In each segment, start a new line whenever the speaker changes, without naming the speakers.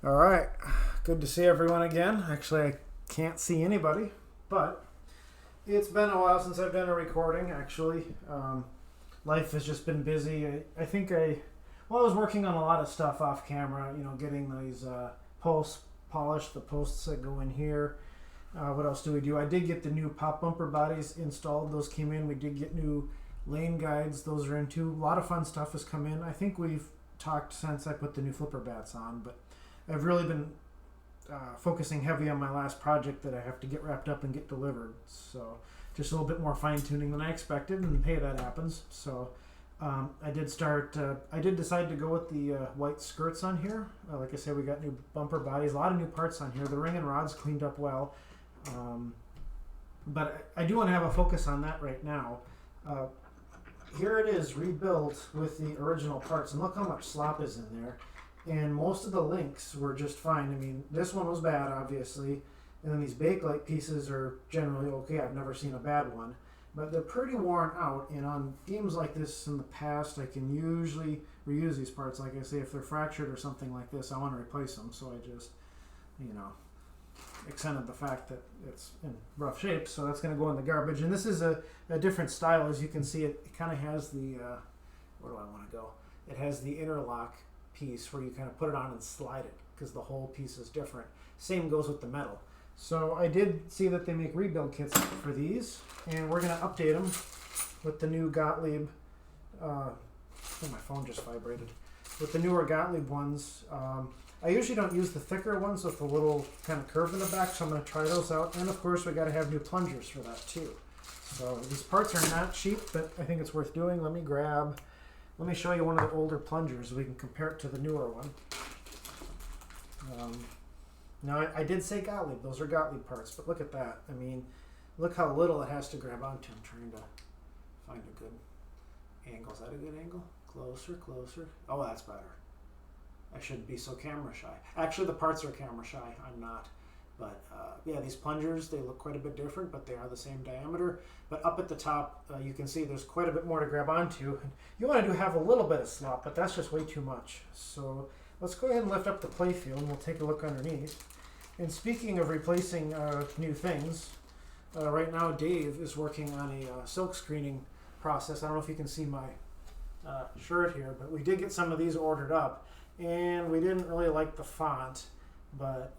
All right, good to see everyone again. Actually, I can't see anybody, but it's been a while since I've done a recording. Actually, life has just been busy. I was working on a lot of stuff off camera. You know, getting these posts polished, the posts that go in here. What else do we do? I did get the new pop bumper bodies installed. Those came in. We did get new lane guides. Those are in too. A lot of fun stuff has come in. I think we've talked since I put the new flipper bats on, but I've really been focusing heavy on my last project that I have to get wrapped up and get delivered. So just a little bit more fine tuning than I expected, and hey, that happens. So I did decide to go with the white skirts on here. Like I said, we got new bumper bodies, a lot of new parts on here. The ring and rod's cleaned up well, but I do want to have a focus on that right now. Here it is, rebuilt with the original parts, and look how much slop is in there. And most of the links were just fine. I mean, this one was bad, obviously. And then these Bakelite pieces are generally okay. I've never seen a bad one. But they're pretty worn out. And on games like this in the past, I can usually reuse these parts. Like I say, if they're fractured or something like this, I want to replace them. So I just, accented the fact that it's in rough shape. So that's going to go in the garbage. And this is a different style. As you can see, it kind of has the, where do I want to go? It has the interlock piece where you kind of put it on and slide it because the whole piece is different. Same goes with the metal. So I did see that they make rebuild kits for these, and we're going to update them with the new Gottlieb. Oh, my phone just vibrated. With the newer Gottlieb ones. I usually don't use the thicker ones with the little kind of curve in the back, so I'm going to try those out. And of course, we got to have new plungers for that too. So these parts are not cheap, but I think it's worth doing. Let me show you one of the older plungers. We can compare it to the newer one. Now, I did say Gottlieb. Those are Gottlieb parts, but look at that. I mean, look how little it has to grab onto. I'm trying to find a good angle. Is that a good angle? Closer, closer. Oh, that's better. I shouldn't be so camera shy. Actually, the parts are camera shy. I'm not. But yeah, these plungers, they look quite a bit different, but they are the same diameter. But up at the top, you can see there's quite a bit more to grab onto. You want to have a little bit of slop, but that's just way too much. So let's go ahead and lift up the playfield, and we'll take a look underneath. And speaking of replacing new things, right now Dave is working on a silk screening process. I don't know if you can see my shirt here, but we did get some of these ordered up, and we didn't really like the font, but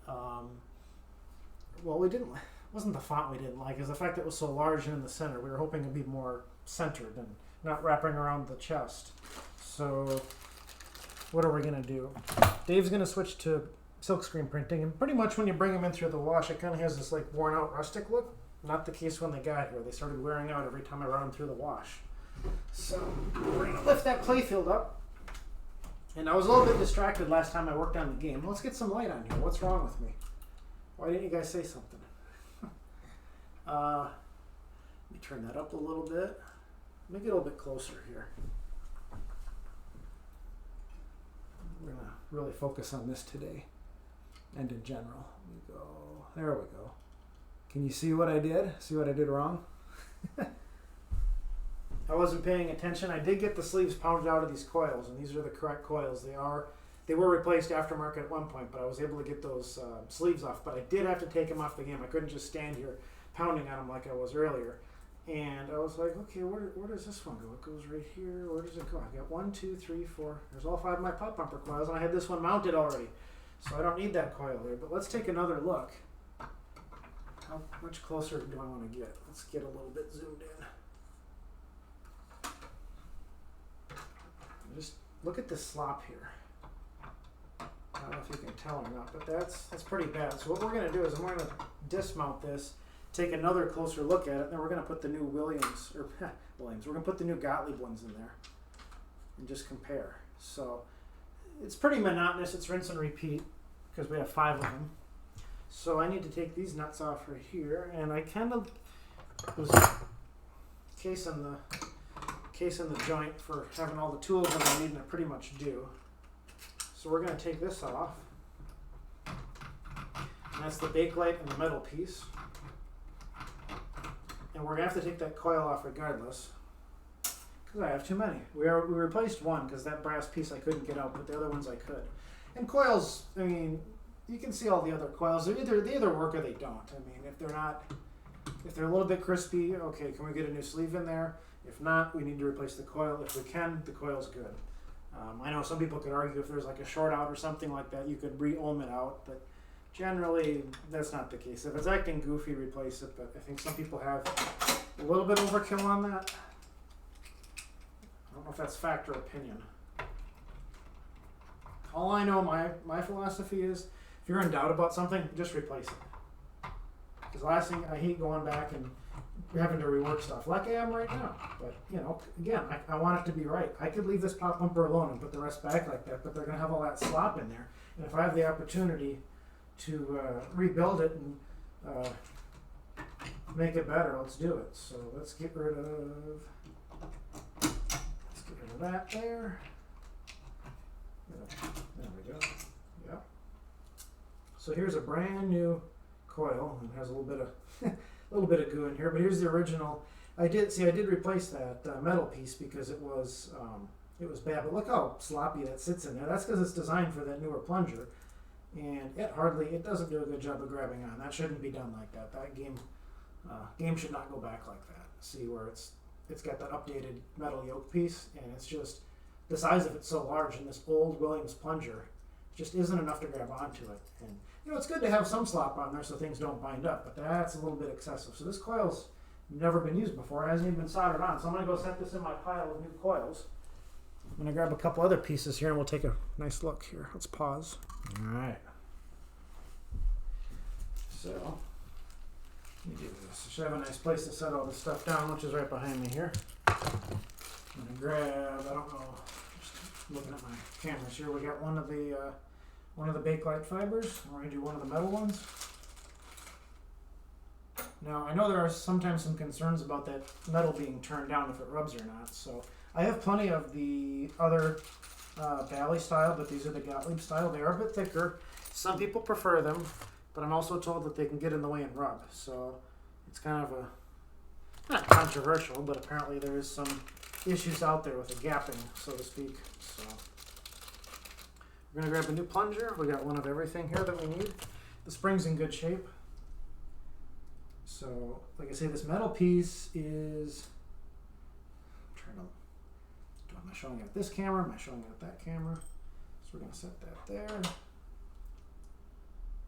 well, it wasn't the font we didn't like, it was the fact that it was so large and in the center. We were hoping it'd be more centered and not wrapping around the chest. So what are we going to do? Dave's going to switch to silkscreen printing, and pretty much when you bring them in through the wash, it kind of has this like worn out rustic look. Not the case when they got here. They started wearing out every time I run them through the wash. So we're going to lift that playfield up. And I was a little bit distracted last time I worked on the game. Let's get some light on here. What's wrong with me? Why didn't you guys say something? Let me turn that up a little bit. Let me get a little bit closer here. We're going to really focus on this today and in general. Let me go. There we go. Can you see what I did? See what I did wrong? I wasn't paying attention. I did get the sleeves pounded out of these coils, and these are the correct coils. They were replaced aftermarket at one point, but I was able to get those sleeves off. But I did have to take them off the game. I couldn't just stand here pounding on them like I was earlier. And I was like, okay, where does this one go? It goes right here. Where does it go? I got 1, 2, 3, 4. There's all 5 of my pop bumper coils, and I had this one mounted already. So I don't need that coil there. But let's take another look. How much closer do I want to get? Let's get a little bit zoomed in. Just look at this slop here. I don't know if you can tell or not, but that's pretty bad. So what we're going to do is I'm going to dismount this, take another closer look at it, and then we're going to put the new we're going to put the new Gottlieb ones in there and just compare. So it's pretty monotonous. It's rinse and repeat because we have 5 of them. So I need to take these nuts off right here, and I kind of was casing the joint for having all the tools that I need, and I pretty much do. So we're going to take this off. And that's the Bakelite and the metal piece. And we're going to have to take that coil off regardless, because I have too many. We replaced one because that brass piece I couldn't get out, but the other ones I could. And coils, I mean, you can see all the other coils. They either work or they don't. I mean, if they're a little bit crispy, okay, can we get a new sleeve in there? If not, we need to replace the coil. If we can, the coil's good. I know some people could argue if there's like a short out or something like that, you could re-ohm it out, but generally that's not the case. If it's acting goofy, replace it, but I think some people have a little bit overkill on that. I don't know if that's fact or opinion. All I know, my philosophy is, if you're in doubt about something, just replace it. Because the last thing, I hate going back and having to rework stuff like I am right now. But, you know, again, I want it to be right. I could leave this pop bumper alone and put the rest back like that, but they're going to have all that slop in there. And if I have the opportunity to rebuild it and make it better, let's do it. So let's get rid of that there. There we go. Yeah. So here's a brand new coil. It has a little bit of goo in here, but here's the original. I did replace that metal piece because it was bad. But look how sloppy that sits in there. That's because it's designed for that newer plunger, and it doesn't do a good job of grabbing on. That shouldn't be done like that. That game should not go back like that. See where it's got that updated metal yoke piece, and it's just the size of it's so large in this old Williams plunger just isn't enough to grab onto it. And you know, it's good to have some slop on there so things don't bind up, but that's a little bit excessive. So this coil's never been used before. It hasn't even been soldered on. So I'm going to go set this in my pile of new coils. I'm going to grab a couple other pieces here and we'll take a nice look here. Let's pause. All right. So let me do this. I should have a nice place to set all this stuff down, which is right behind me here. I'm going to grab, I don't know, just looking at my cameras here. We got one of the Bakelite fibers. We're going to do one of the metal ones. Now, I know there are sometimes some concerns about that metal being turned down if it rubs or not. So I have plenty of the other Bally style, but these are the Gottlieb style. They are a bit thicker. Some people prefer them, but I'm also told that they can get in the way and rub. So it's kind of not controversial, but apparently there is some issues out there with the gapping, so to speak. So we're going to grab a new plunger. We got one of everything here that we need. The spring's in good shape. So, like I say, this metal piece is, am I showing it at this camera? Am I showing it at that camera? So we're going to set that there.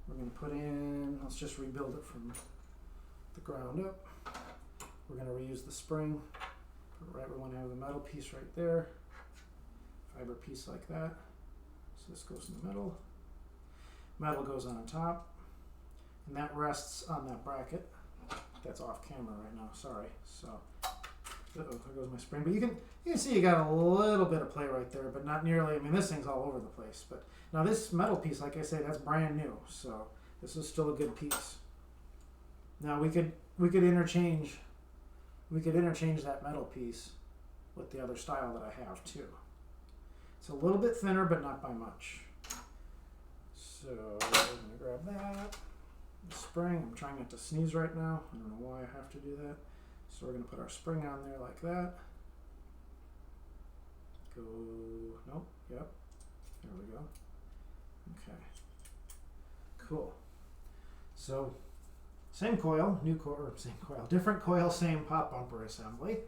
We're going to put in, let's just rebuild it from the ground up. We're going to reuse the spring. We want to have the metal piece right there. Fiber piece like that. So this goes in the middle. Metal goes on top. And that rests on that bracket. That's off camera right now, sorry. So, there goes my spring. But you can see you got a little bit of play right there, but not nearly. I mean, this thing's all over the place. But now this metal piece, like I say, that's brand new. So this is still a good piece. Now we could interchange that metal piece with the other style that I have too. It's a little bit thinner, but not by much. So I'm gonna grab that. The spring, I'm trying not to sneeze right now. I don't know why I have to do that. So we're going to put our spring on there like that. Go, nope, yep. There we go. Okay. Cool. So, same coil, new coil, or same coil, different coil, same pop bumper assembly.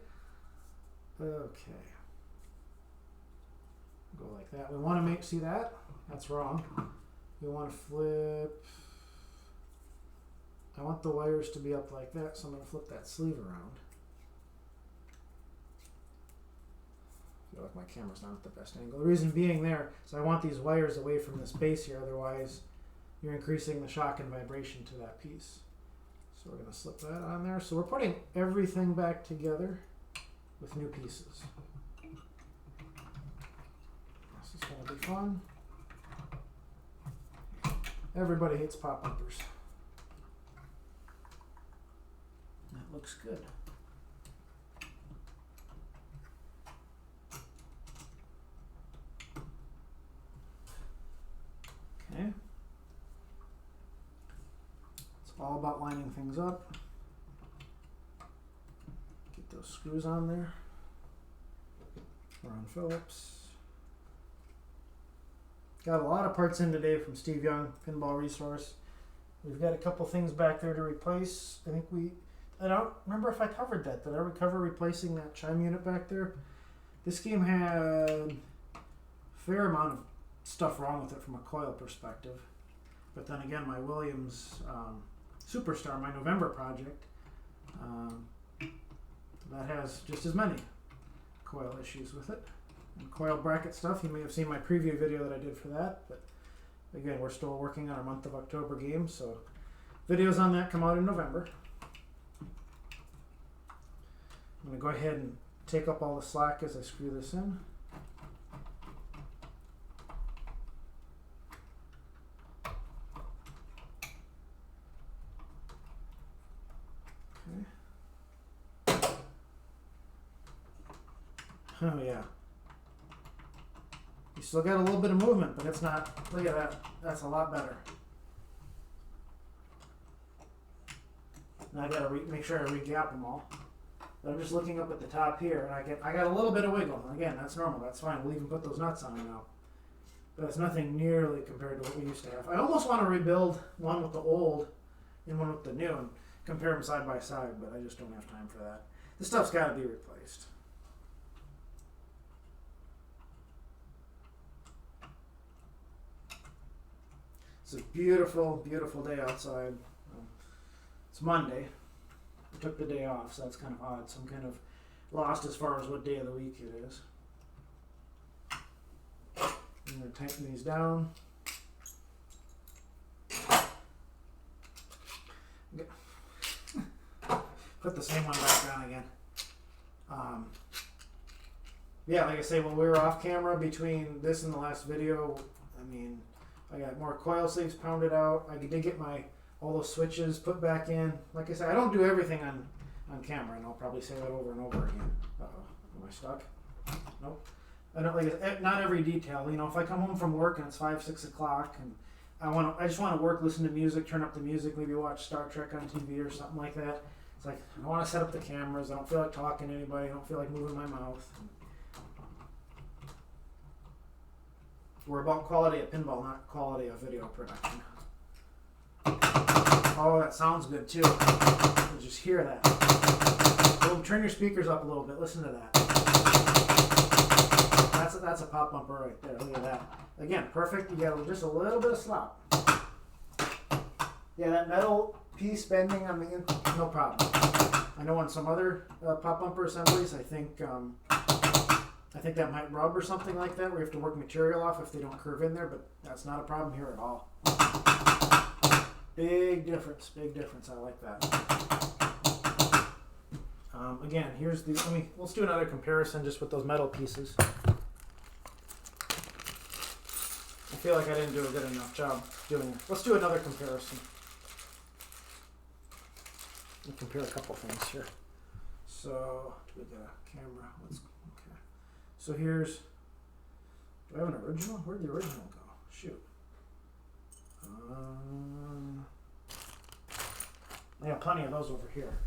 Okay. Go like that. We want to see that? That's wrong. We want to flip. I want the wires to be up like that, so I'm going to flip that sleeve around. I feel like my camera's not at the best angle. The reason being there is I want these wires away from this base here, otherwise you're increasing the shock and vibration to that piece. So we're going to slip that on there. So we're putting everything back together with new pieces. This is going to be fun. Everybody hates pop bumpers. That looks good. Okay. It's all about lining things up. Get those screws on there. We're on Phillips. Got a lot of parts in today from Steve Young, Pinball Resource. We've got a couple things back there to replace. I don't remember if I covered that. Did I cover replacing that chime unit back there? This game had a fair amount of stuff wrong with it from a coil perspective. But then again, my Williams Superstar, my November project, that has just as many coil issues with it. And coil bracket stuff, you may have seen my preview video that I did for that. But again, we're still working on our month of October game, so videos on that come out in November. I'm going to go ahead and take up all the slack as I screw this in. Okay. Oh yeah. You still got a little bit of movement, but it's not, look at that, that's a lot better. Now I gotta make sure I re-gap them all. But I'm just looking up at the top here, and I got a little bit of wiggle. Again, that's normal, that's fine, we'll even put those nuts on now. But it's nothing nearly compared to what we used to have. I almost want to rebuild one with the old and one with the new and compare them side by side, but I just don't have time for that. This stuff's gotta be replaced. It's a beautiful, beautiful day outside. It's Monday. I took the day off, so that's kind of odd. So I'm kind of lost as far as what day of the week it is. I'm going to tighten these down. Put the same one back on again. Yeah, like I say, when we were off camera between this and the last video, I mean, I got more coil sleeves pounded out. I did get all those switches put back in. Like I said, I don't do everything on camera, and I'll probably say that over and over again. Am I stuck? Nope. I don't not every detail. You know, if I come home from work and it's 5, 6 o'clock, and I just want to work, listen to music, turn up the music, maybe watch Star Trek on TV or something like that. It's like I don't want to set up the cameras. I don't feel like talking to anybody. I don't feel like moving my mouth. We're about quality of pinball, not quality of video production. Oh, that sounds good too. You just hear that. Oh, turn your speakers up a little bit. Listen to that. That's a pop bumper right there. Look at that. Again, perfect. You got just a little bit of slop. Yeah, that metal piece bending on the no problem. I know on some other pop bumper assemblies, I think that might rub or something like that, where you have to work material off if they don't curve in there, but that's not a problem here at all. Big difference, big difference. I like that. Again, here's the, let's do another comparison just with those metal pieces. I feel like I didn't do a good enough job doing it. Let's do another comparison. We'll compare a couple things here. So, we got a camera. Okay. So here's, do I have an original? Where'd the original go? Shoot. I got plenty of those over here.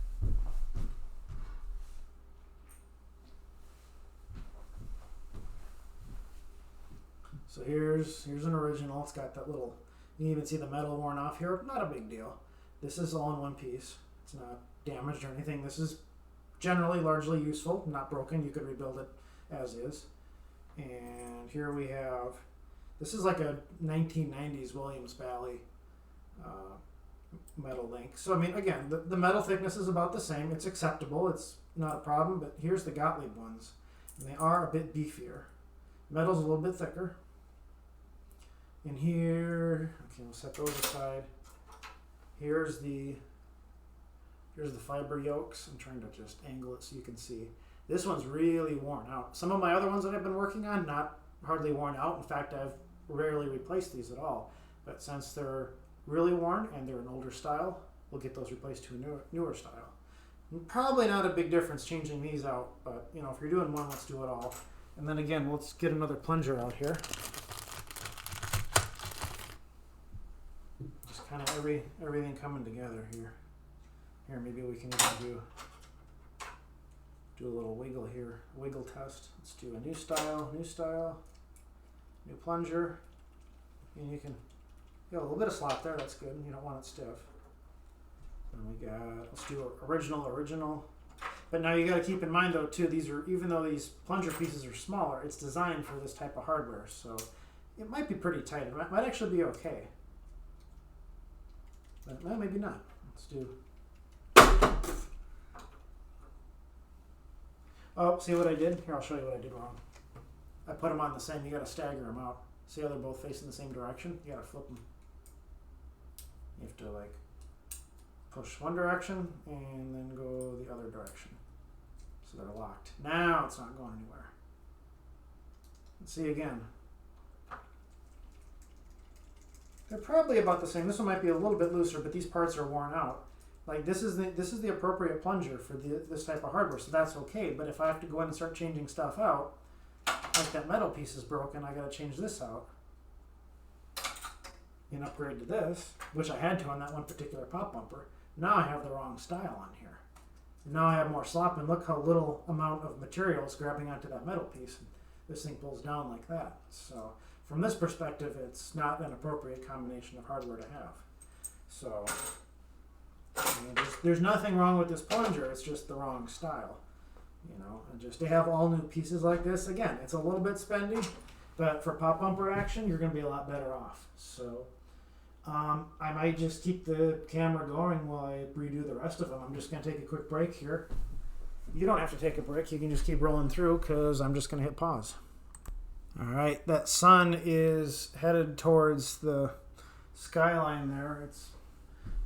So here's an original. It's got that little, you can even see the metal worn off here. Not a big deal. This is all in one piece. It's not damaged or anything. This is generally largely useful, not broken. You could rebuild it as is. And here we have, this is like a 1990s Williams Valley metal link. So I mean, again, the metal thickness is about the same. It's acceptable. It's not a problem. But here's the Gottlieb ones, and they are a bit beefier. Metal's a little bit thicker. And here, okay, we'll set those aside. Here's the fiber yokes. I'm trying to just angle it so you can see. This one's really worn out. Some of my other ones that I've been working on, not hardly worn out. In fact, I've rarely replaced these at all. But since they're really worn and they're an older style, we'll get those replaced to a newer style. And probably not a big difference changing these out, but you know, if you're doing one, let's do it all. And then again, let's get another plunger out here. Just kind of everything coming together here. Here, maybe we can even do a little wiggle here, wiggle test. Let's do a new style, new plunger. And you can get a little bit of slop there. That's good. You don't want it stiff. And we got, let's do original. But now you got to keep in mind though too, these are, even though these plunger pieces are smaller, it's designed for this type of hardware. So it might be pretty tight. It might actually be okay. But well, maybe not. Let's do. Oh, see what I did? Here, I'll show you what I did wrong. I put them on the same, you got to stagger them out. See how they're both facing the same direction? You got to flip them. You have to like push one direction and then go the other direction. So they're locked. Now it's not going anywhere. Let's see again. They're probably about the same. This one might be a little bit looser, but these parts are worn out. Like this is the appropriate plunger for this type of hardware, so that's okay. But if I have to go in and start changing stuff out, like that metal piece is broken, I got to change this out and upgrade to this, which I had to on that one particular pop bumper. Now I have the wrong style on here. Now I have more slop, and look how little amount of material is grabbing onto that metal piece. This thing pulls down like that. So from this perspective, it's not an appropriate combination of hardware to have. So I mean, there's nothing wrong with this plunger. It's just the wrong style. You know, and just to have all new pieces like this, again, it's a little bit spendy, but for pop bumper action, you're going to be a lot better off. So I might just keep the camera going while I redo the rest of them. I'm just going to take a quick break here. You don't have to take a break. You can just keep rolling through because I'm just going to hit pause. All right, that sun is headed towards the skyline there. It's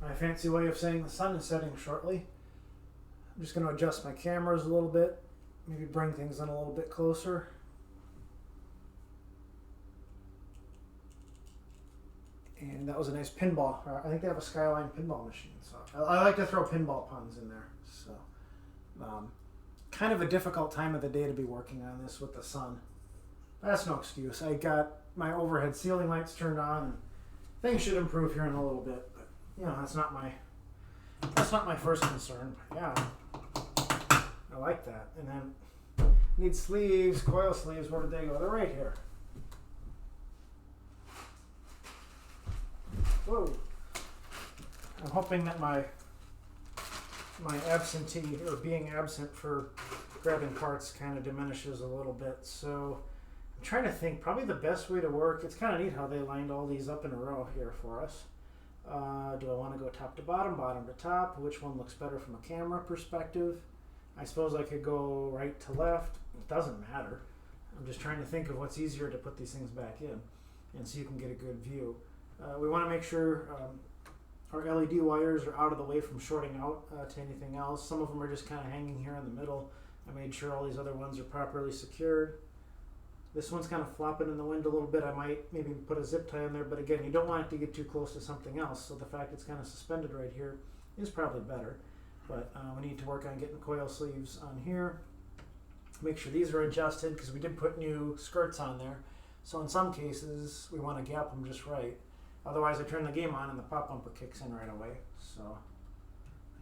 my fancy way of saying the sun is setting shortly. I'm just going to adjust my cameras a little bit, maybe bring things in a little bit closer. And that was a nice pinball. I think they have a Skyline pinball machine. So I like to throw pinball puns in there. So kind of a difficult time of the day to be working on this with the sun. That's no excuse. I got my overhead ceiling lights turned on, and things should improve here in a little bit. But you know, that's not my first concern. But yeah, I like that. And then need sleeves, coil sleeves. Where did they go? They're right here. Whoa. I'm hoping that my absentee, or being absent for grabbing parts, kind of diminishes a little bit. So I'm trying to think, probably the best way to work, it's kind of neat how they lined all these up in a row here for us. Do I want to go top to bottom, bottom to top? Which one looks better from a camera perspective? I suppose I could go right to left. It doesn't matter. I'm just trying to think of what's easier to put these things back in, and so you can get a good view. We want to make sure our LED wires are out of the way from shorting out to anything else. Some of them are just kind of hanging here in the middle. I made sure all these other ones are properly secured. This one's kind of flopping in the wind a little bit. I might maybe put a zip tie in there, but again, you don't want it to get too close to something else, so the fact it's kind of suspended right here is probably better. But we need to work on getting coil sleeves on here. Make sure these are adjusted, because we did put new skirts on there. So in some cases, we want to gap them just right. Otherwise, I turn the game on and the pop bumper kicks in right away. So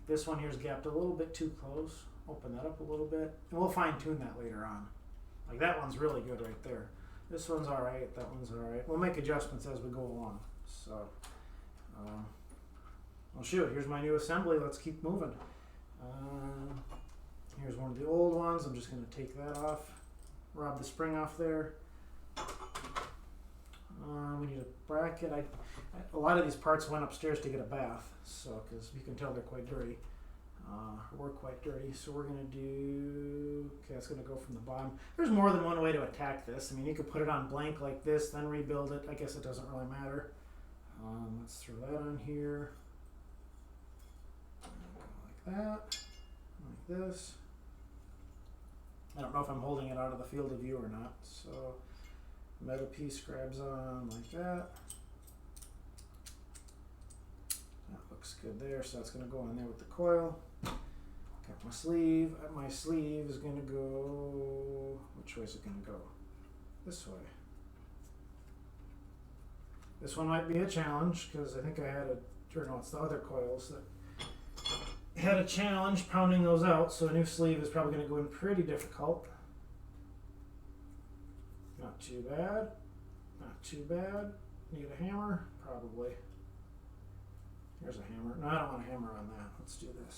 this one here is gapped a little bit too close. Open that up a little bit, and we'll fine tune that later on. Like that one's really good right there. This one's all right. That one's all right. We'll make adjustments as we go along. So, well, shoot. Here's my new assembly. Let's keep moving. Here's one of the old ones. I'm just going to take that off. Rob the spring off there. We need a bracket. A lot of these parts went upstairs to get a bath, so because you can tell they're quite dirty, or quite dirty. So we're gonna do. Okay, that's gonna go from the bottom. There's more than one way to attack this. I mean, you could put it on blank like this, then rebuild it. I guess it doesn't really matter. Let's throw that on here, like that, like this. I don't know if I'm holding it out of the field of view or not. So. Metal piece grabs on like that. That looks good there, so that's going to go in there with the coil. Got my sleeve. My sleeve is going to go. Which way is it going to go? This way. This one might be a challenge because I think I had it's the other coils that had a challenge pounding those out, so a new sleeve is probably going to go in pretty difficult. Not too bad. Not too bad. need a hammer? Probably. Here's a hammer. No, I don't want a hammer on that. Let's do this.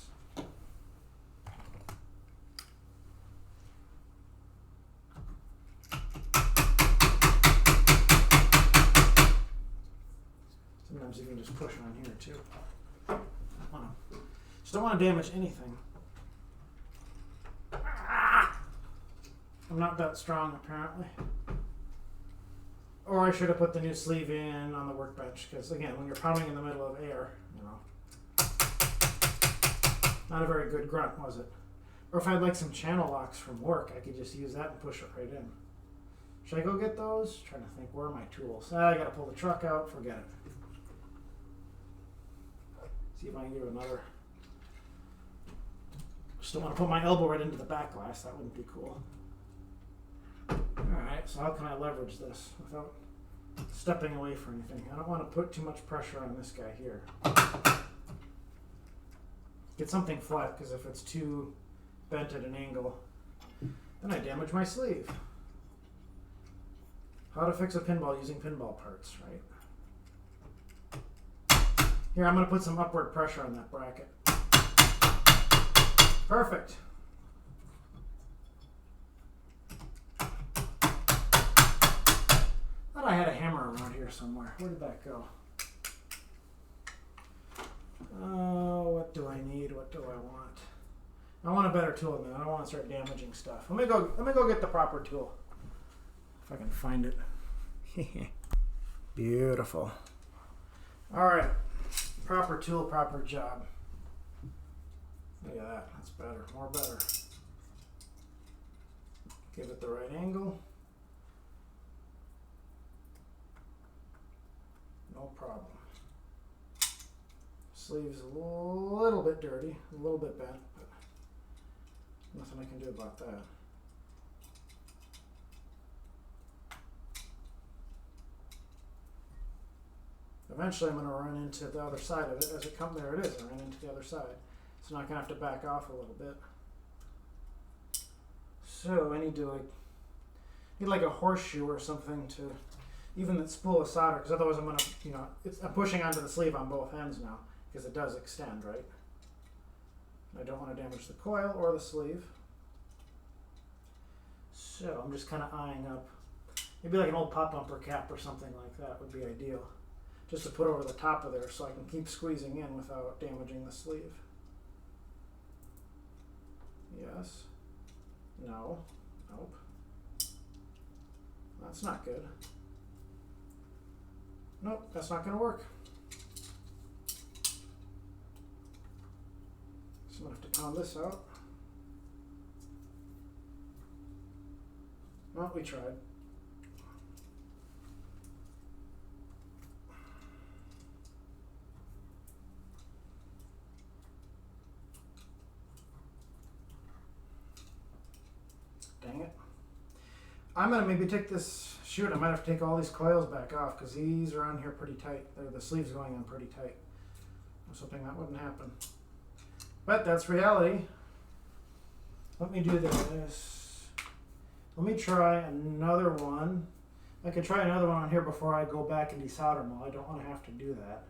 Sometimes you can just push on here too. Just don't want to damage anything. I'm not that strong apparently. Or I should have put the new sleeve in on the workbench, because again, when you're pounding in the middle of air, you know, not a very good grunt, was it? Or if I had like some channel locks from work, I could just use that and push it right in. Should I go get those? Trying to think, where are my tools? I gotta pull the truck out, forget it. See if I can do another. Just don't want to put my elbow right into the back glass, that wouldn't be cool. Alright, so how can I leverage this without stepping away from anything? I don't want to put too much pressure on this guy here. Get something flat, because if it's too bent at an angle, then I damage my sleeve. How to fix a pinball using pinball parts, right? Here, I'm going to put some upward pressure on that bracket. Perfect. Thought I had a hammer around here somewhere. Where did that go? Oh, what do I need? What do I want? I want a better tool than that. I don't want to start damaging stuff. Let me go get the proper tool. If I can find it. Beautiful. All right. Proper tool, proper job. Look at that. That's better. More better. Give it the right angle. No problem. Sleeve's a little bit dirty, a little bit bent, but nothing I can do about that. Eventually I'm going to run into the other side of it. As it comes, there it is. I ran into the other side. So now I'm going to have to back off a little bit. So I need like a horseshoe or something to even that spool of solder, because otherwise I'm going to, you know, I'm pushing onto the sleeve on both ends now, because it does extend, right? I don't want to damage the coil or the sleeve. So I'm just kind of eyeing up. Maybe like an old pop bumper cap or something like that would be ideal. Just to put over the top of there so I can keep squeezing in without damaging the sleeve. Yes. No. Nope. That's not good. Nope, that's not going to work. So I'm going to have to pound this out. Well, we tried. Dang it. I'm going to maybe take this, shoot, I might have to take all these coils back off because these are on here pretty tight. The sleeve's going on pretty tight. I was hoping that wouldn't happen. But that's reality. Let me do this. Let me try another one. I could try another one on here before I go back and desolder them all. I don't want to have to do that.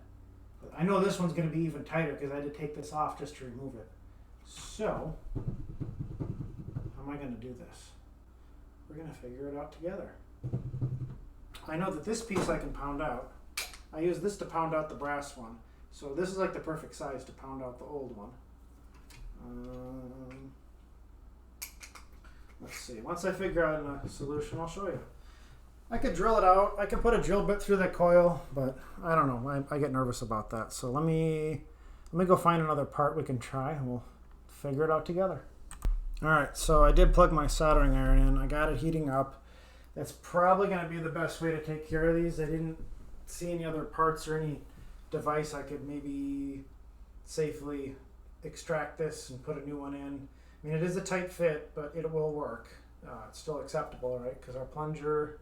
But I know this one's going to be even tighter because I had to take this off just to remove it. So, how am I going to do this? We're going to figure it out together. I know that this piece I can pound out. I use this to pound out the brass one. So this is like the perfect size to pound out the old one. Let's see. Once I figure out a solution, I'll show you. I could drill it out. I could put a drill bit through that coil, but I don't know. I get nervous about that. So let me go find another part we can try, and we'll figure it out together. All right, so I did plug my soldering iron in. I got it heating up. That's probably going to be the best way to take care of these. I didn't see any other parts or any device I could maybe safely extract this and put a new one in. I mean, it is a tight fit, but it will work. It's still acceptable, right? Because our plunger,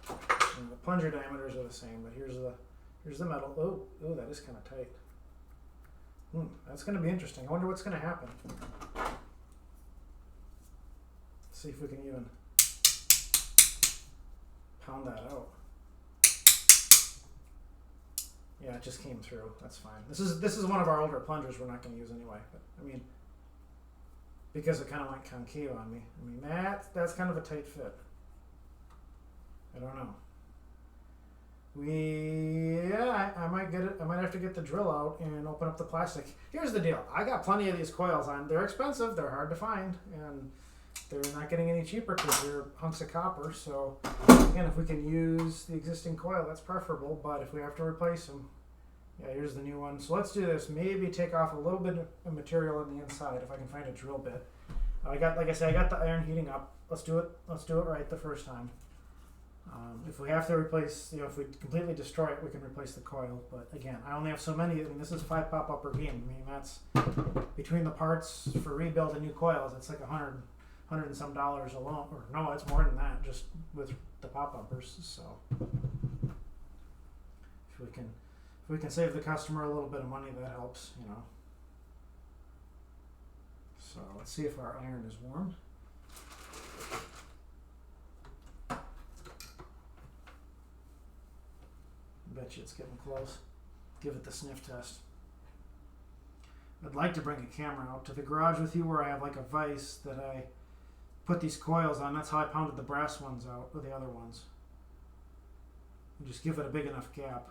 the plunger diameters are the same, but here's the metal. Oh, that is kind of tight. That's going to be interesting. I wonder what's going to happen. See if we can even pound that out. Yeah, it just came through. That's fine. This is one of our older plungers we're not going to use anyway. But I mean, because it kind of went concave on me. I mean, that's kind of a tight fit. I don't know. I might get it. I might have to get the drill out and open up the plastic. Here's the deal. I got plenty of these coils on. They're expensive. They're hard to find, and they're not getting any cheaper because they're hunks of copper. So again, if we can use the existing coil, that's preferable. But if we have to replace them, yeah, here's the new one. So let's do this. Maybe take off a little bit of material on the inside if I can find a drill bit. Like I said, I got the iron heating up. Let's do it. Let's do it right the first time. If we have to replace, if we completely destroy it, we can replace the coil. But again, I only have so many. I mean, this is 5 pop-up per game. I mean, that's between the parts for rebuilding new coils. It's like $100 and some dollars alone. Or no, it's more than that, just with the pop-uppers. So if we can save the customer a little bit of money, that helps. So let's see if our iron is warm. Bet you it's getting close. Give it the sniff test. I'd like to bring a camera out to the garage with you where I have like a vise that I put these coils on. That's how I pounded the brass ones out, or the other ones. And just give it a big enough gap.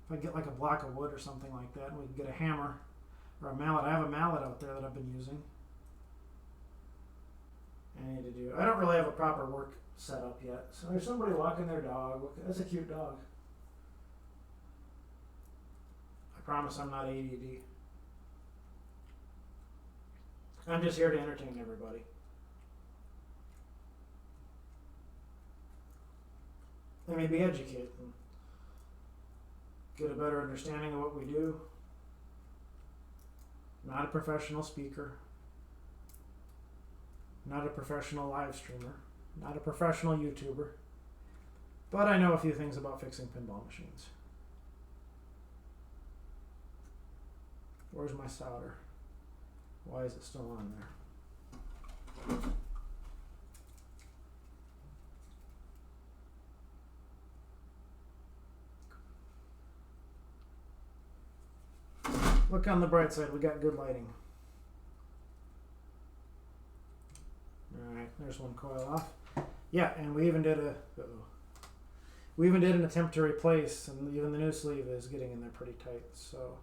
If I get like a block of wood or something like that, and we can get a hammer or a mallet. I have a mallet out there that I've been using. I don't really have a proper work set up yet. So there's somebody walking their dog. That's a cute dog. I promise I'm not ADD. I'm just here to entertain everybody. And maybe educate them. Get a better understanding of what we do. Not a professional speaker. Not a professional live streamer. Not a professional YouTuber. But I know a few things about fixing pinball machines. Where's my solder? Why is it still on there? Look on the bright side, we got good lighting. Alright, there's one coil off. Yeah, and we even did an attempt to replace, and even the new sleeve is getting in there pretty tight. So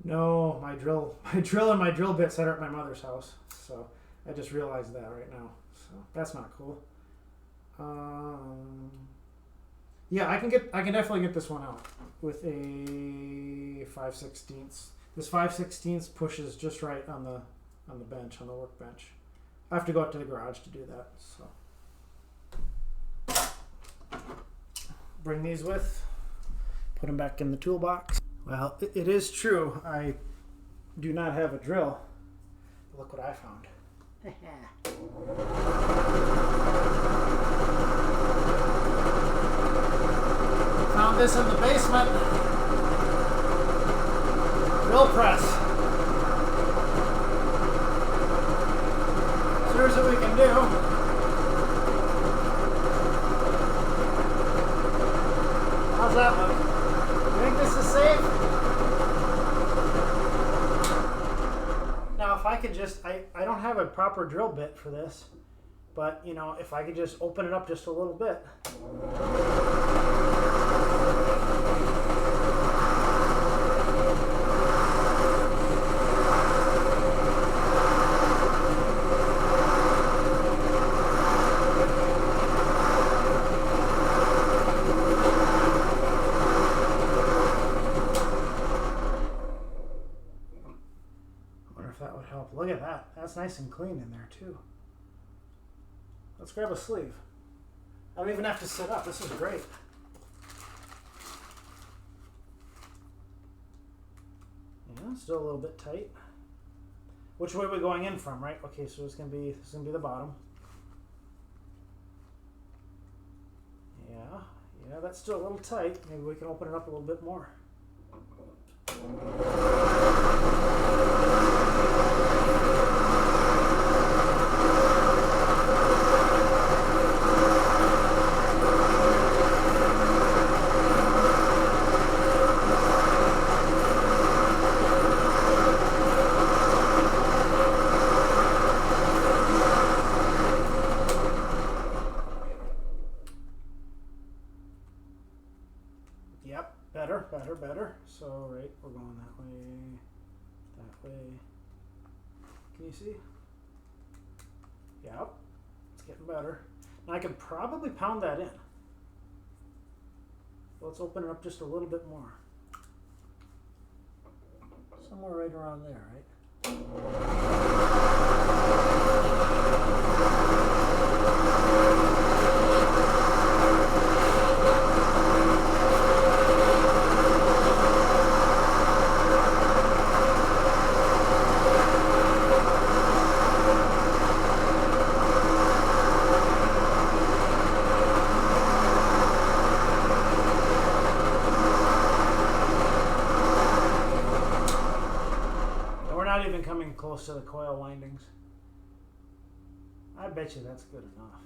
no, my drill and my drill bits are at my mother's house. So I just realized that right now. So that's not cool. Yeah, I can definitely get this one out with a 5/16. This 5/16 pushes just right on the bench, on the workbench. I have to go out to the garage to do that. So bring these with, put them back in the toolbox. Well, it is true. I do not have a drill. Look what I found. Found this in the basement. Drill press. So here's what we can do. How's that look? You think this is safe? Now if I could just, I don't have a proper drill bit for this, but if I could just open it up just a little bit. Look at that. That's nice and clean in there too. Let's grab a sleeve. I don't even have to sit up. This is great. Yeah, still a little bit tight. Which way are we going in from, right? Okay, so this is gonna be the bottom. Yeah, that's still a little tight. Maybe we can open it up a little bit more. better. So, right, we're going that way, that way. Can you see? Yep, it's getting better. Now I can probably pound that in. Let's open it up just a little bit more. Somewhere right around there, right? Coming close to the coil windings. I bet you that's good enough.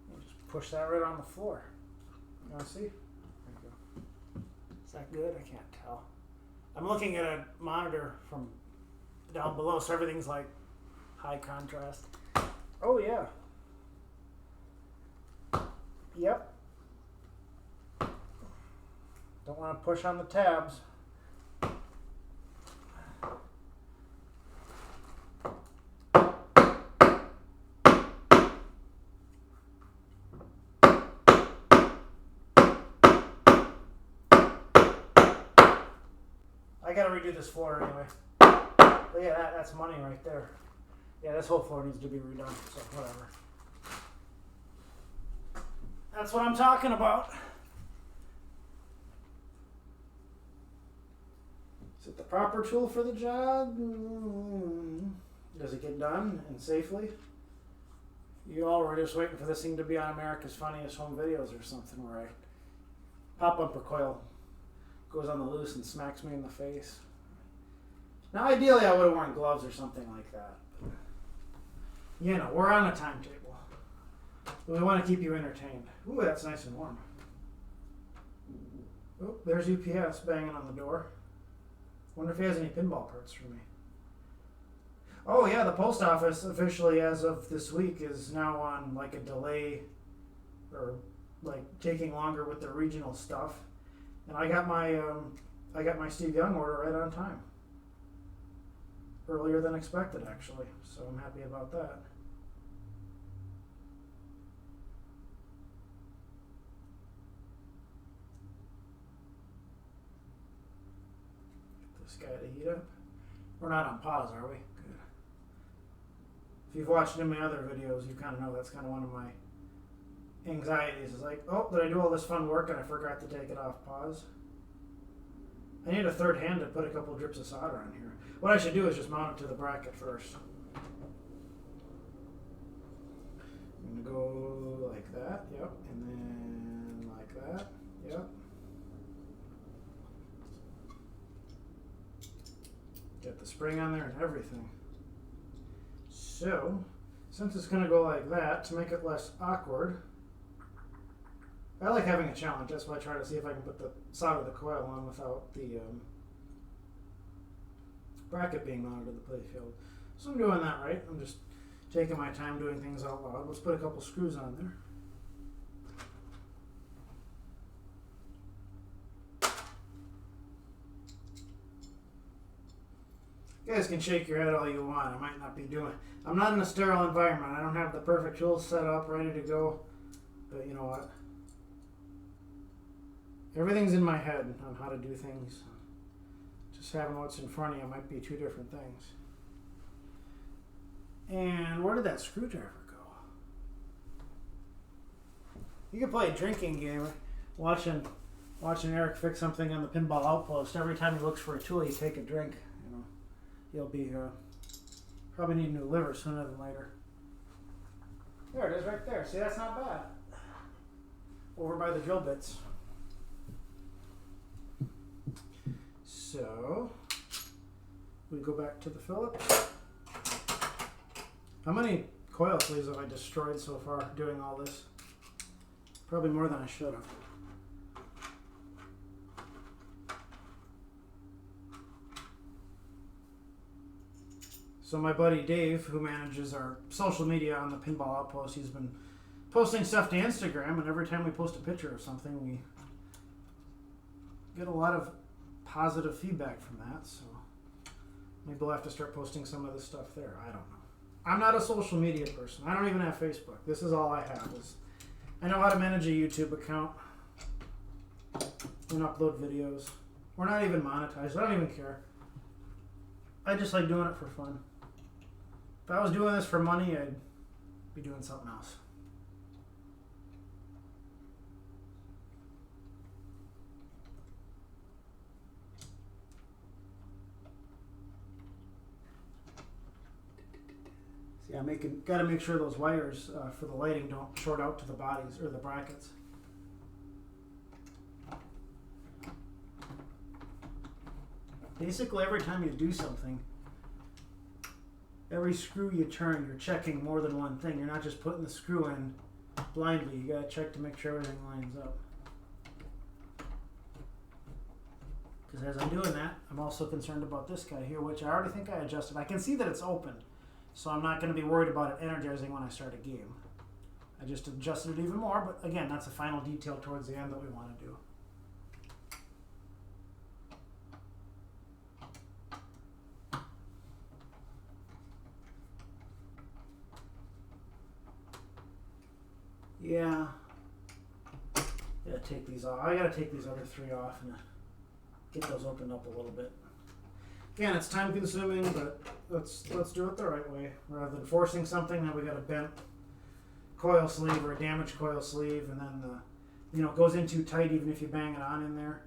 You just push that right on the floor. You want to see? There you go. Is that good? I can't tell. I'm looking at a monitor from down below, so everything's like high contrast. Oh yeah. Yep. Don't want to push on the tabs. I gotta redo this floor anyway. But yeah, that's money right there. Yeah, this whole floor needs to be redone, so whatever. That's what I'm talking about. Is it the proper tool for the job? Does it get done and safely? You all were just waiting for this thing to be on America's Funniest Home Videos or something where I pop bumper coil goes on the loose and smacks me in the face. Now, ideally, I would have worn gloves or something like that. But, you know, we're on a timetable. We want to keep you entertained. Ooh, that's nice and warm. Oh, there's UPS banging on the door. Wonder if he has any pinball parts for me. Oh, yeah, the post office officially, as of this week, is now on like a delay or like taking longer with the regional stuff. And I got my Steve Young order right on time. Earlier than expected, actually. So I'm happy about that. Get this guy to heat up. We're not on pause, are we? Good. If you've watched any of my other videos, you kind of know that's kind of one of my anxieties. Is like, oh, did I do all this fun work and I forgot to take it off pause? I need a third hand to put a couple drips of solder on here. What I should do is just mount it to the bracket first. I'm going to go like that, yep, and then like that, yep. Get the spring on there and everything. So, since it's going to go like that, to make it less awkward, I like having a challenge. That's why I try to see if I can put the side of the coil on without the bracket being mounted to the playfield. So I'm doing that right. I'm just taking my time doing things out loud. Let's put a couple screws on there. You guys can shake your head all you want. I might not be doing. I'm not in a sterile environment. I don't have the perfect tools set up, ready to go. But you know what? Everything's in my head on how to do things. Just having what's in front of you might be two different things. And where did that screwdriver go? You can play a drinking game, watching Eric fix something on the pinball outpost. Every time he looks for a tool, you take a drink. You know, you'll be probably need a new liver sooner than later. There it is, right there. See, that's not bad. Over by the drill bits. So, we go back to the Phillips. How many coil sleeves have I destroyed so far doing all this? Probably more than I should have. So my buddy Dave, who manages our social media on the Pinball Outpost, he's been posting stuff to Instagram, and every time we post a picture of something, we get a lot of positive feedback from that, so maybe we'll have to start posting some of this stuff there. I don't know. I'm not a social media person. I don't even have Facebook. This is all I have. I know how to manage a YouTube account and upload videos. We're not even monetized. I don't even care. I just like doing it for fun. If I was doing this for money, I'd be doing something else. See, got to make sure those wires for the lighting don't short out to the bodies or the brackets. Basically, every time you do something, every screw you turn, you're checking more than one thing. You're not just putting the screw in blindly. You got to check to make sure everything lines up. Because as I'm doing that, I'm also concerned about this guy here, which I already think I adjusted. I can see that it's open, so I'm not going to be worried about it energizing when I start a game. I just adjusted it even more, but again, that's a final detail towards the end that we want to do. Yeah. Gotta take these off. I gotta take these other three off and get those opened up a little bit. Again, it's time consuming, but let's do it the right way. Rather than forcing something that we got a bent coil sleeve or a damaged coil sleeve, and then it goes in too tight even if you bang it on in there.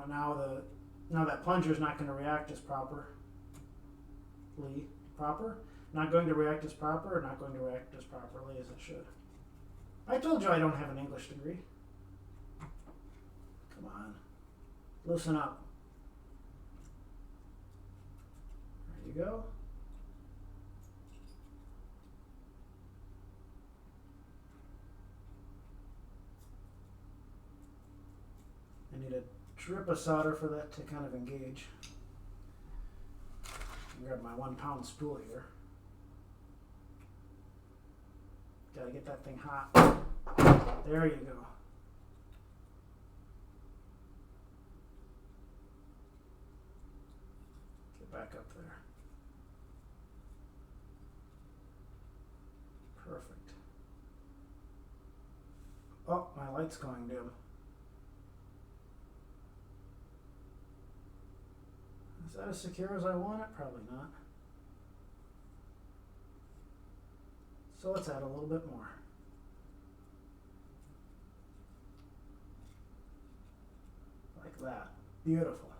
Now that plunger is not going to react as proper. Not going to react as proper, or not going to react as properly as it should. I told you I don't have an English degree. Come on. Loosen up. There you go. I need a drip of solder for that to kind of engage. Grab my 1 pound spool here. Gotta get that thing hot. There you go. Get back up there. Perfect. Oh, my light's going dim. Is that as secure as I want it? Probably not. So let's add a little bit more. Like that. Beautiful.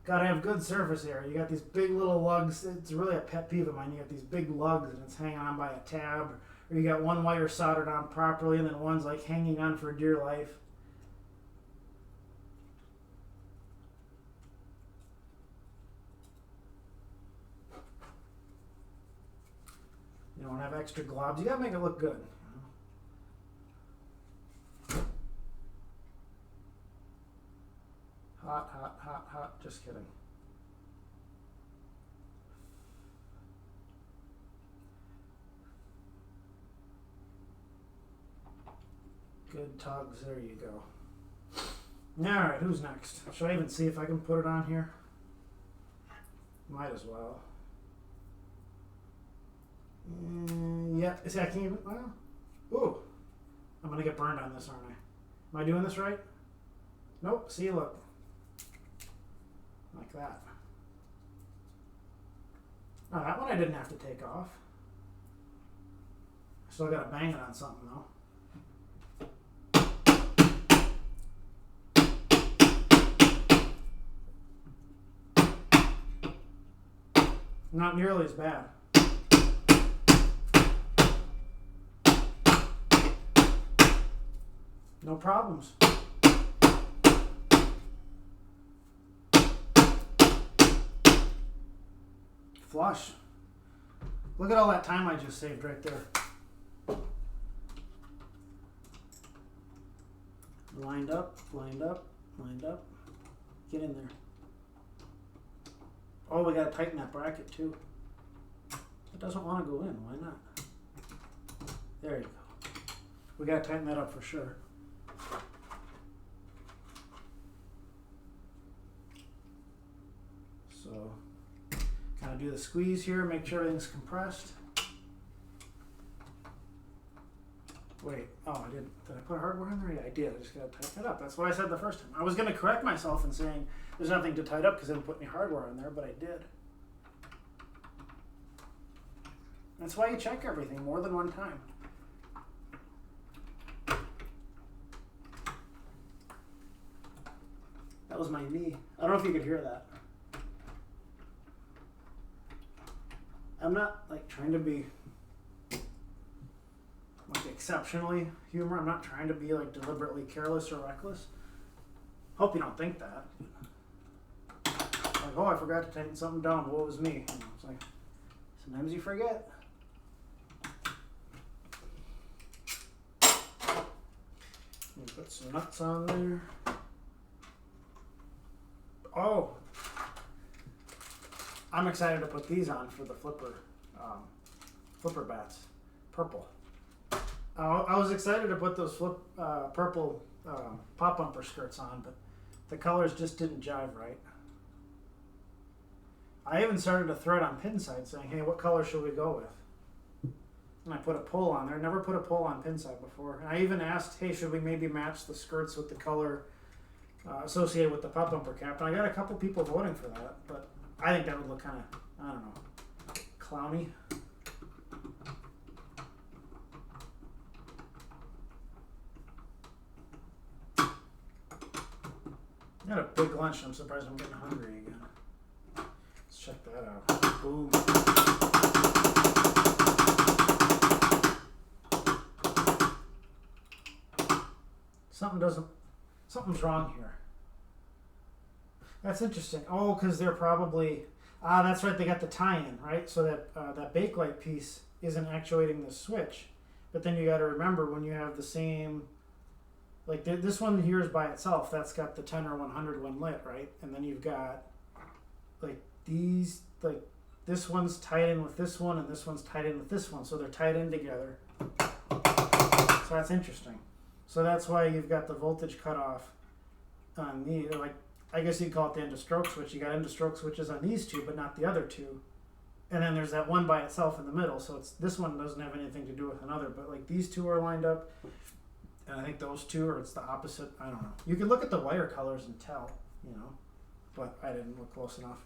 Gotta have good surface area. You got these big little lugs. It's really a pet peeve of mine. You got these big lugs and it's hanging on by a tab. Or you got one wire soldered on properly and then one's like hanging on for dear life. You don't have extra globs. You gotta make it look good. Hot, hot, hot, hot. Just kidding. Good tugs. There you go. Alright, who's next? Should I even see if I can put it on here? Might as well. Yeah, see, I can't even. Well, ooh, I'm gonna get burned on this, aren't I? Am I doing this right? Nope. See, look, like that. Oh, that one I didn't have to take off. Still gotta bang it on something though. Not nearly as bad. No problems. Flush. Look at all that time I just saved right there. Lined up, lined up, lined up. Get in there. Oh, we gotta tighten that bracket too. It doesn't want to go in. Why not? There you go. We gotta tighten that up for sure. kind of do the squeeze here, make sure everything's compressed. Wait, oh, I didn't. Did I put hardware in there? Yeah, I did. I just got to tighten it up. That's what I said the first time. I was going to correct myself and saying there's nothing to tighten up because I didn't put any hardware in there, but I did. That's why you check everything more than one time. That was my knee. I don't know if you could hear that. I'm not like trying to be like exceptionally humor. I'm not trying to be like deliberately careless or reckless. Hope you don't think that. Like, oh, I forgot to tighten something down. What was me? You know, it's like sometimes you forget. Put some nuts on there. Oh, I'm excited to put these on for the flipper bats, purple. I was excited to put those purple pop bumper skirts on, but the colors just didn't jive right. I even started a thread on Pinside saying, hey, what color should we go with? And I put a pull on there. Never put a pull on Pinside before. And I even asked, hey, should we maybe match the skirts with the color associated with the pop bumper cap? And I got a couple people voting for that, but I think that would look kind of, I don't know, clowny. I had a big lunch and I'm surprised I'm getting hungry again. Let's check that out. Boom. Something's wrong here. That's interesting. Oh, because they're probably, that's right, they got the tie-in, right? So that that bakelite piece isn't actuating the switch. But then you got to remember when you have the same, like this one here is by itself, that's got the 10 or 100 when lit, right? And then you've got like these, like this one's tied in with this one and this one's tied in with this one. So they're tied in together. So that's interesting. So that's why you've got the voltage cutoff on the, like, I guess you'd call it the end of stroke switch. You got end of stroke switches on these two, but not the other two. And then there's that one by itself in the middle. So it's this one doesn't have anything to do with another, but like these two are lined up. And I think those two, or it's the opposite. I don't know. You can look at the wire colors and tell, you know, but I didn't look close enough.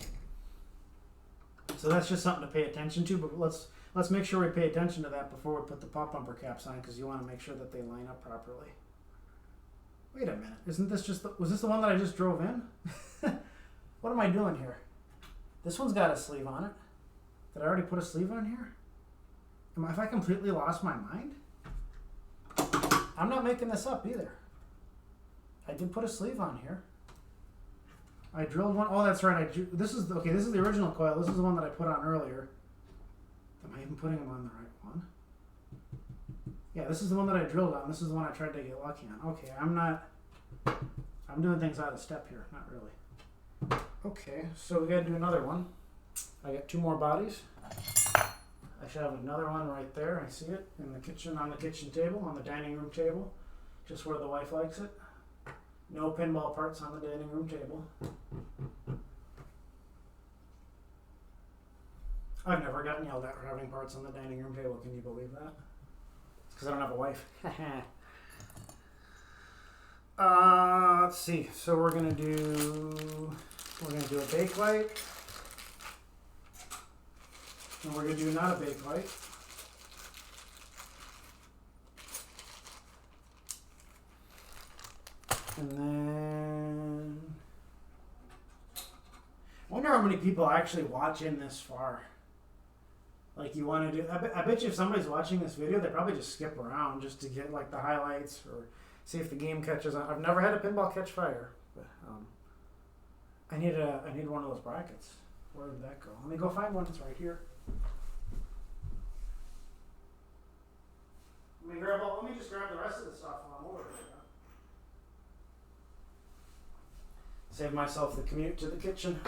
So that's just something to pay attention to, but let's make sure we pay attention to that before we put the pop bumper caps on, because you want to make sure that they line up properly. Wait a minute, isn't this just, was this the one that I just drove in? What am I doing here? This one's got a sleeve on it. Did I already put a sleeve on here? Have I completely lost my mind? I'm not making this up either. I did put a sleeve on here. I drilled one. Oh, that's right. This is the original coil. This is the one that I put on earlier. Am I even putting them on the right one? Yeah, this is the one that I drilled on. This is the one I tried to get lucky on. Okay, I'm doing things out of step here. Not really. Okay, so we gotta do another one. I got 2 more bodies. I should have another one right there. I see it in the kitchen, on the kitchen table, on the dining room table, just where the wife likes it. No pinball parts on the dining room table. I've never gotten yelled at for having parts on the dining room table. Can you believe that? It's because I don't have a wife. Let's see. So we're gonna do a bake light. And we're gonna do not a bake light. And then I wonder how many people actually watch in this far. Like you want to do, I bet you if somebody's watching this video, they probably just skip around just to get like the highlights or see if the game catches on. I've never had a pinball catch fire, but I need one of those brackets. Where did that go? Let me go find one. It's right here. Let me just grab the rest of the stuff while I'm over here. Save myself the commute to the kitchen.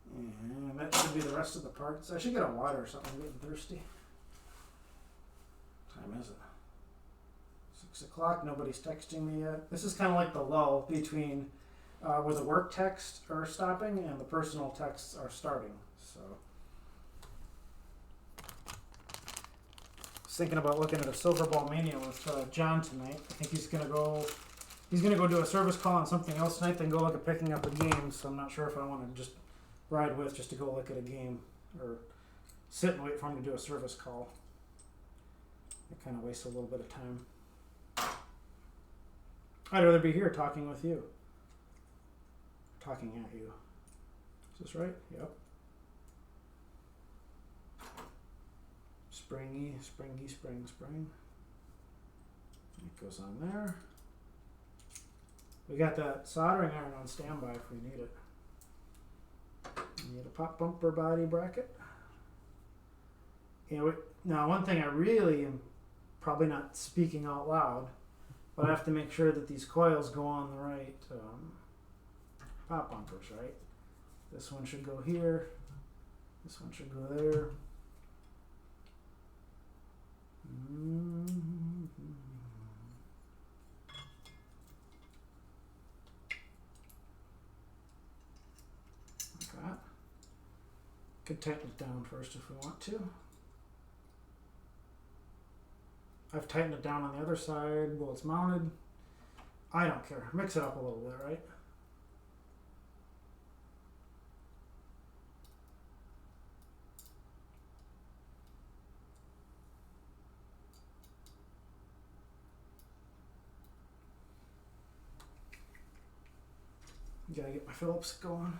And that should be the rest of the parts. I should get a water or something. I'm getting thirsty. What time is it? 6 o'clock. Nobody's texting me yet. This is kind of like the lull between where the work texts are stopping and the personal texts are starting. So I was thinking about looking at a Silver Ball Mania with John tonight. I think he's gonna go do a service call on something else tonight, then go look at picking up a game. So I'm not sure if I want to just ride with just to go look at a game or sit and wait for him to do a service call. It kind of wastes a little bit of time. I'd rather be here talking with you. Talking at you. Is this right? Yep. Springy, springy, spring, spring. It goes on there. We got that soldering iron on standby if we need it. We need a pop bumper body bracket. Now, one thing I really am probably not speaking out loud, but I have to make sure that these coils go on the right pop bumpers, right? This one should go here. This one should go there. Like that. Could tighten it down first if we want to. I've tightened it down on the other side while it's mounted. I don't care. Mix it up a little bit, right? Gotta get my Phillips going.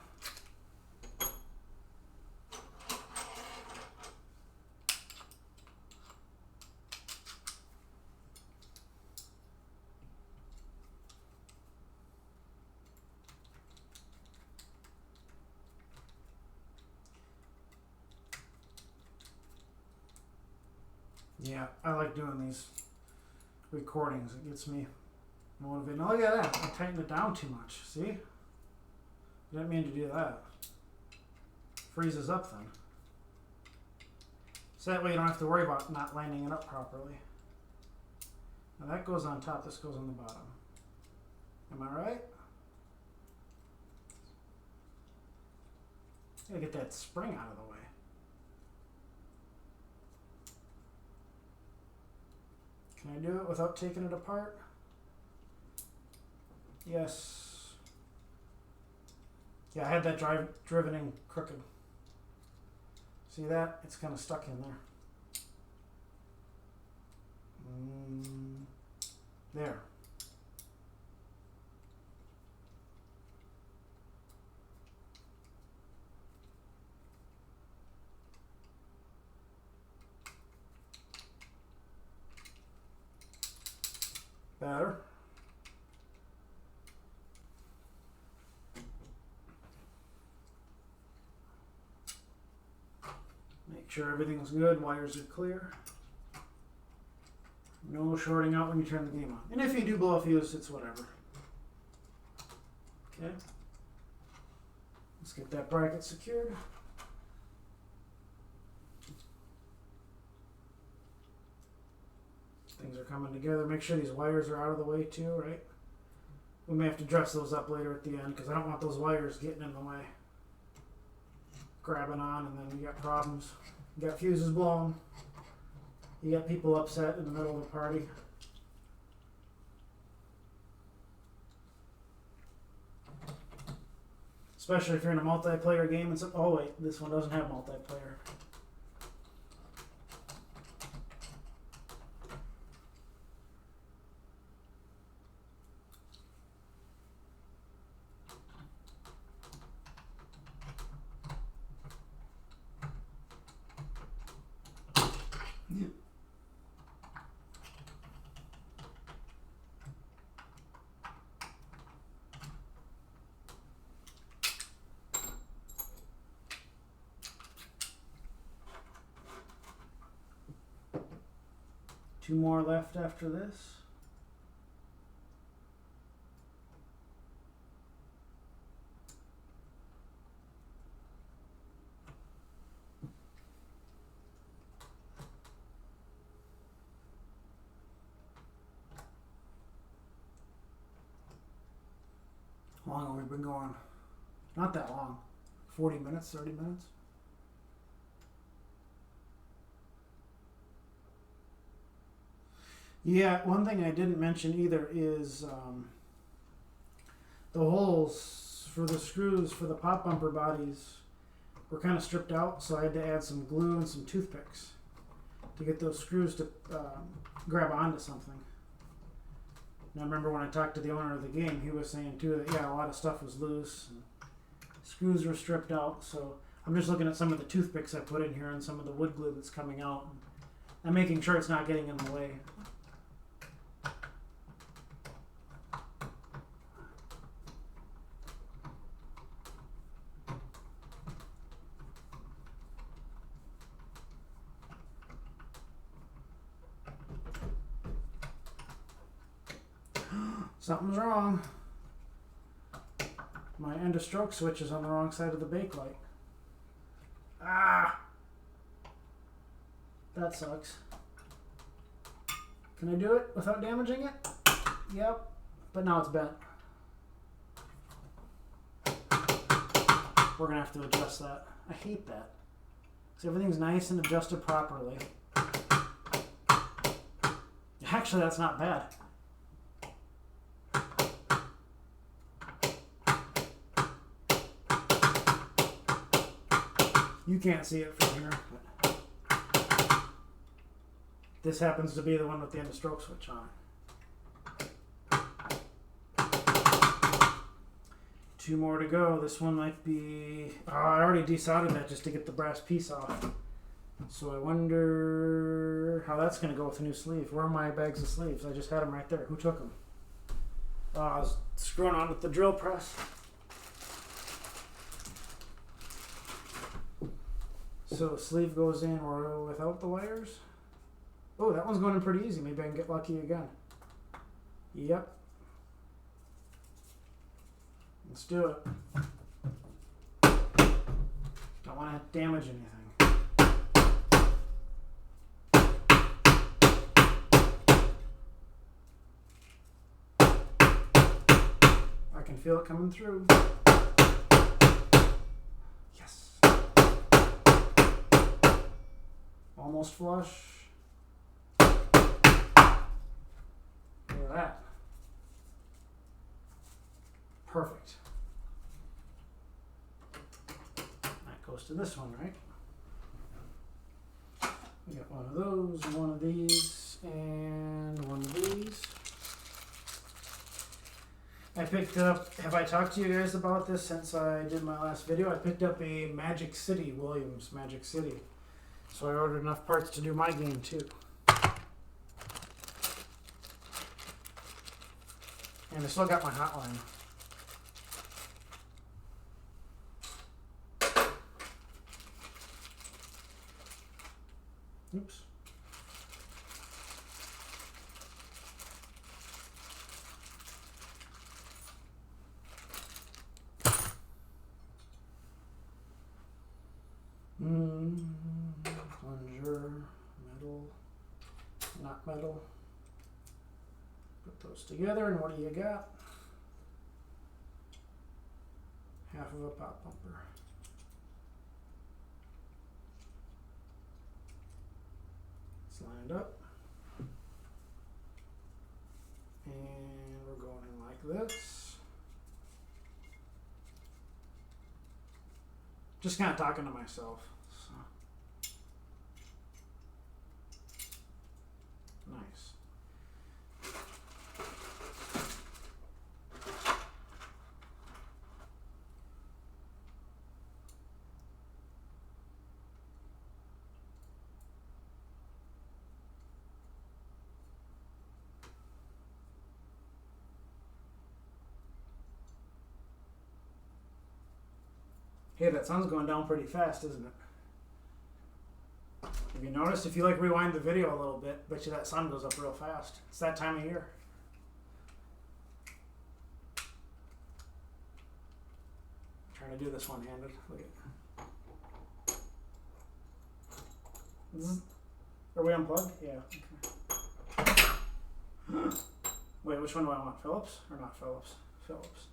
Yeah, I like doing these recordings. It gets me motivated. Now look at that. I tightened it down too much. See? Didn't mean to do that. Freezes up then. So that way you don't have to worry about not lining it up properly. Now that goes on top, this goes on the bottom. Am I right? Gotta get that spring out of the way. Can I do it without taking it apart? Yes. Yeah, I had that driven in crooked. See that? It's kind of stuck in there. There. Better. Make sure everything's good, wires are clear. No shorting out when you turn the game on. And if you do blow a fuse, it's whatever. Okay. Let's get that bracket secured. Things are coming together. Make sure these wires are out of the way too, right? We may have to dress those up later at the end because I don't want those wires getting in the way. Grabbing on and then you got problems. You got fuses blown. You got people upset in the middle of the party. Especially if you're in a multiplayer game and oh wait, this one doesn't have multiplayer. Two more left after this. How long have we been going? Not that long. 40 minutes, 30 minutes. Yeah, one thing I didn't mention either is the holes for the screws for the pop bumper bodies were kind of stripped out, so I had to add some glue and some toothpicks to get those screws to grab onto something. And I remember when I talked to the owner of the game, he was saying too that yeah, a lot of stuff was loose and screws were stripped out. So I'm just looking at some of the toothpicks I put in here and some of the wood glue that's coming out. I'm making sure it's not getting in the way. Something's wrong. My end of stroke switch is on the wrong side of the bake light. Ah! That sucks. Can I do it without damaging it? Yep. But now it's bent. We're gonna have to adjust that. I hate that. So everything's nice and adjusted properly. Actually, that's not bad. You can't see it from here, but this happens to be the one with the end of stroke switch on it. 2 more to go. This one might be... I already desoldered that just to get the brass piece off. So I wonder how that's going to go with a new sleeve. Where are my bags of sleeves? I just had them right there. Who took them? I was screwing on with the drill press. So the sleeve goes in or without the wires. Oh, that one's going in pretty easy. Maybe I can get lucky again. Yep. Let's do it. Don't want to damage anything. I can feel it coming through. Yes. Almost flush. Look at that. Perfect. That goes to this one, right? We got one of those, one of these, and one of these. I picked up, have I talked to you guys about this since I did my last video? I picked up a Magic City, Williams Magic City. So I ordered enough parts to do my game too. And I still got my hotline. Oops. Plunger, metal, not metal. Put those together, and what do you got? Half of a pop bumper. It's lined up. And we're going in like this. Just kind of talking to myself. So. Nice. Hey, that sun's going down pretty fast, isn't it? Have you noticed? If you like rewind the video a little bit, bet you that sun goes up real fast. It's that time of year. I'm trying to do this one-handed. Look at. Zzz. Are we unplugged? Yeah. Okay. Wait, which one do I want? Phillips or not Phillips? Phillips.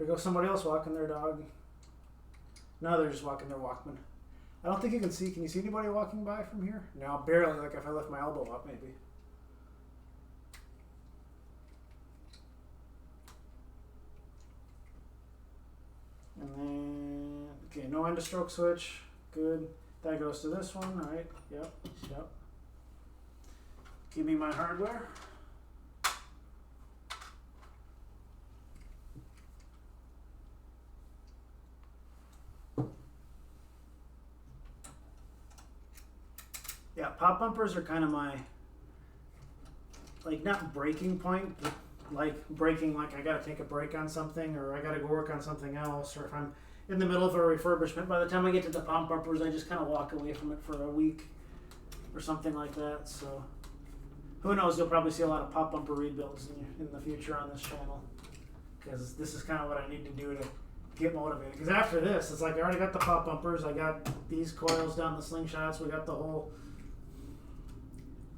There goes somebody else walking their dog. No, they're just walking their Walkman. I don't think you can see. Can you see anybody walking by from here? No, barely. Like if I lift my elbow up, maybe. And then, okay, no end of stroke switch. Good. That goes to this one, right? Yep, yep. Give me my hardware. Yeah, pop bumpers are kind of my, like, not breaking point, but like breaking, like I gotta take a break on something, or I gotta go work on something else, or if I'm in the middle of a refurbishment, by the time I get to the pop bumpers, I just kind of walk away from it for a week or something like that. So who knows, you'll probably see a lot of pop bumper rebuilds in the future on this channel, because this is kind of what I need to do to get motivated. Because after this, it's like I already got the pop bumpers, I got these coils down, the slingshots, we got the whole,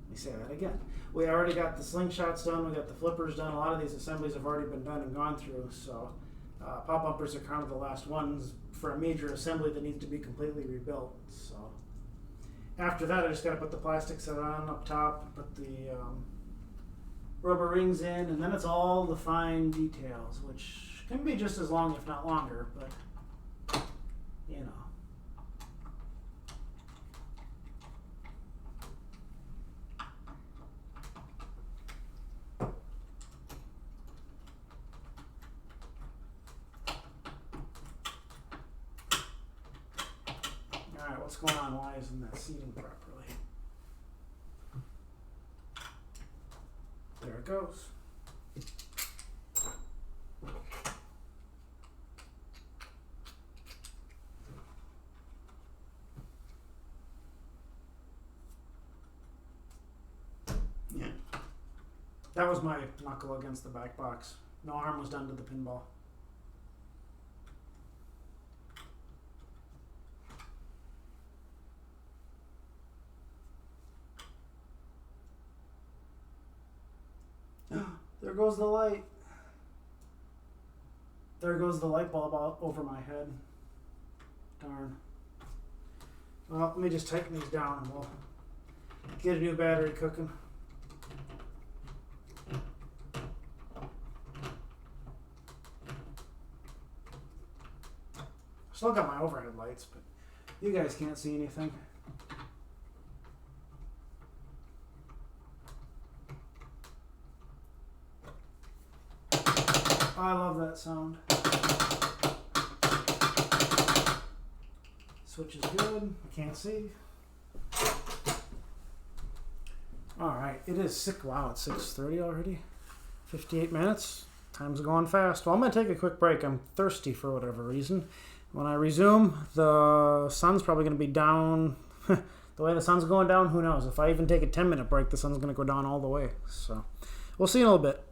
let me say that again. We already got the slingshots done, we got the flippers done, a lot of these assemblies have already been done and gone through, so pop bumpers are kind of the last ones for a major assembly that needs to be completely rebuilt. So after that, I just got to put the plastic set on up top, put the rubber rings in, and then it's all the fine details, which can be just as long, if not longer, but you know. Alright, what's going on? Why isn't that seating properly? There it goes. Yeah. That was my knuckle against the back box. No harm was done to the pinball. There goes the light. There goes the light bulb out over my head. Darn. Well, let me just tighten these down and we'll get a new battery cooking. Still got my overhead lights, but you guys can't see anything. I love that sound. Switch is good. I can't see. Alright, it is sick. Wow, it's 6:30 already. 58 minutes. Time's going fast. Well, I'm going to take a quick break. I'm thirsty for whatever reason. When I resume, the sun's probably going to be down. The way the sun's going down, who knows? If I even take a 10-minute break, the sun's going to go down all the way. So, we'll see in a little bit.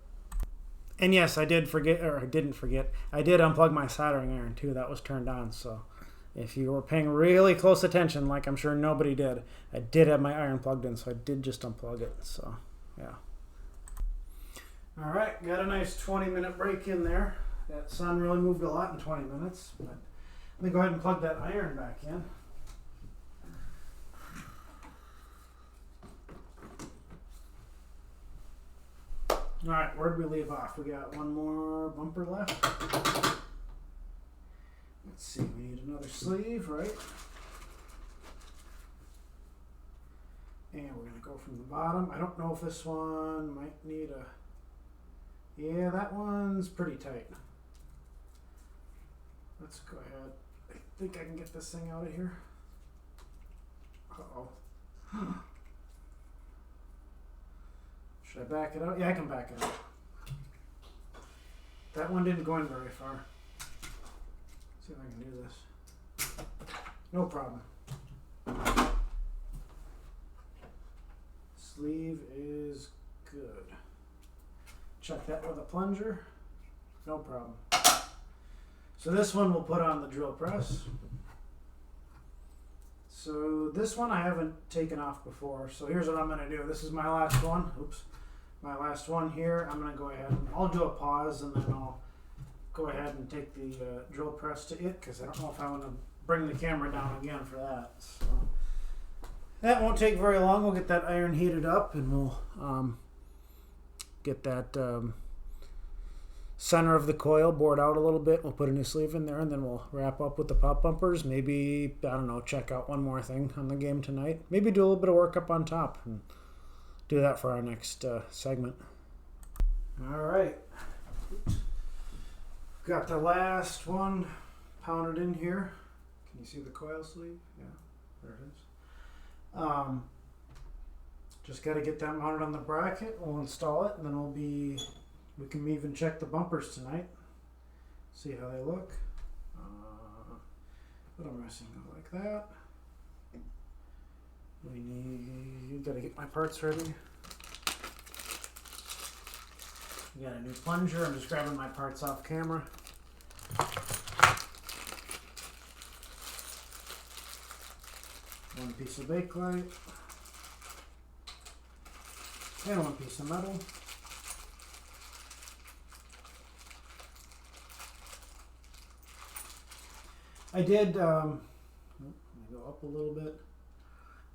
And yes, I did forget, or I didn't forget, I did unplug my soldering iron too. That was turned on. So if you were paying really close attention, like I'm sure nobody did, I did have my iron plugged in, so I did just unplug it. So yeah. All right, got a nice 20-minute break in there. That sun really moved a lot in 20 minutes. But let me go ahead and plug that iron back in. All right, where'd we leave off? We got one more bumper left. Let's see, we need another sleeve, right? And we're gonna go from the bottom. I don't know if this one might need a, yeah, that one's pretty tight. Let's go ahead. I think I can get this thing out of here. Uh-oh. Should I back it out? Yeah, I can back it out. That one didn't go in very far. Let's see if I can do this. No problem. Sleeve is good. Check that with a plunger. No problem. So this one we'll put on the drill press. So this one I haven't taken off before. So here's what I'm going to do. This is my last one. Oops. My last one here. I'm going to go ahead and I'll do a pause and then I'll go ahead and take the drill press to it because I don't know if I want to bring the camera down again for that. So that won't take very long. We'll get that iron heated up and we'll get that center of the coil bored out a little bit. We'll put a new sleeve in there and then we'll wrap up with the pop bumpers. Maybe, I don't know, check out one more thing on the game tonight. Maybe do a little bit of work up on top and do that for our next segment. All right. Got the last one pounded in here. Can you see the coil sleeve? Yeah, there it is. Just got to get that mounted on the bracket. We'll install it, and then we can even check the bumpers tonight. See how they look. What am I missing? Like that. Got to get my parts ready. Got a new plunger. I'm just grabbing my parts off camera. One piece of bakelite. And one piece of metal. I did, let me go up a little bit.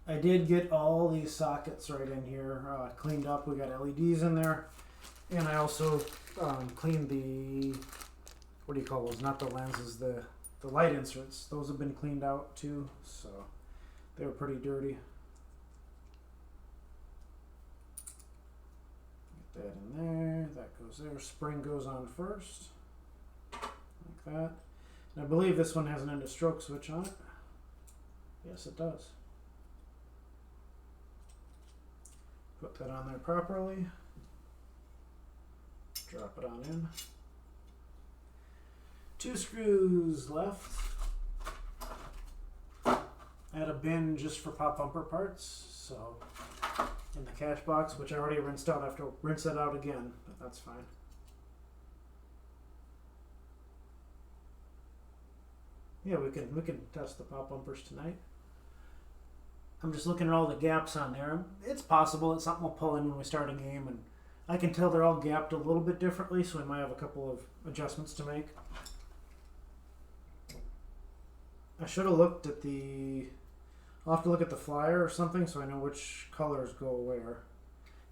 I did get all these sockets right in here cleaned up. We got LEDs in there. And I also cleaned the, what do you call those? Not the lenses, the light inserts. Those have been cleaned out too, so they were pretty dirty. Get that in there. That goes there. Spring goes on first, like that. And I believe this one has an end of stroke switch on it. Yes, it does. Put that on there properly. Drop it on in. 2 screws left. I had a bin just for pop bumper parts, so in the cash box, which I already rinsed out. I have to rinse that out again, but that's fine. Yeah, we can test the pop bumpers tonight. I'm just looking at all the gaps on there. It's possible that something will pull in when we start a game, and I can tell they're all gapped a little bit differently, so we might have a couple of adjustments to make. I should have looked at I'll have to look at the flyer or something so I know which colors go where.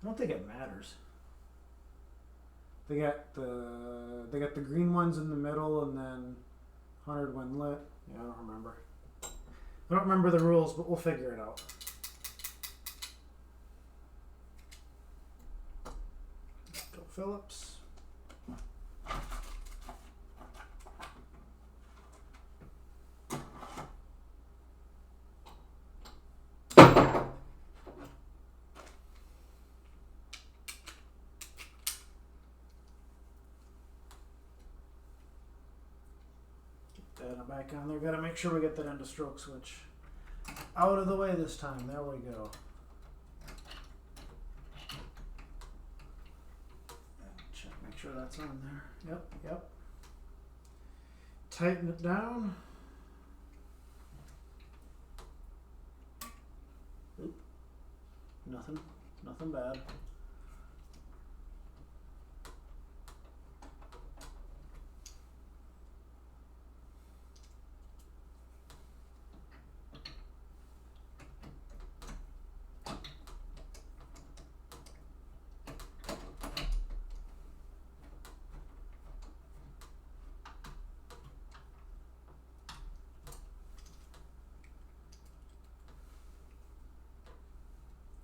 I don't think it matters. They got the green ones in the middle and then 100 when lit. Yeah, I don't remember. I don't remember the rules, but we'll figure it out. Go Phillips. Back on there. Got to make sure we get that end of stroke switch out of the way this time. There we go. Check, make sure that's on there. Yep. Tighten it down. Oop. Nothing bad.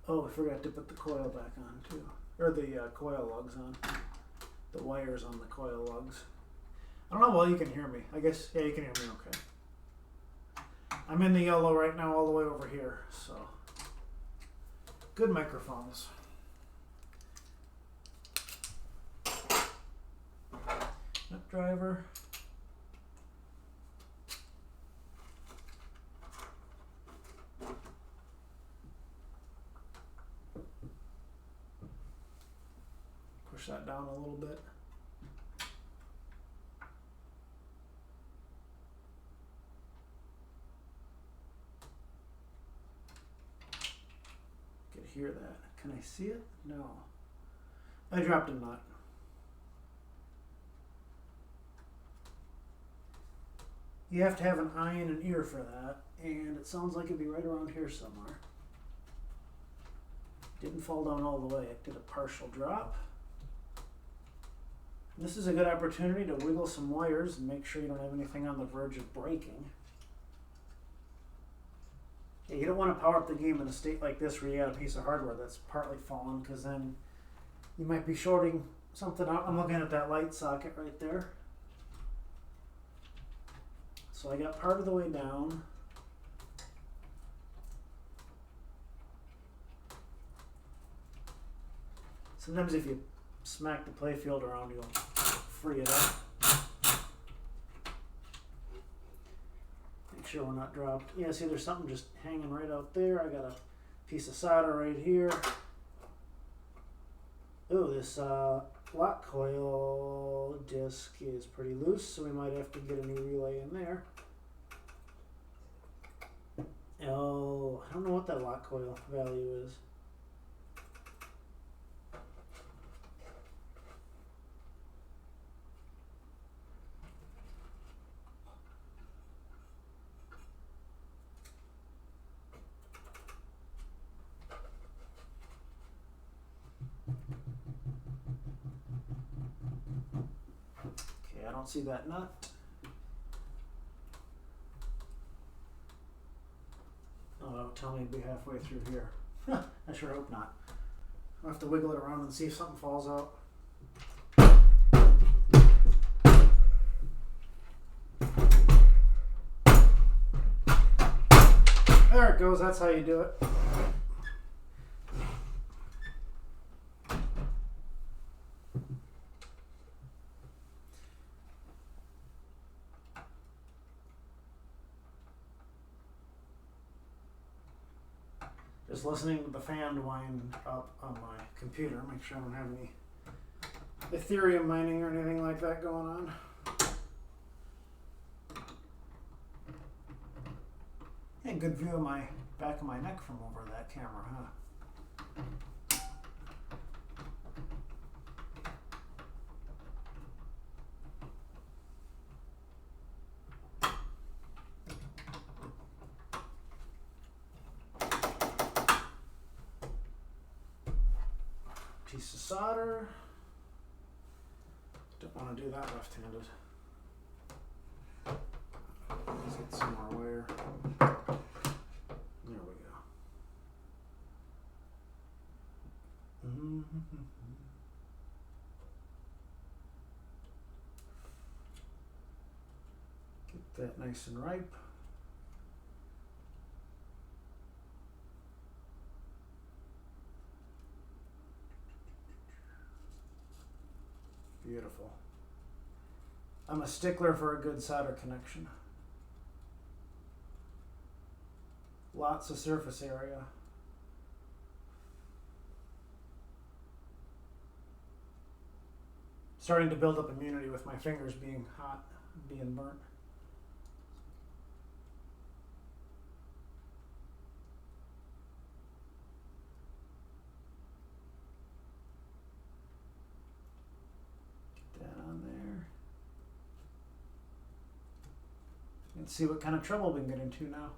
Oh, I forgot to put the coil back on too. Or the coil lugs on. The wires on the coil lugs. I don't know, well, you can hear me. I guess, yeah, you can hear me okay. I'm in the yellow right now all the way over here, so. Good microphones. Nut driver. Push that down a little bit. Can hear that. Can I see it? No. I dropped a nut. You have to have an eye and an ear for that, and it sounds like it'd be right around here somewhere. Didn't fall down all the way, it did a partial drop. This is a good opportunity to wiggle some wires and make sure you don't have anything on the verge of breaking. Yeah, you don't want to power up the game in a state like this where you got a piece of hardware that's partly fallen, because then you might be shorting something out. I'm looking at that light socket right there. So I got part of the way down. Sometimes if you smack the playfield around, you'll free it up. Make sure we're not dropped. Yeah, see there's something just hanging right out there. I got a piece of solder right here. Ooh, this lock coil disc is pretty loose, so we might have to get a new relay in there. Oh, I don't know what that lock coil value is. Okay, I don't see that nut. Oh, don't tell me it'd be halfway through here. I sure hope not. I'll have to wiggle it around and see if something falls out. There it goes, that's how you do it. Just listening to the fan wind up on my computer, make sure I don't have any Ethereum mining or anything like that going on. Yeah, good view of my back of my neck from over that camera, huh? Piece of solder. Don't want to do that left-handed. Let's get some more wire. There we go. Get that nice and ripe. Beautiful. I'm a stickler for a good solder connection. Lots of surface area. Starting to build up immunity with my fingers being hot, being burnt. Let's see what kind of trouble we can get into now.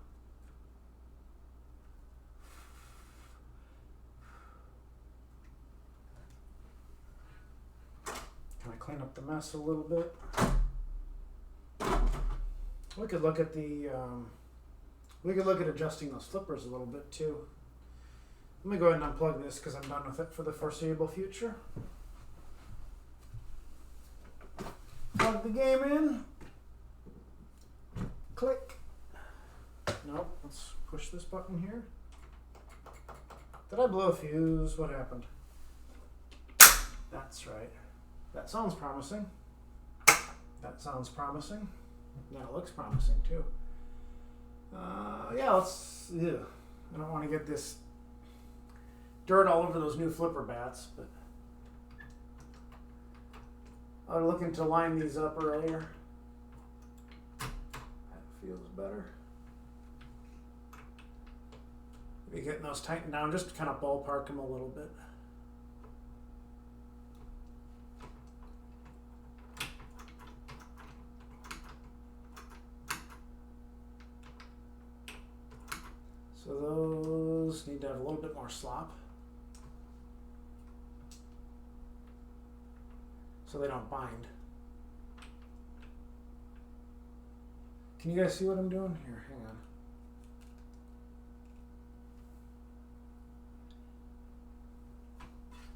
Can I clean up the mess a little bit? We could look at the adjusting those flippers a little bit too. Let me go ahead and unplug this because I'm done with it for the foreseeable future. Plug the game in. Click. Nope, let's push this button here. Did I blow a fuse? What happened? That's right. That sounds promising. That sounds promising. That looks promising too. Yeah, let's. Ew. I don't want to get this dirt all over those new flipper bats, but I was looking to line these up earlier. Feels better. Maybe getting those tightened down, just to kind of ballpark them a little bit. So those need to have a little bit more slop, so they don't bind. Can you guys see what I'm doing? Here, hang on.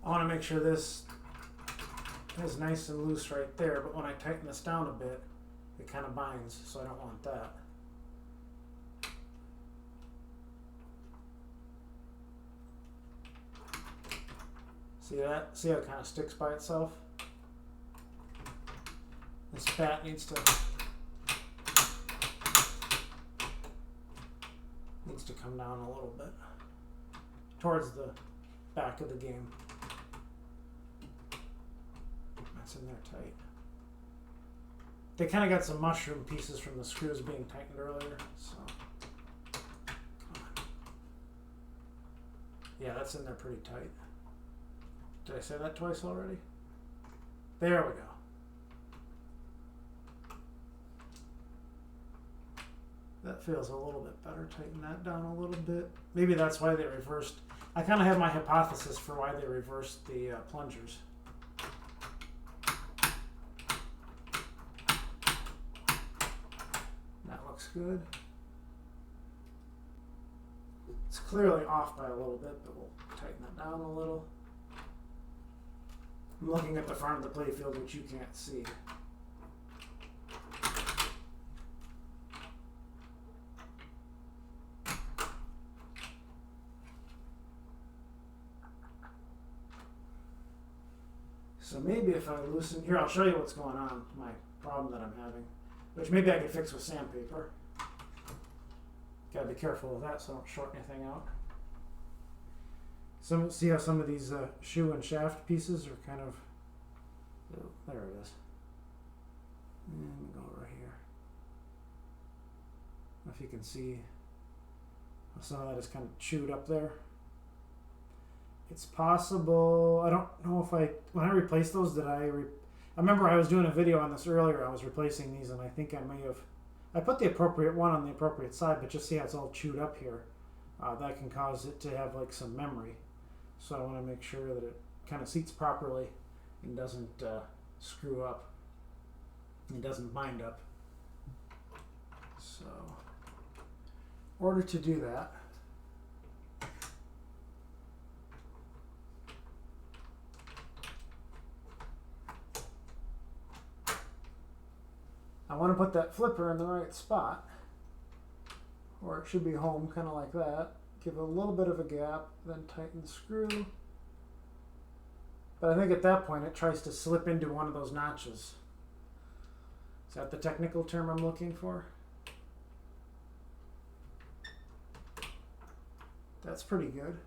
I want to make sure this is nice and loose right there, but when I tighten this down a bit, it kind of binds, so I don't want that. See that? See how it kind of sticks by itself? This bat needs to come down a little bit towards the back of the game. That's in there tight. They kind of got some mushroom pieces from the screws being tightened earlier, so come on. Yeah, that's in there pretty tight. Did I say that twice already? There we go. That feels a little bit better. Tighten that down a little bit. Maybe that's why they reversed. I kind of had my hypothesis for why they reversed the plungers. That looks good. It's clearly off by a little bit, but we'll tighten that down a little. I'm looking at the front of the playfield, which you can't see. So maybe if I loosen, here I'll show you what's going on, my problem that I'm having, which maybe I could fix with sandpaper. Gotta be careful with that so I don't short anything out. See how some of these shoe and shaft pieces are kind of, oh, there it is. And let me go over here. I don't know if you can see how some of that is kind of chewed up there. It's possible, I don't know if when I replaced those, I remember I was doing a video on this earlier, I was replacing these, and I think I put the appropriate one on the appropriate side, but just see how it's all chewed up here. That can cause it to have like some memory. So I want to make sure that it kind of seats properly and doesn't screw up. It doesn't bind up. So, in order to do that, I want to put that flipper in the right spot, or it should be home, kind of like that. Give it a little bit of a gap, then tighten the screw. But I think at that point it tries to slip into one of those notches. Is that the technical term I'm looking for? That's pretty good.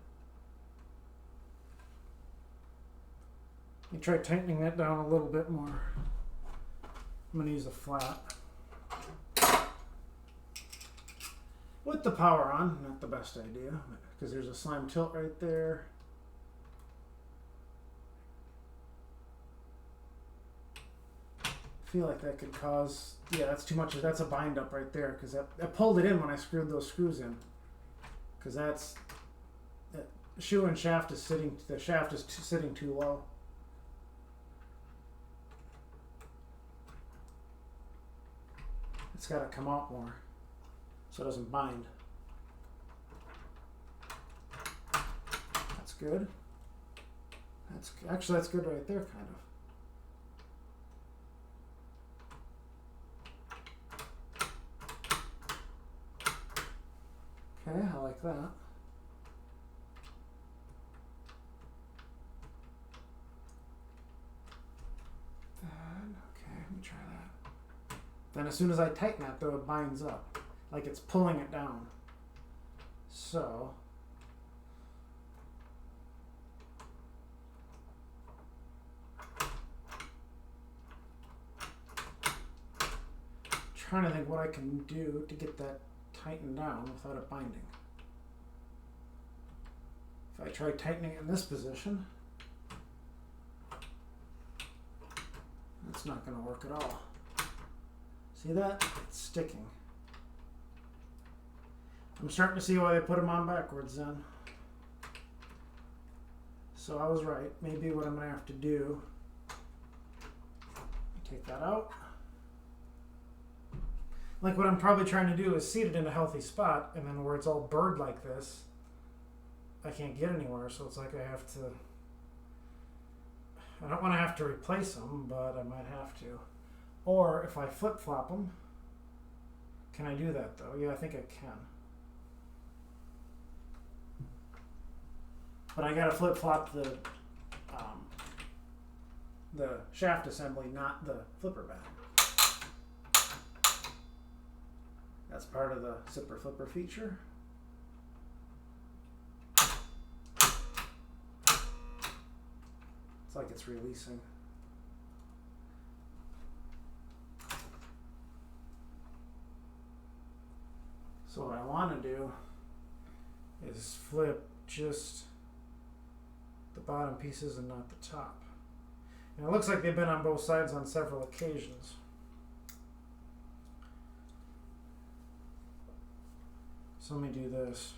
Let me try tightening that down a little bit more. I'm going to use a flat. With the power on, not the best idea, because there's a slime tilt right there. I feel like that could cause, yeah, that's too much, that's a bind up right there, because I pulled it in when I screwed those screws in. Because that shoe and shaft is sitting, the shaft is sitting too low. It's got to come out more so it doesn't bind. That's good. That's good right there, kind of. Okay, I like that. Okay, let me try that. Then as soon as I tighten that, though, it binds up, like it's pulling it down. So, trying to think what I can do to get that tightened down without it binding. If I try tightening it in this position, that's not going to work at all. See that? It's sticking. I'm starting to see why they put them on backwards then. So I was right. Maybe what I'm going to have to do, take that out. Like what I'm probably trying to do is seat it in a healthy spot, and then where it's all bird like this, I can't get anywhere. So it's like I have to, I don't want to have to replace them, but I might have to. Or if I flip-flop them, can I do that though? Yeah, I think I can. But I gotta flip-flop the shaft assembly, not the flipper bat. That's part of the zipper flipper feature. It's like it's releasing. So what I want to do is flip just the bottom pieces and not the top. And it looks like they've been on both sides on several occasions. So let me do this.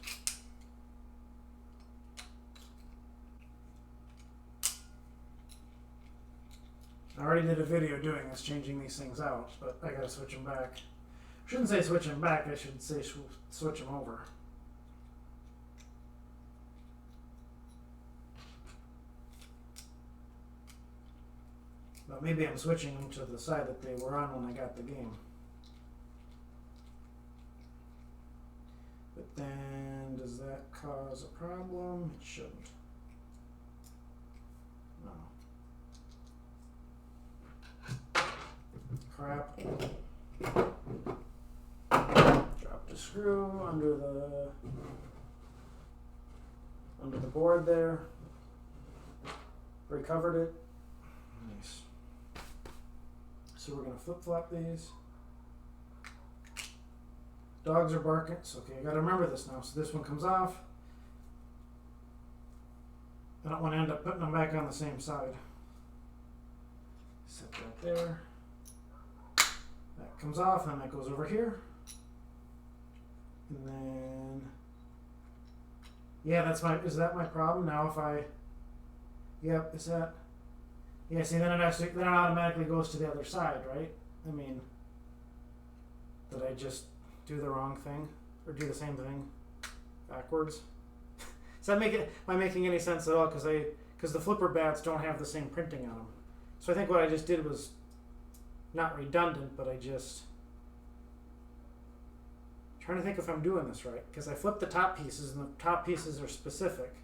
I already did a video doing this, changing these things out, but I gotta switch them back. I shouldn't say switch them back, I should say switch them over. But maybe I'm switching them to the side that they were on when I got the game. But then, does that cause a problem? It shouldn't. No. Crap. Drop the screw under the board there. Recovered it. Nice. So we're gonna flip-flop these. Dogs are barking. So okay, I gotta remember this now. So this one comes off. I don't want to end up putting them back on the same side. Set that there. That comes off, and that goes over here. And then, yeah, is that my problem? Now if I, yep, is that, yeah, see, then it automatically goes to the other side, right? I mean, did I just do the wrong thing? Or do the same thing backwards? Does that make it, am I making any sense at all? Because the flipper bats don't have the same printing on them. So I think what I just did was not redundant, but I just, trying to think if I'm doing this right. Because I flipped the top pieces, and the top pieces are specific.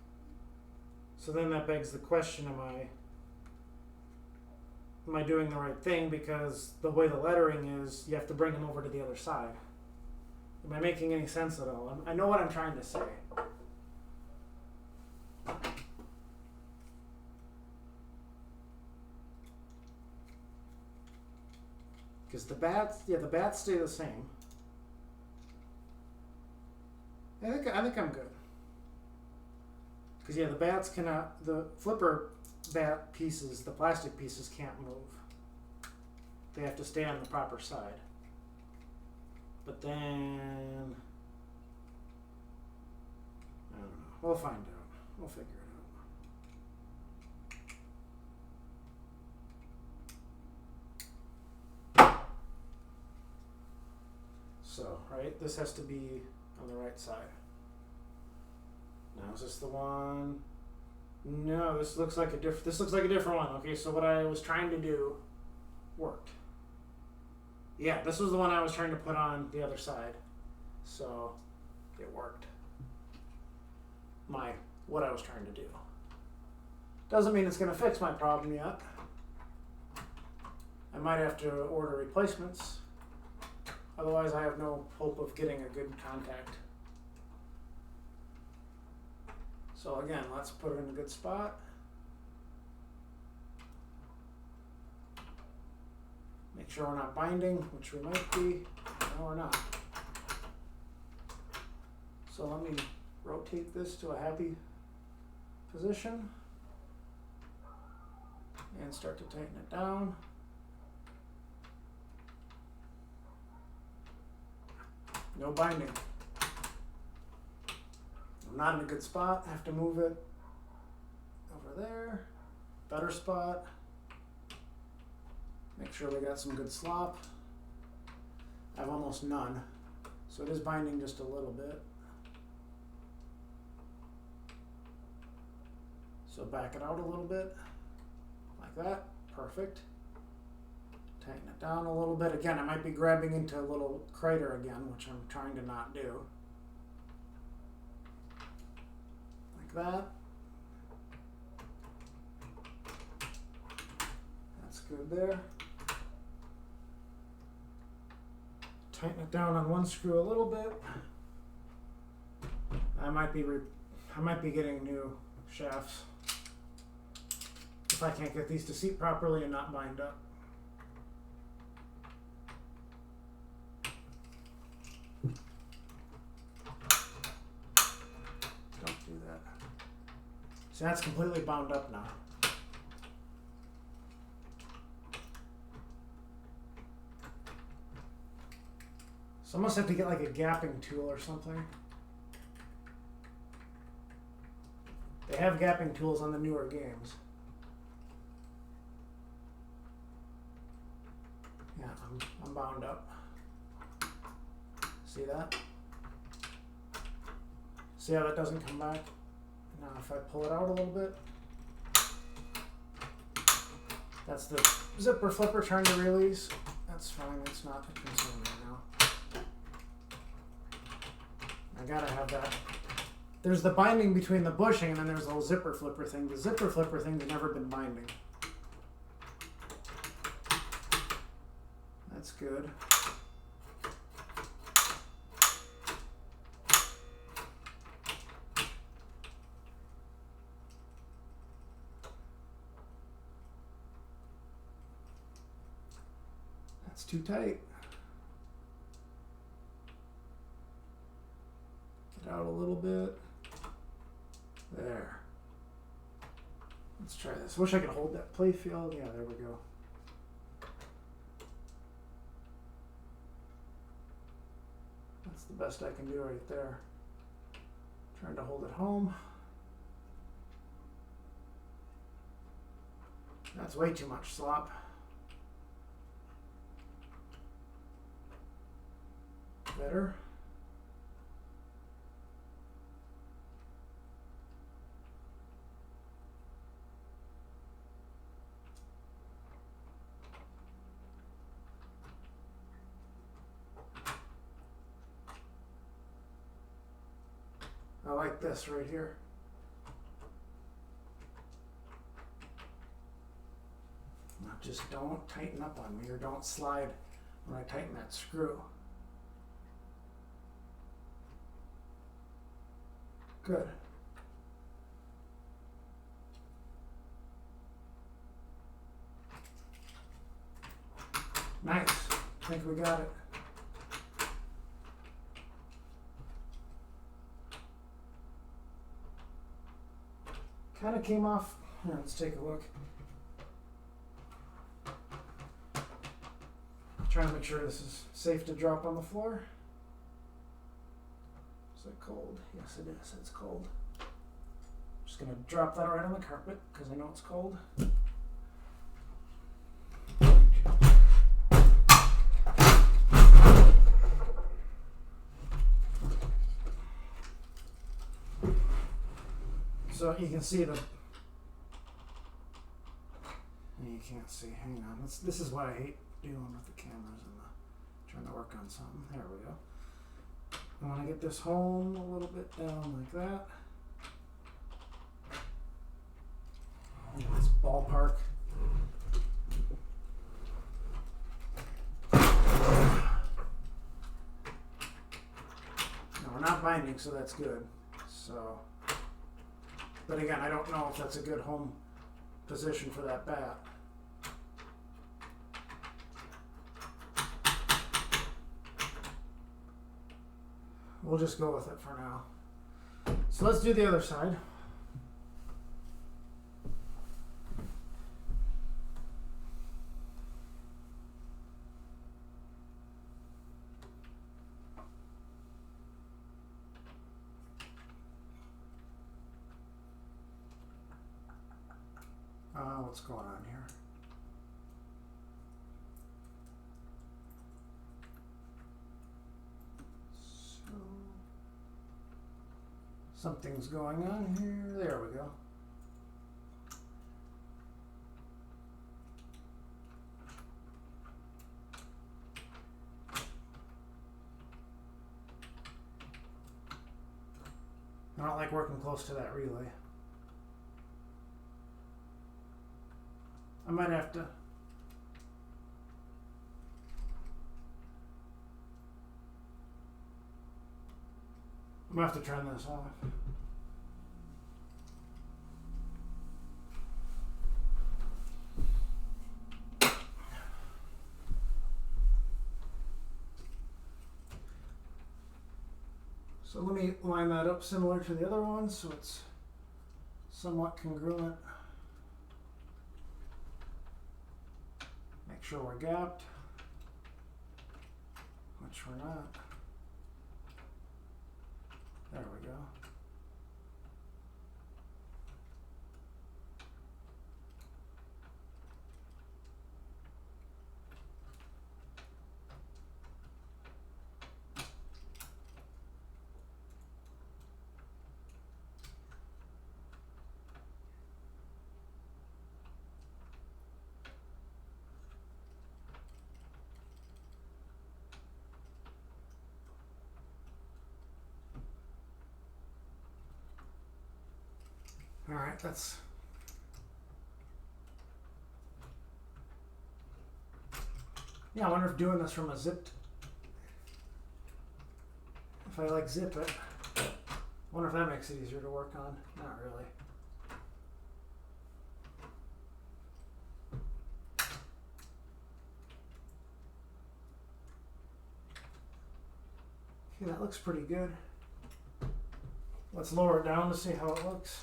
So then that begs the question, am I doing the right thing? Because the way the lettering is, you have to bring them over to the other side. Am I making any sense at all? I know what I'm trying to say. Because the bats stay the same. I think I'm good. Because yeah, the bats cannot, the flipper bat pieces, the plastic pieces can't move. They have to stay on the proper side. But then, I don't know. We'll find out. We'll figure it out. So, right, this has to be on the right side. Now is this the one? No, this looks like a different one. Okay, so what I was trying to do worked. Yeah, this was the one I was trying to put on the other side. So it worked. What I was trying to do. Doesn't mean it's gonna fix my problem yet. I might have to order replacements. Otherwise I have no hope of getting a good contact. So again, let's put it in a good spot. Make sure we're not binding, which we might be. No, we're not. So let me rotate this to a happy position and start to tighten it down. No binding. not in a good spot. I have to move it over there. Better spot. Make sure we got some good slop. I have almost none, so it is binding just a little bit. So back it out a little bit, like that. Perfect. Tighten it down a little bit. Again, I might be grabbing into a little crater again, which I'm trying to not do. Like that. That's good there. Tighten it down on one screw a little bit. I might be getting new shafts if I can't get these to seat properly and not bind up. Don't do that. So that's completely bound up now. So I must have to get like a gapping tool or something. They have gapping tools on the newer games. Yeah, I'm bound up. See that? See how that doesn't come back? Now if I pull it out a little bit, that's the zipper flipper trying to release. That's fine, it's not a concern right now. I gotta have that. There's the binding between the bushing and then there's the whole zipper flipper thing. The zipper flipper thing's never been binding. That's good. That's too tight. Get out a little bit. There. Let's try this. Wish I could hold that play field. Yeah, there we go. That's the best I can do right there. Trying to hold it home. That's way too much slop. Better. I like this right here. Now just don't tighten up on me or don't slide when I tighten that screw. Good. Nice. I think we got it. Kind of came off. Here, let's take a look. Trying to make sure this is safe to drop on the floor. Is it cold? Yes, it is. It's cold. Just gonna drop that right on the carpet because I know it's cold. So you can see the. You can't see. Hang on. This is what I hate doing with the cameras and trying to work on something. There we go. I want to get this home a little bit down like that. This ballpark. No, we're not binding, so that's good. So. But again, I don't know if that's a good home position for that bat. We'll just go with it for now. So let's do the other side. what's going on here. So something's going on here. There we go. I don't like working close to that relay. I might have to turn this off. So let me line that up similar to the other one so it's somewhat congruent. Make sure we're gapped, which we're not. There we go. All right, that's I wonder if doing this from a zipped, if I like zip it, I wonder if that makes it easier to work on. Not really. Okay, that looks pretty good. Let's lower it down to see how it looks.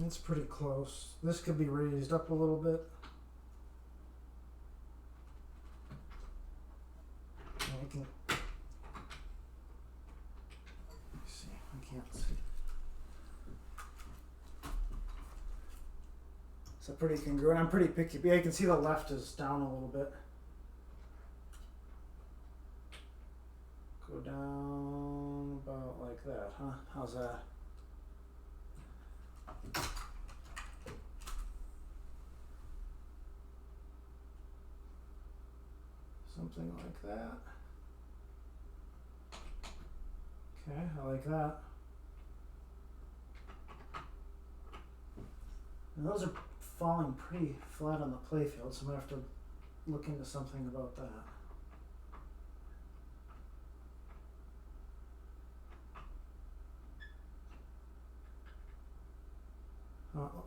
It's pretty close. This could be raised up a little bit. I can see. I can't see. So pretty congruent. I'm pretty picky. Yeah, you can see the left is down a little bit. Go down about like that, huh? How's that? Something like that. Okay, I like that. And those are falling pretty flat on the playfield, so I'm gonna have to look into something about that.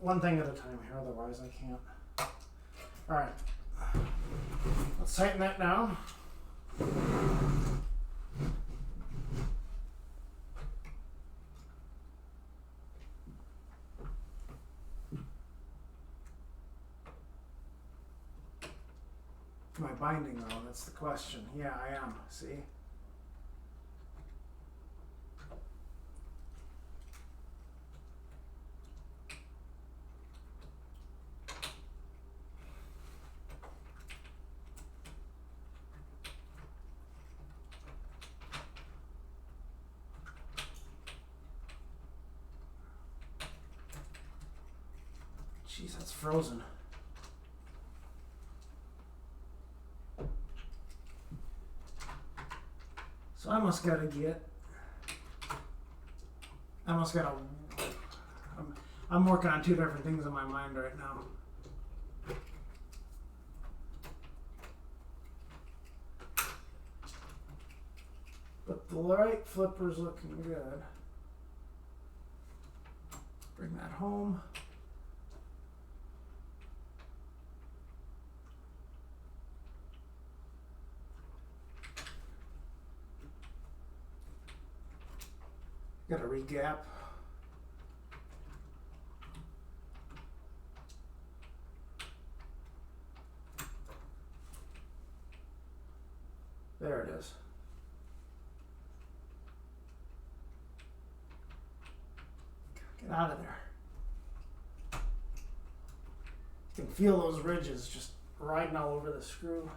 One thing at a time here, otherwise I can't. All right, let's tighten that down. Am I binding though? That's the question. Yeah, I am. See? Jeez, that's frozen. So I must gotta I'm working on two different things in my mind right now. But the right flipper's looking good. Bring that home. Got to re-gap. Get out of there. You can feel those ridges just riding all over the screw.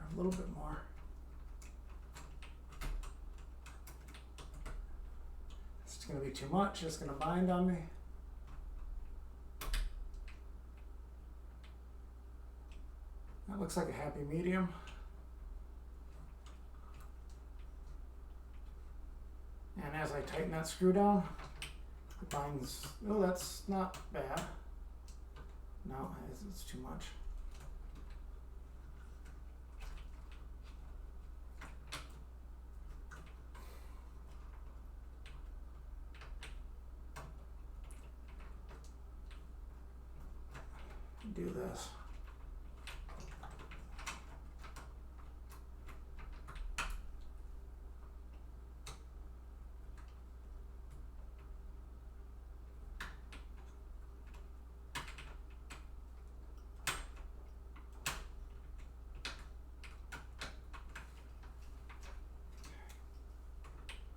A little bit more. It's going to be too much. It's going to bind on me. That looks like a happy medium. And as I tighten that screw down, it binds. Oh, that's not bad. No, it's too much. Do this.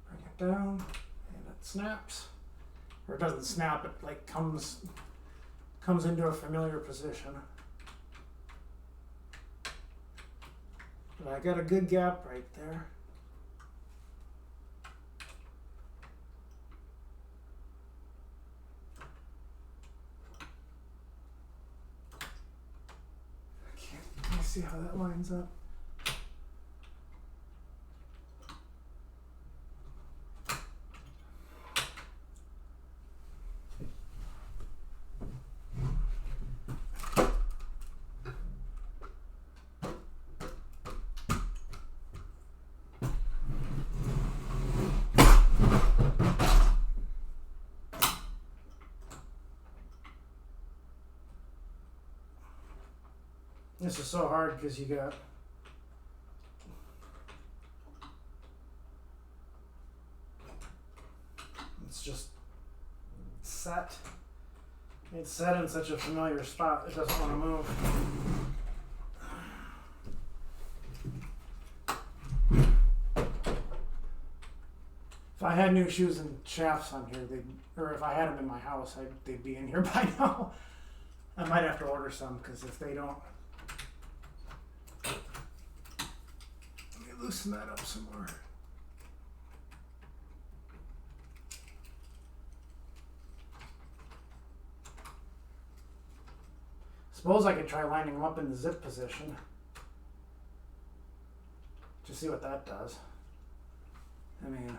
Bring it down and it snaps. Or it doesn't snap, it like comes into a familiar position. But I got a good gap right there. Okay, let me see how that lines up. This is so hard because you got it's just set. It's set in such a familiar spot it doesn't want to move. If I had new shoes and shafts on here, or if I had them in my house, they'd be in here by now. I might have to order some because if they don't. Loosen that up some more. Suppose I could try lining them up in the zip position. Just see what that does. I mean,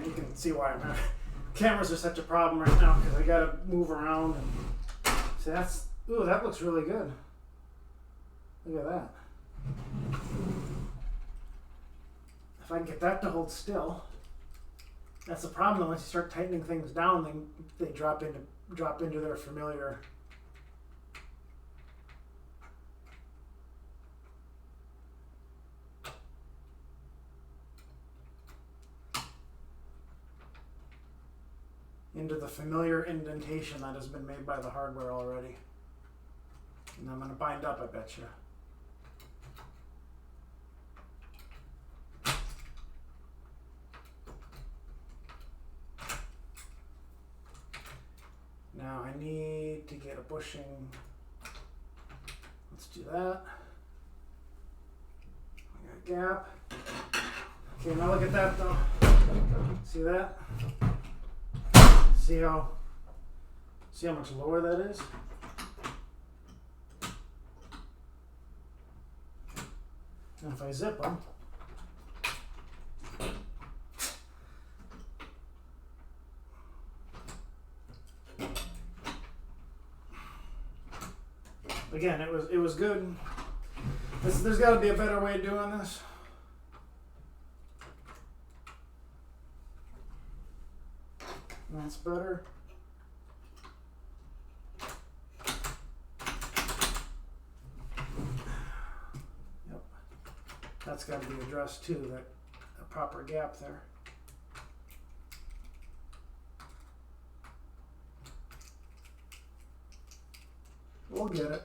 you can see why I'm having cameras are such a problem right now because I gotta move around and see that looks really good. Look at that. If I can get that to hold still, that's the problem. Once you start tightening things down, they drop into their familiar. Into the familiar indentation that has been made by the hardware already. And I'm going to bind up, I bet you. Now I need to get a bushing. Let's do that. I got a gap. Okay, now look at that though. See that? See how much lower that is? And if I zip them, again, it was good. There's got to be a better way of doing this. That's better. Yep. That's got to be addressed too, that a proper gap there. We'll get it.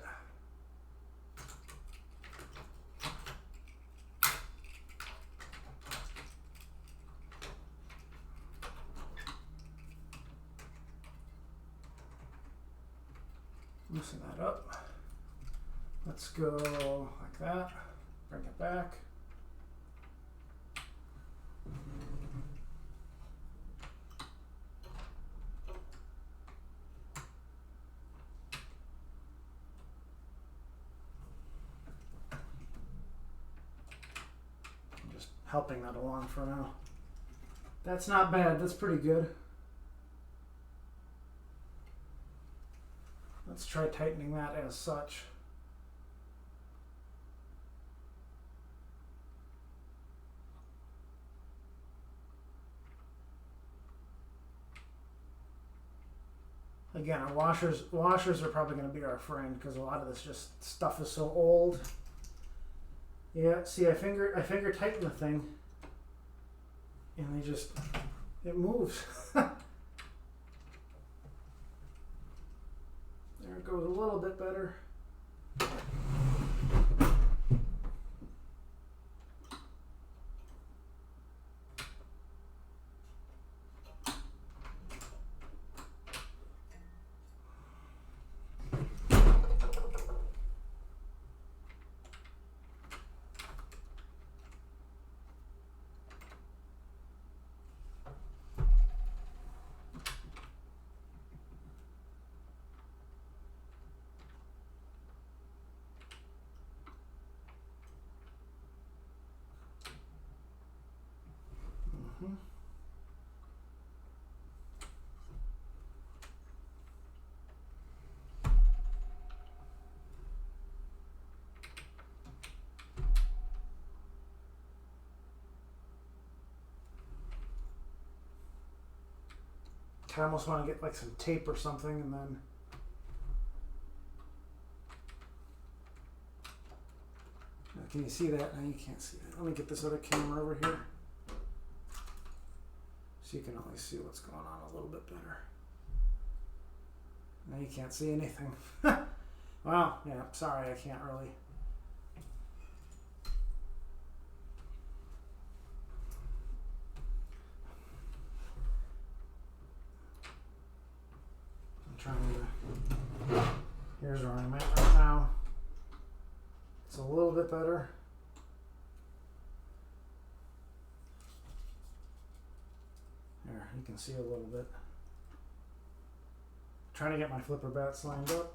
Loosen that up. Let's go like that. Bring it back. I'm just helping that along for now. That's not bad. That's pretty good. Let's try tightening that as such. Again, our washers are probably going to be our friend because a lot of this just stuff is so old. Yeah, see, I finger tighten the thing, and it moves. There it goes a little bit better. I almost want to get like some tape or something and then now, can you see that? No, you can't see that. Let me get this other camera over here so you can always see what's going on a little bit better. Now you can't see anything. Well, yeah, sorry, I can't really. Here's where I'm at right now. It's a little bit better. There, you can see a little bit. Trying to get my flipper bats lined up.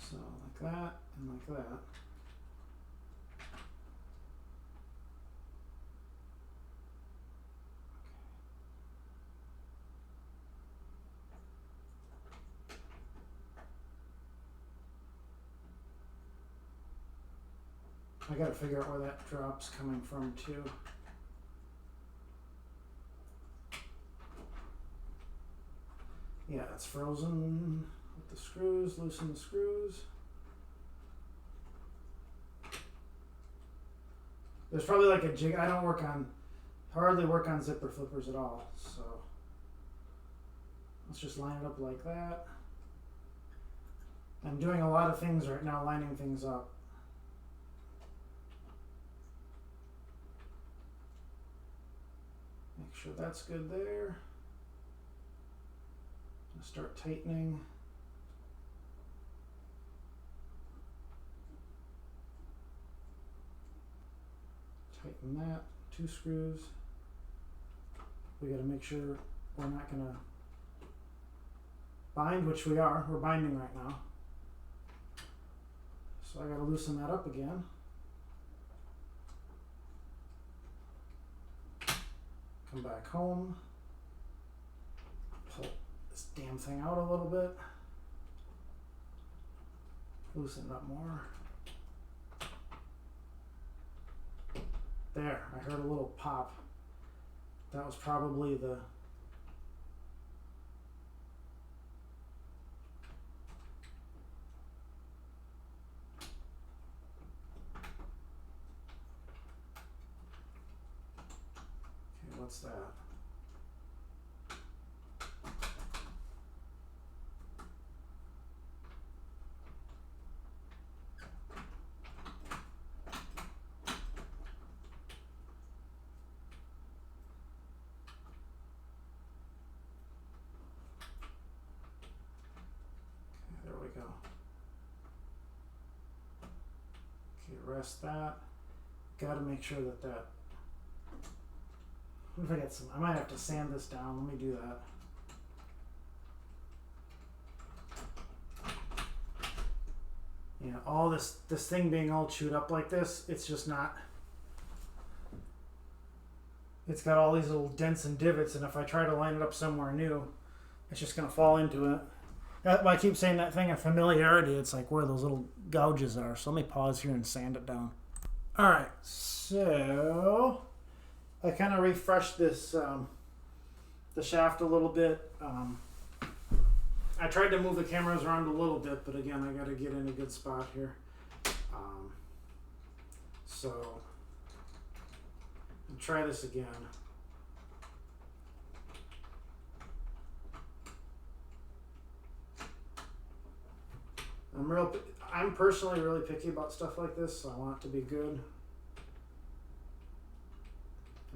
So like that and like that. I gotta figure out where that drop's coming from too. Yeah, it's frozen with the screws. Loosen the screws. There's probably like a jig. I don't hardly work on zipper flippers at all. So let's just line it up like that. I'm doing a lot of things right now, lining things up. Make sure that's good there. Start tightening. Tighten that, 2 screws. We got to make sure we're not going to bind, which we are. We're binding right now. So I got to loosen that up again. Come back home. Pull this damn thing out a little bit. Loosen it up more. There, I heard a little pop. That was probably the what's that? Okay, there we go. Okay, rest that. Got to make sure that what if I get some? I might have to sand this down. Let me do that. Yeah, all this thing being all chewed up like this, it's just not. It's got all these little dents and divots, and if I try to line it up somewhere new, it's just gonna fall into it. I keep saying that thing of familiarity. It's like where those little gouges are. So let me pause here and sand it down. All right, so I kind of refreshed this the shaft a little bit. I tried to move the cameras around a little bit, but again, I got to get in a good spot here. So I'll try this again. I'm personally really picky about stuff like this, so I want it to be good.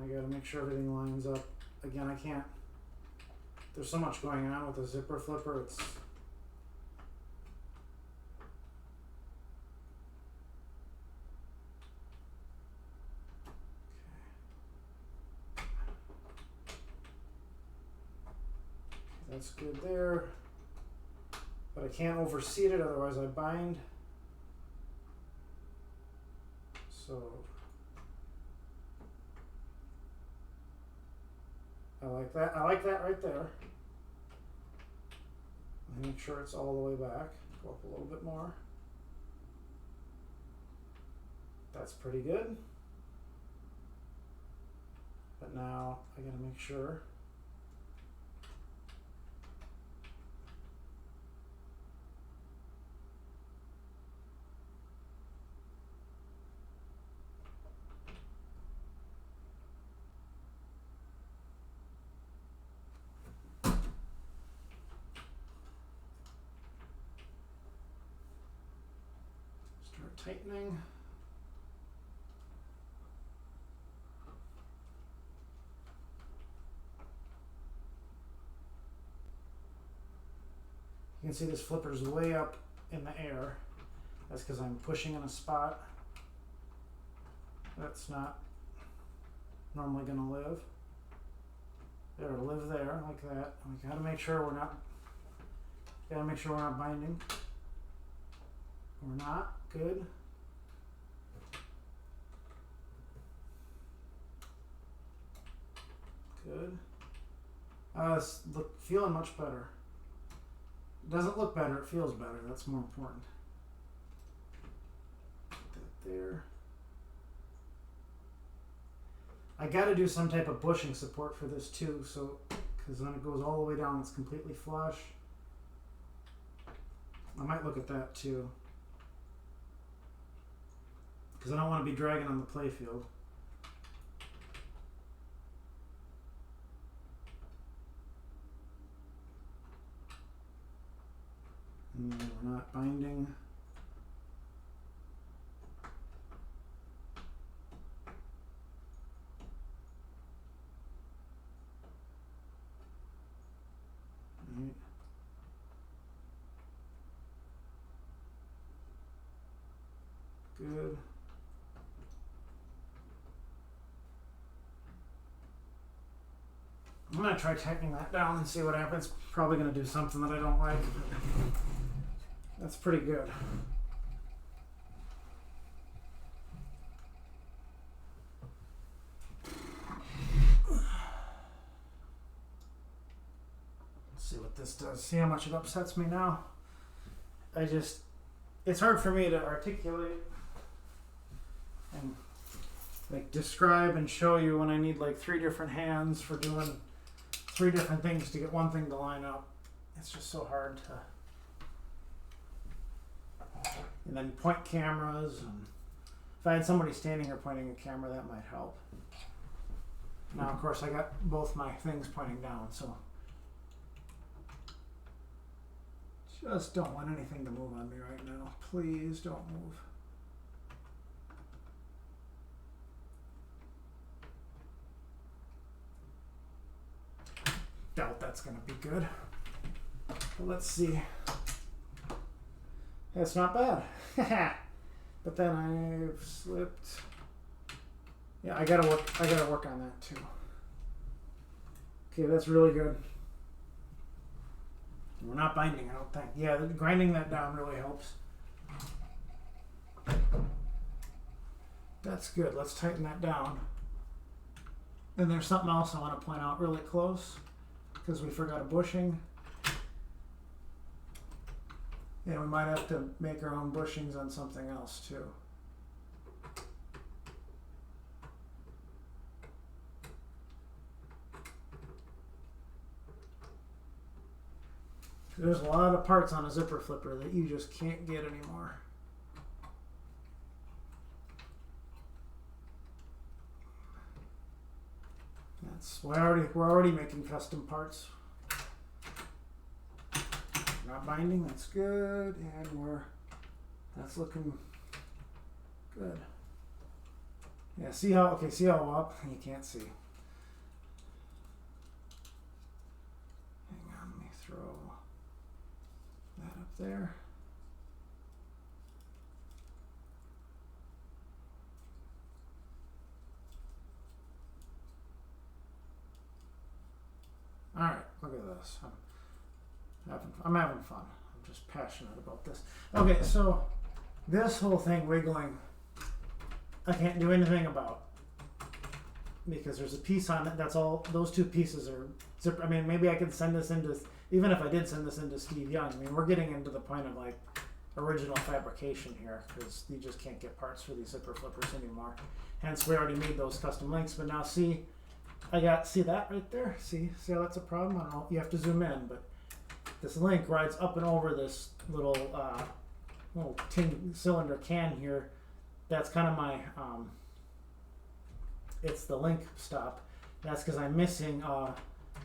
I gotta make sure everything lines up. Again, I can't. There's so much going on with the zipper flipper. It's that's good there. But I can't overseat it, otherwise I bind. So I like that. I like that right there. Make sure it's all the way back. Go up a little bit more. That's pretty good. But now I gotta make sure. Tightening. You can see this flipper's way up in the air. That's because I'm pushing in a spot that's not normally going to live. It'll live there like that. We gotta make sure we're not. Gotta make sure we're not binding. We're not. Good. Good. It's feeling much better. It doesn't look better, it feels better. That's more important. Put that there. I got to do some type of bushing support for this too, so because when it goes all the way down, it's completely flush. I might look at that too, because I don't want to be dragging on the playfield. And we're not binding. Right. Good. I'm going to try tightening that down and see what happens. Probably going to do something that I don't like. That's pretty good. Let's see what this does. See how much it upsets me now? It's hard for me to articulate and like describe and show you when I need like 3 different hands for doing 3 different things to get one thing to line up. It's just so hard to. And then point cameras, and if I had somebody standing here pointing a camera, that might help. Now, of course, I got both my things pointing down, so just don't want anything to move on me right now. Please don't move. Doubt that's going to be good. But let's see. That's not bad. But then I've slipped. Yeah, I gotta work on that too. Okay, that's really good. We're not binding, I don't think. Yeah, grinding that down really helps. That's good. Let's tighten that down. And there's something else I want to point out really close, because we forgot a bushing. Yeah, we might have to make our own bushings on something else too. There's a lot of parts on a zipper flipper that you just can't get anymore. That's why we're already making custom parts. Not binding, that's good, and that's looking good. Yeah, see how up? You can't see. Hang on, let me throw that up there. All right, look at this. I'm having fun. I'm just passionate about this. Okay, so this whole thing wiggling, I can't do anything about because there's a piece on it. That's all. Those 2 pieces are zipper. I mean, maybe I could send this into. Even if I did send this into Steve Young, I mean, we're getting into the point of like original fabrication here because you just can't get parts for these zipper flippers anymore. Hence, we already made those custom links. But now, see that right there? See how that's a problem? I don't know. You have to zoom in, but this link rides up and over this little tin cylinder can here. That's kind of my it's the link stop. That's because I'm missing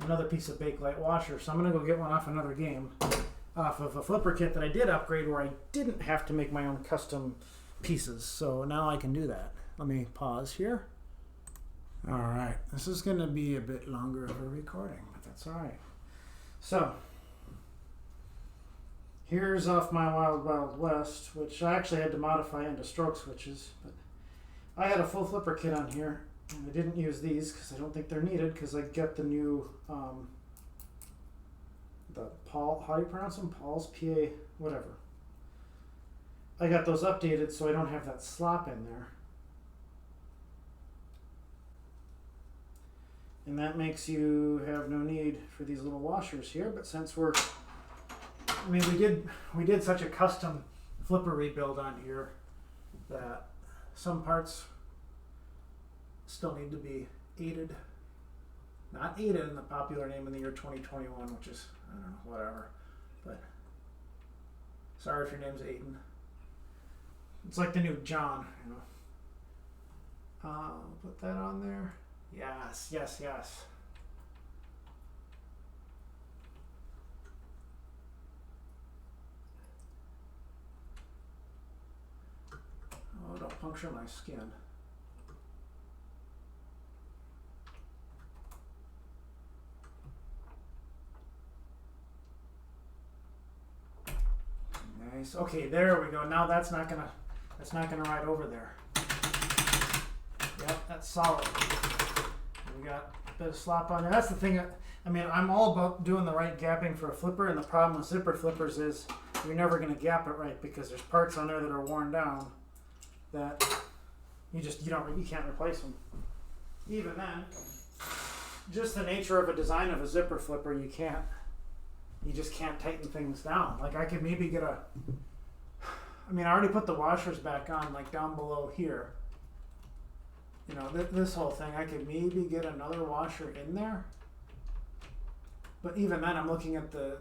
another piece of Bakelite washer, so I'm gonna go get one off another game, off of a flipper kit that I did upgrade where I didn't have to make my own custom pieces. So now I can do that. Let me pause here. All right, this is gonna be a bit longer of a recording, but that's all right. So here's off my Wild Wild West, which I actually had to modify into stroke switches. But I had a full flipper kit on here, and I didn't use these because I don't think they're needed because I get the new, the Paul, how do you pronounce them? Paul's, P-A, whatever. I got those updated so I don't have that slop in there. And that makes you have no need for these little washers here, but since I mean, we did such a custom flipper rebuild on here that some parts still need to be aided. Not aided in the popular name in the year 2021, which is, I don't know, whatever. But sorry if your name's Aiden. It's like the new John, you know. Put that on there. Yes, yes, yes. Oh, don't puncture my skin. Nice. Okay, there we go. Now that's not gonna ride over there. Yep, that's solid. We got bit of slop on there. That's the thing. I mean, I'm all about doing the right gapping for a flipper, and the problem with zipper flippers is you're never going to gap it right because there's parts on there that are worn down that you can't replace them. Even then, just the nature of a design of a zipper flipper, you just can't tighten things down. Like I could maybe get I already put the washers back on, like down below here. You know, this whole thing, I could maybe get another washer in there. But even then, I'm looking at the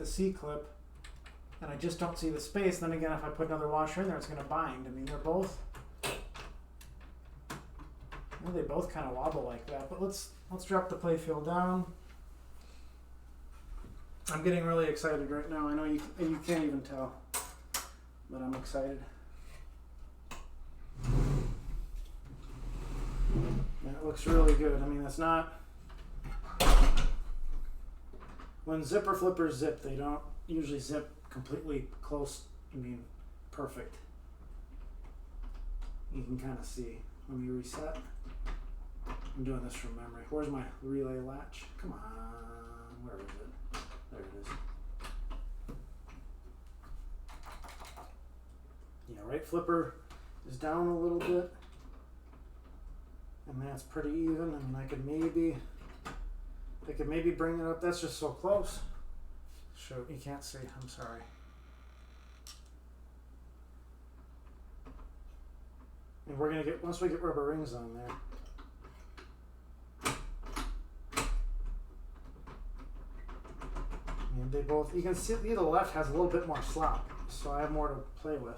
C-clip, and I just don't see the space. Then again, if I put another washer in there, it's going to bind. I mean, they're both, they both kind of wobble like that. But let's drop the playfield down. I'm getting really excited right now. I know you can't even tell, but I'm excited. And it looks really good. I mean, it's not. When zipper flippers zip, they don't usually zip completely close. I mean, perfect. You can kind of see. Let me reset. I'm doing this from memory. Where's my relay latch? Come on. Where is it? There it is. Yeah, right flipper is down a little bit. And that's pretty even. I mean, I could maybe bring it up. That's just so close. Shoot, you can't see. I'm sorry. And we're gonna once we get rubber rings on there. And they both, you can see the left has a little bit more slop, so I have more to play with.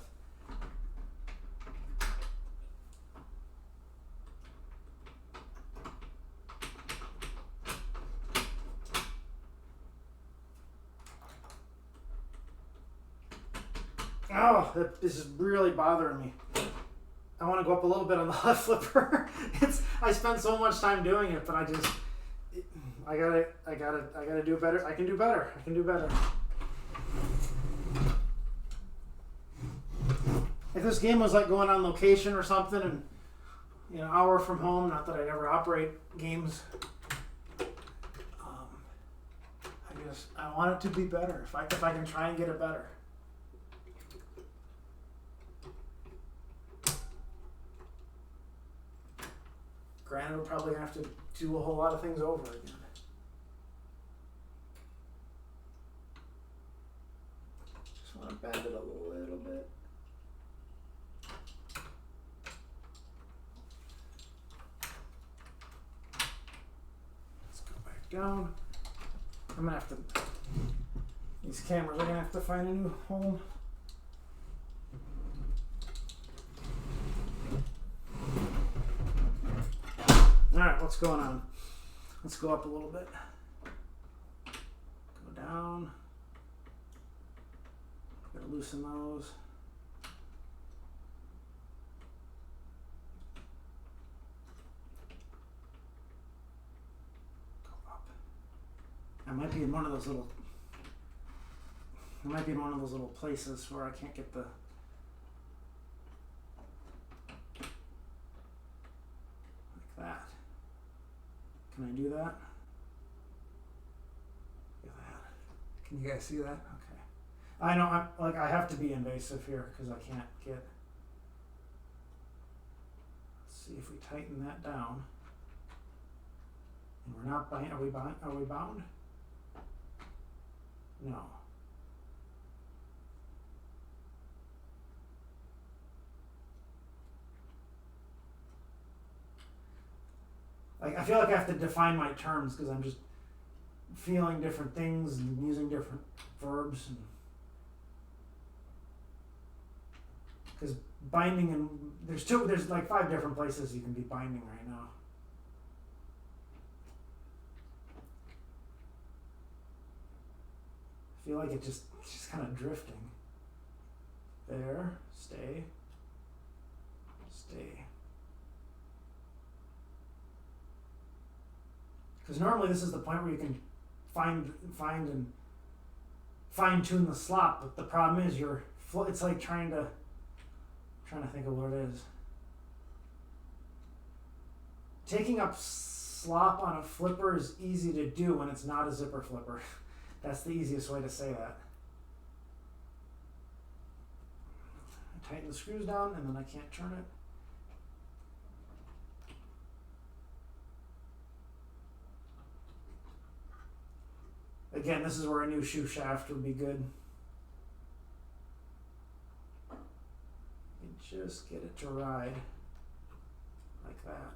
Oh, this is really bothering me. I want to go up a little bit on the left flipper. I spent so much time doing it, but I gotta do better. I can do better. If this game was like going on location or something, and an hour from home, not that I ever operate games, I want it to be better. If I can try and get it better. Granted, we'll probably have to do a whole lot of things over again. Just want to bend it a little bit. Let's go back down. I'm gonna have to, these cameras are gonna have to find a new home. Alright, what's going on? Let's go up a little bit. Go down. Gotta loosen those. Go up. I might be in one of those little places where I can't get the that. Can I do that? Look at that. Can you guys see that? Okay. I know I have to be invasive here because I can't get. Let's see if we tighten that down. And we're not bound. Are we bound? No. I feel like I have to define my terms because I'm just feeling different things and using different verbs. Because binding, and there's like 5 different places you can be binding right now. I feel like it's just kind of drifting. There, stay. Because normally this is the point where you can find and fine-tune the slop, but the problem is it's like trying to think of what it is. Taking up slop on a flipper is easy to do when it's not a zipper flipper. That's the easiest way to say that. I tighten the screws down and then I can't turn it. Again, this is where a new shoe shaft would be good. And just get it to ride like that.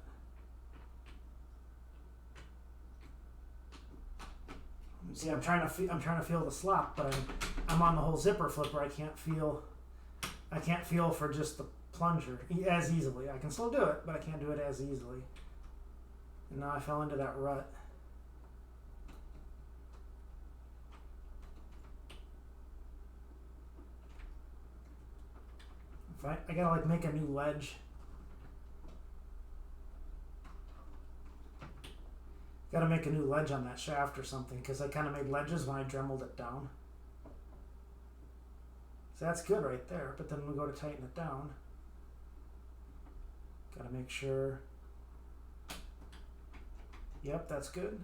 See, I'm trying to feel the slop, but I'm on the whole zipper flipper. I can't feel for just the plunger as easily. I can still do it, but I can't do it as easily. And now I fell into that rut. I gotta like make a new ledge. Gotta make a new ledge on that shaft or something, because I kind of made ledges when I dremeled it down. So that's good right there, but then we go to tighten it down. Gotta make sure. Yep, that's good.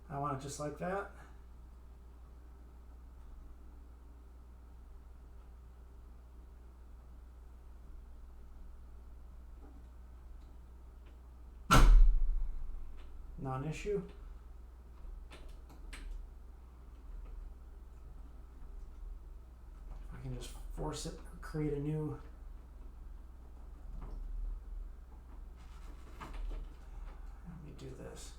I want it just like that. Non-issue. I can just force it, create a new. Let me do this.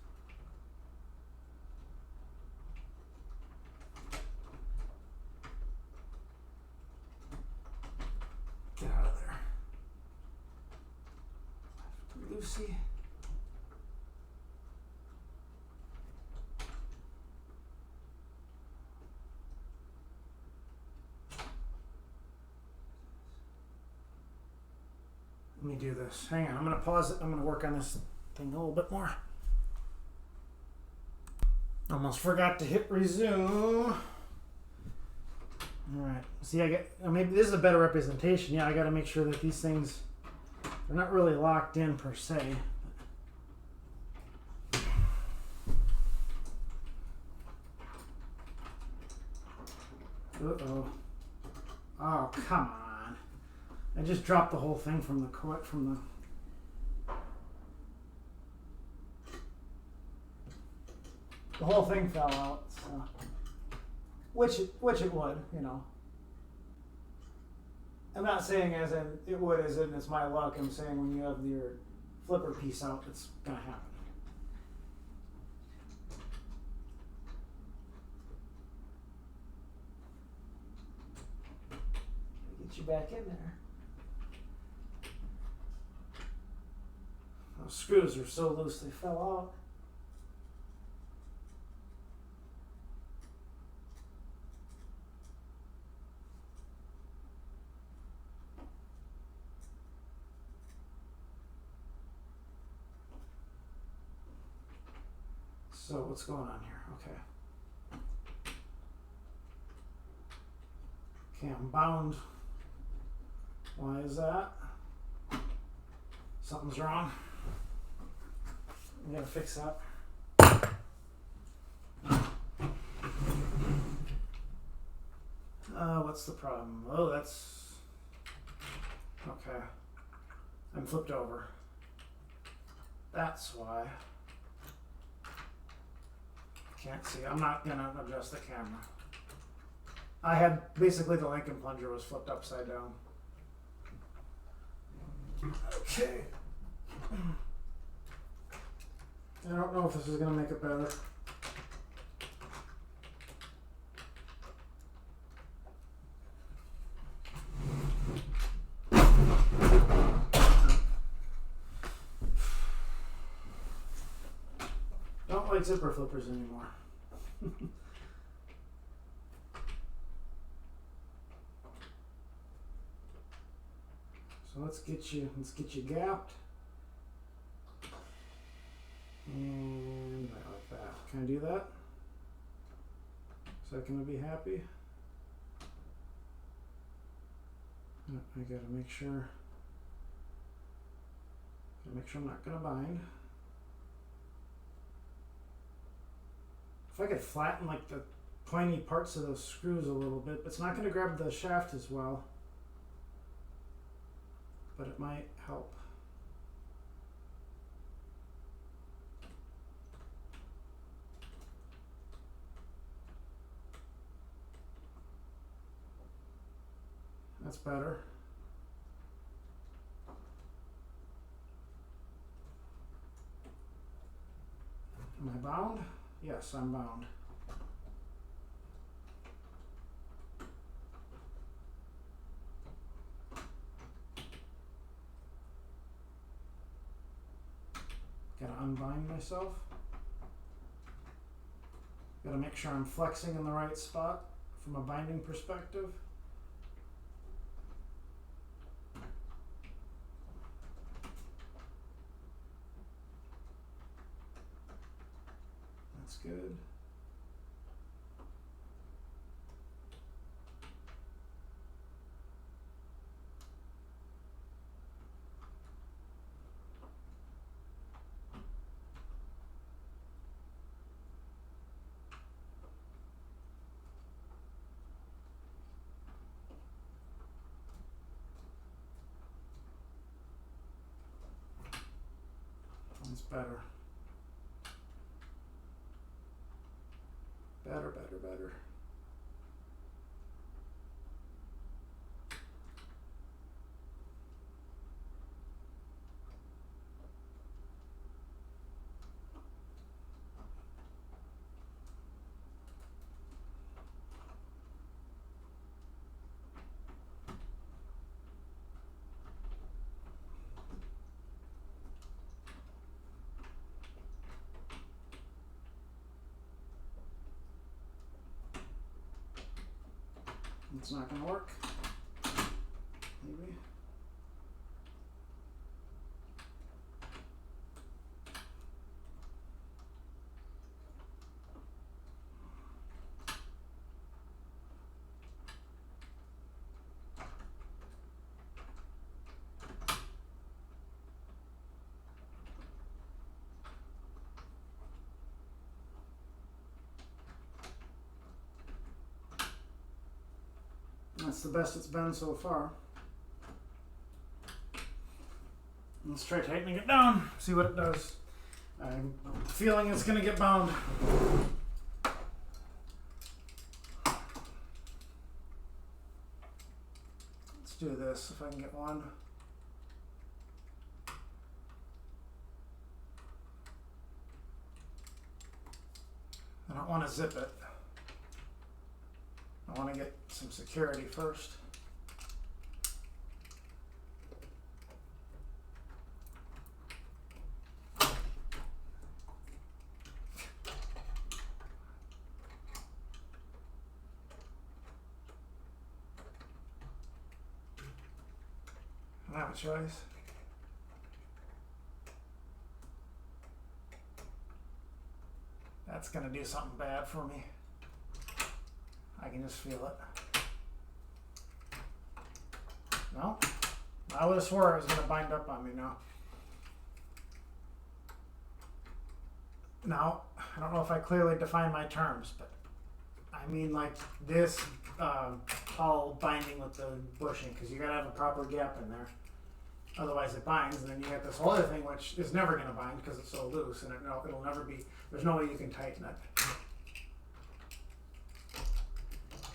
Get out of there. Lucy. Let me do this. Hang on, I'm going to pause it. I'm going to work on this thing a little bit more. Almost forgot to hit resume. Alright, see, maybe this is a better representation. Yeah, I got to make sure that these things, they're not really locked in per se. Uh-oh. Oh, come on. I just dropped the whole thing from the whole thing fell out, so. which it would, you know. I'm not saying as in it would as in it's my luck. I'm saying when you have your flipper piece out, it's gonna happen. Get you back in there. Those screws are so loose they fell out. So what's going on here? Okay. Okay, I'm bound. Why is that? Something's wrong. We gotta fix that. What's the problem? Oh, that's okay. I'm flipped over. That's why. Can't see. I'm not gonna adjust the camera. I had basically the Lincoln plunger was flipped upside down. Okay. I don't know if this is gonna make it better. Don't like zipper flippers anymore. So let's get you gapped. And I like that. Can I do that? Is that gonna be happy? I gotta make sure I'm not gonna bind. If I could flatten like the pointy parts of those screws a little bit, but it's not going to grab the shaft as well. But it might help. That's better. Am I bound? Yes, I'm bound. Gotta unbind myself. Gotta make sure I'm flexing in the right spot from a binding perspective. That's good. That's better. Better. It's not going to work. Maybe. That's the best it's been so far. Let's try tightening it down, see what it does. I'm feeling it's going to get bound. Let's do this if I can get one. I don't want to zip it. I want to get some security first. I have a choice. That's going to do something bad for me. I can just feel it. No? I would have swore it was going to bind up on me now. Now, I don't know if I clearly define my terms, but I mean like this all binding with the bushing, because you got to have a proper gap in there. Otherwise it binds, and then you get this whole other thing which is never going to bind because it's so loose, and it'll never be, there's no way you can tighten it.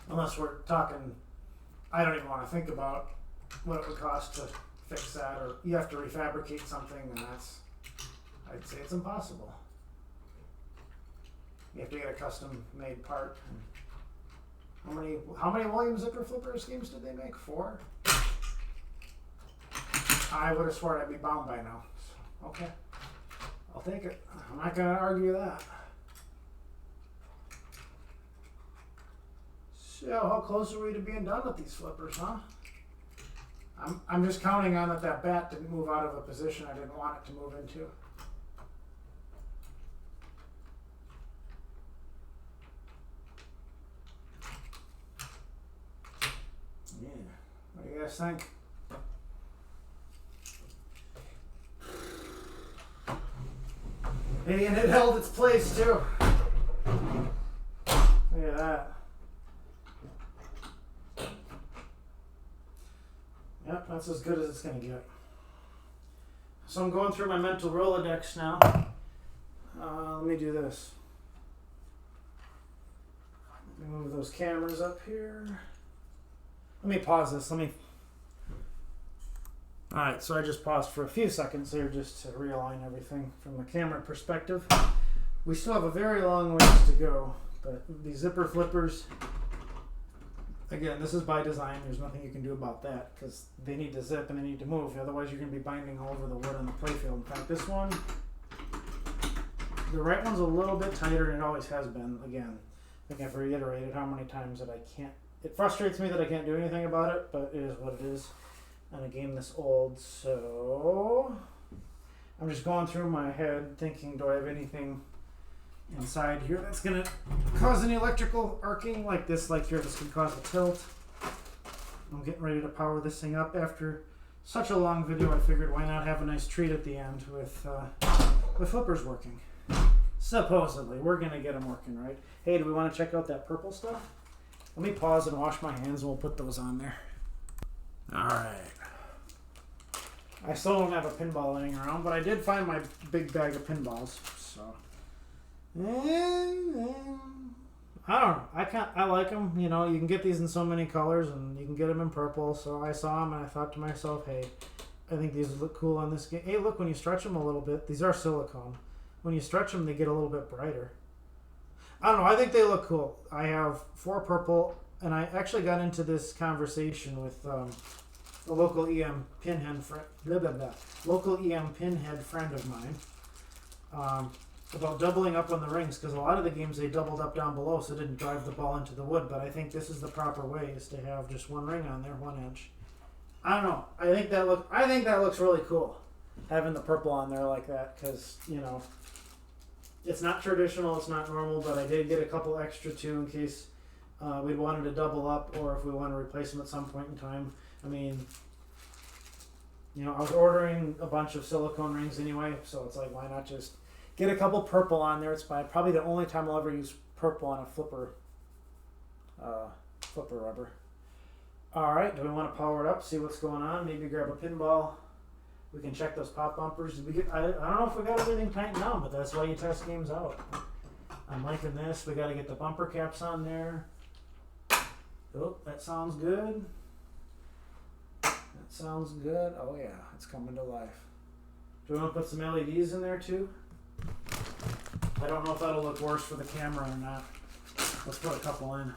Unless we're talking, I don't even want to think about what it would cost to fix that, or you have to refabricate something, and that's, I'd say it's impossible. You have to get a custom made part. How many Williams Zipper Flippers games did they make? 4? I would have sworn I'd be bound by now. So, okay, I'll take it. I'm not going to argue that. So how close are we to being done with these flippers, huh? I'm just counting on that bat didn't move out of a position I didn't want it to move into. Yeah. What do you guys think? Hey, and it held its place too. at that. Yep, that's as good as it's going to get. So I'm going through my mental Rolodex now. Let me do this. Let me move those cameras up here. Let me pause this. Alright, so I just paused for a few seconds here just to realign everything from the camera perspective. We still have a very long ways to go, but these zipper flippers, again, this is by design. There's nothing you can do about that because they need to zip and they need to move. Otherwise, you're going to be binding all over the wood on the playfield. In fact, this one, the right one's a little bit tighter than it always has been. Again, I think I've reiterated how many times that I can't. It frustrates me that I can't do anything about it, but it is what it is on a game this old. So I'm just going through my head thinking, do I have anything inside here that's going to cause any electrical arcing like this, like here, this could cause a tilt. I'm getting ready to power this thing up. After such a long video, I figured why not have a nice treat at the end with flippers working. Supposedly. We're going to get them working, right? Hey, do we want to check out that purple stuff? Let me pause and wash my hands and we'll put those on there. Alright. I still don't have a pinball laying around, but I did find my big bag of pinballs, so. I don't know. I like them. You know, you can get these in so many colors and you can get them in purple. So I saw them and I thought to myself, hey, I think these would look cool on this game. Hey, look, when you stretch them a little bit, these are silicone. When you stretch them, they get a little bit brighter. I don't know. I think they look cool. I have 4 purple, and I actually got into this conversation with the local EM pinhead friend of mine about doubling up on the rings, because a lot of the games they doubled up down below so it didn't drive the ball into the wood. But I think this is the proper way, is to have just one ring on there, one edge. I don't know. I think that looks really cool, having the purple on there like that, because you know. It's not traditional, it's not normal, but I did get a couple extra too in case we'd wanted to double up or if we want to replace them at some point in time. I mean, you know, I was ordering a bunch of silicone rings anyway, so it's like, why not just get a couple purple on there? It's probably the only time I'll ever use purple on a flipper rubber. Alright, do we want to power it up, see what's going on? Maybe grab a pinball. We can check those pop bumpers. I don't know if we got everything tightened down, but that's why you test games out. I'm liking this. We got to get the bumper caps on there. Oh, that sounds good. That sounds good. Oh yeah, it's coming to life. Do we want to put some LEDs in there too? I don't know if that'll look worse for the camera or not. Let's put a couple in.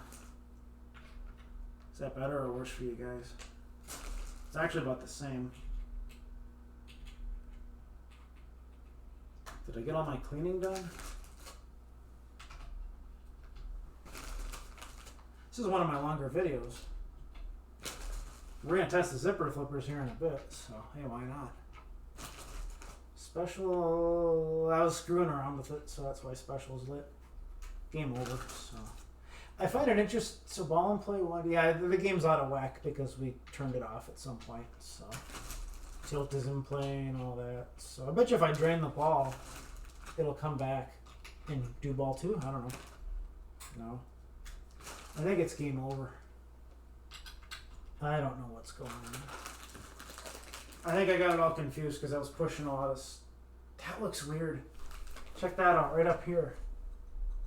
Is that better or worse for you guys? It's actually about the same. Did I get all my cleaning done? This is one of my longer videos. We're going to test the zipper flippers here in a bit, so hey, why not? Special, I was screwing around with it, so that's why special's lit. Game over, so. I find it interesting, so ball and play, yeah, the game's out of whack because we turned it off at some point, so. Tilt is in play and all that. So I bet you if I drain the ball, it'll come back and do ball 2. I don't know. No. I think it's game over. I don't know what's going on. I think I got it all confused because I was pushing a lot of... That looks weird. Check that out right up here.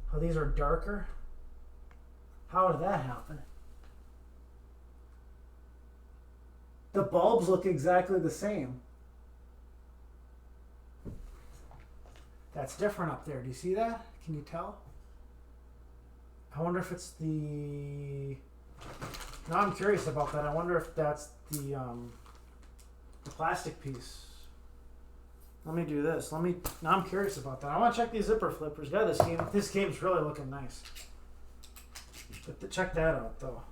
How these are darker. How did that happen? The bulbs look exactly the same. That's different up there. Do you see that? Can you tell? I wonder if it's the... Now I'm curious about that. I wonder if that's the plastic piece. Let me do this. Now I'm curious about that. I want to check these zipper flippers. Yeah, this game's really looking nice. But check that out, though.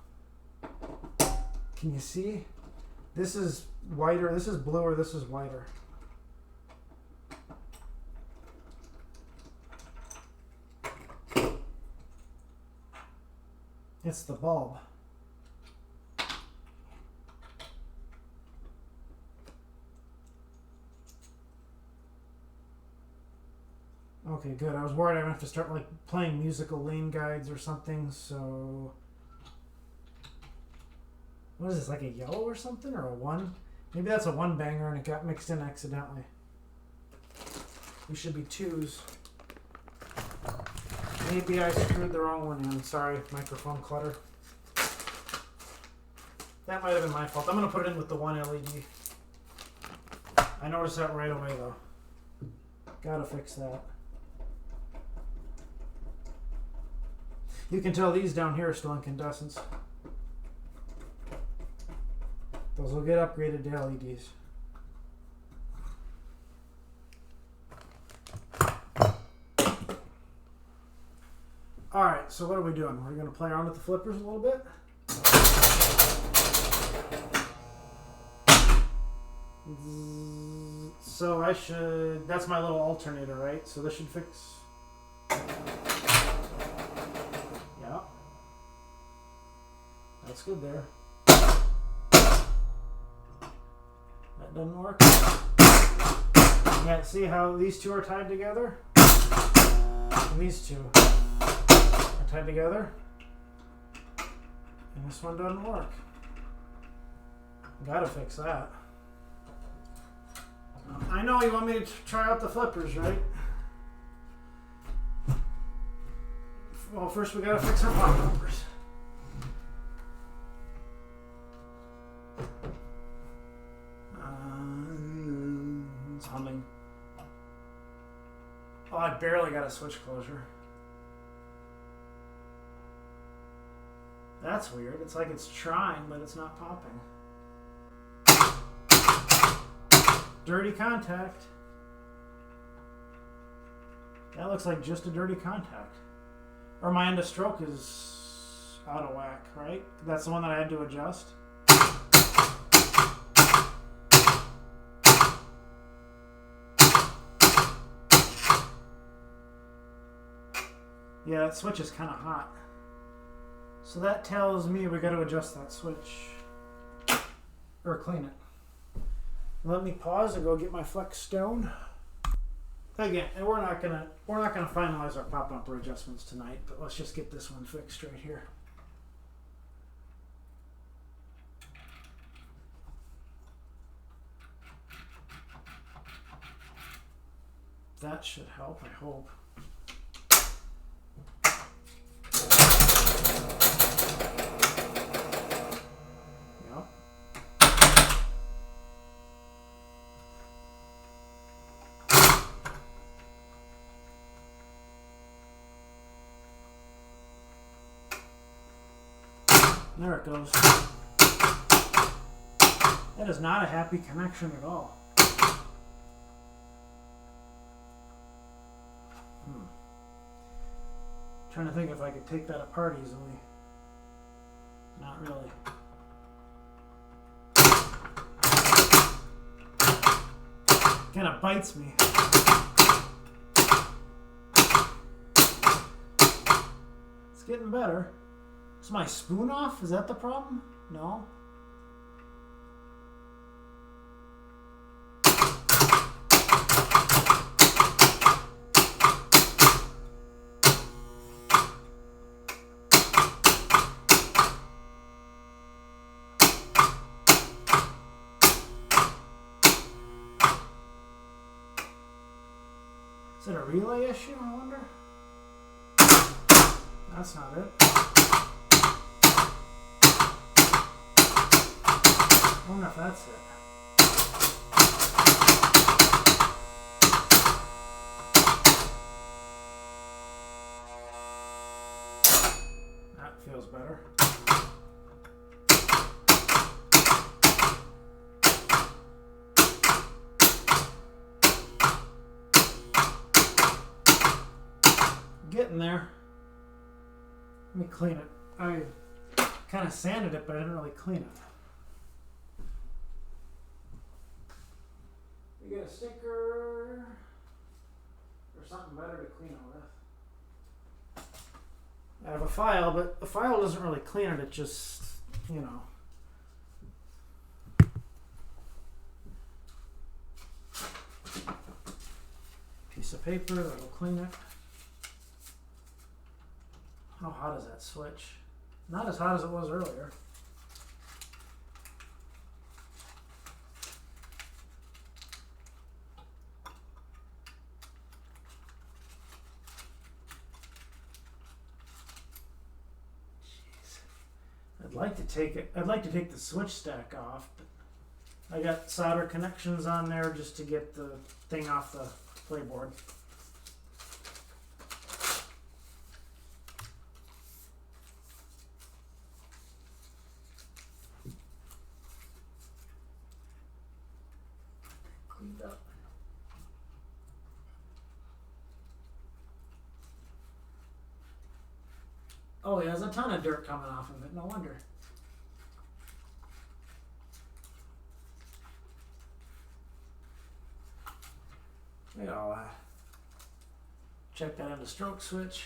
Can you see? This is whiter, this is bluer, this is whiter. It's the bulb. Okay, good. I was worried I would have to start like playing musical lane guides or something, so... What is this, like a yellow or something, or a 1? Maybe that's a 1 banger and it got mixed in accidentally. These should be 2s. Maybe I screwed the wrong one in. Sorry, microphone clutter. That might have been my fault. I'm going to put it in with the 1 LED. I noticed that right away though. Gotta fix that. You can tell these down here are still incandescents. Those will get upgraded to LEDs. Alright, so what are we doing? We're going to play around with the flippers a little bit. So I should, that's my little alternator, right? So this should fix. Yeah. That's good there. That doesn't work. Yeah, see how these two are tied together? And these two are tied together. And this one doesn't work. Gotta fix that. I know you want me to try out the flippers, right? Well, first we gotta fix our pop numbers. It's humming. Oh, I barely got a switch closure. That's weird. It's like it's trying, but it's not popping. Dirty contact. That looks like just a dirty contact. Or my end of stroke is out of whack, right? That's the one that I had to adjust. Yeah, that switch is kind of hot. So that tells me we got to adjust that switch. Or clean it. Let me pause and go get my flex stone. Again, and we're not gonna finalize our pop bumper adjustments tonight, but let's just get this one fixed right here. That should help, I hope. There it goes. That is not a happy connection at all. Trying to think if I could take that apart easily. Not really. Kind of bites me. It's getting better. Is my spoon off? Is that the problem? No? Is it a relay issue, I wonder? That's not it. I wonder if that's it. That feels better. Getting there. Let me clean it. I kind of sanded it, but I didn't really clean it. We get a sticker or something better to clean it with. I have a file, but the file doesn't really clean it. It just, you know. Piece of paper, that'll clean it. How hot is that switch? Not as hot as it was earlier. I'd like to take the switch stack off, but I got solder connections on there just to get the thing off the playboard. Cleaned up. Oh yeah, there's a ton of dirt coming off of it, no wonder. Maybe I'll check that in the stroke switch.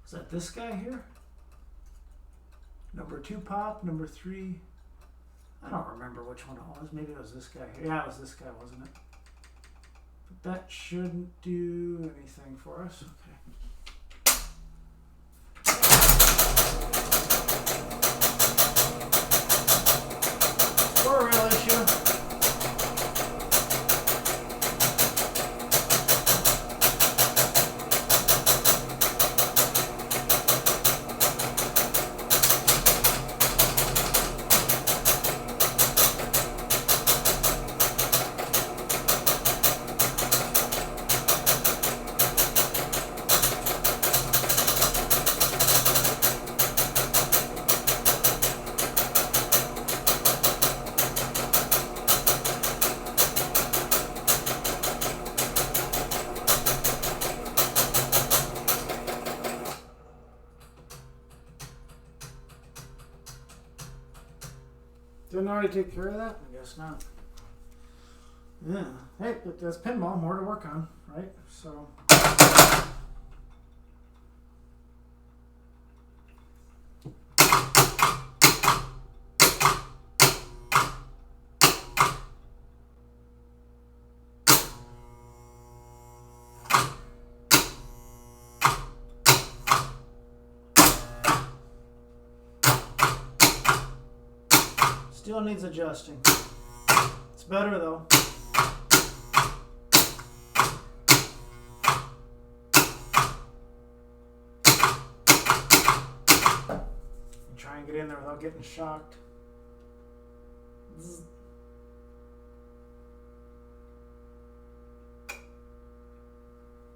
Is that this guy here? Number 2 pop, number 3. I don't remember which one it was. Maybe it was this guy here. Yeah, it was this guy, wasn't it? But that shouldn't do anything for us. Okay. For a real issue. Didn't already take care of that? I guess not. Yeah. Hey, but that's pinball, more to work on, right? So. Still needs adjusting. It's better though. Try and get in there without getting shocked. Zzz.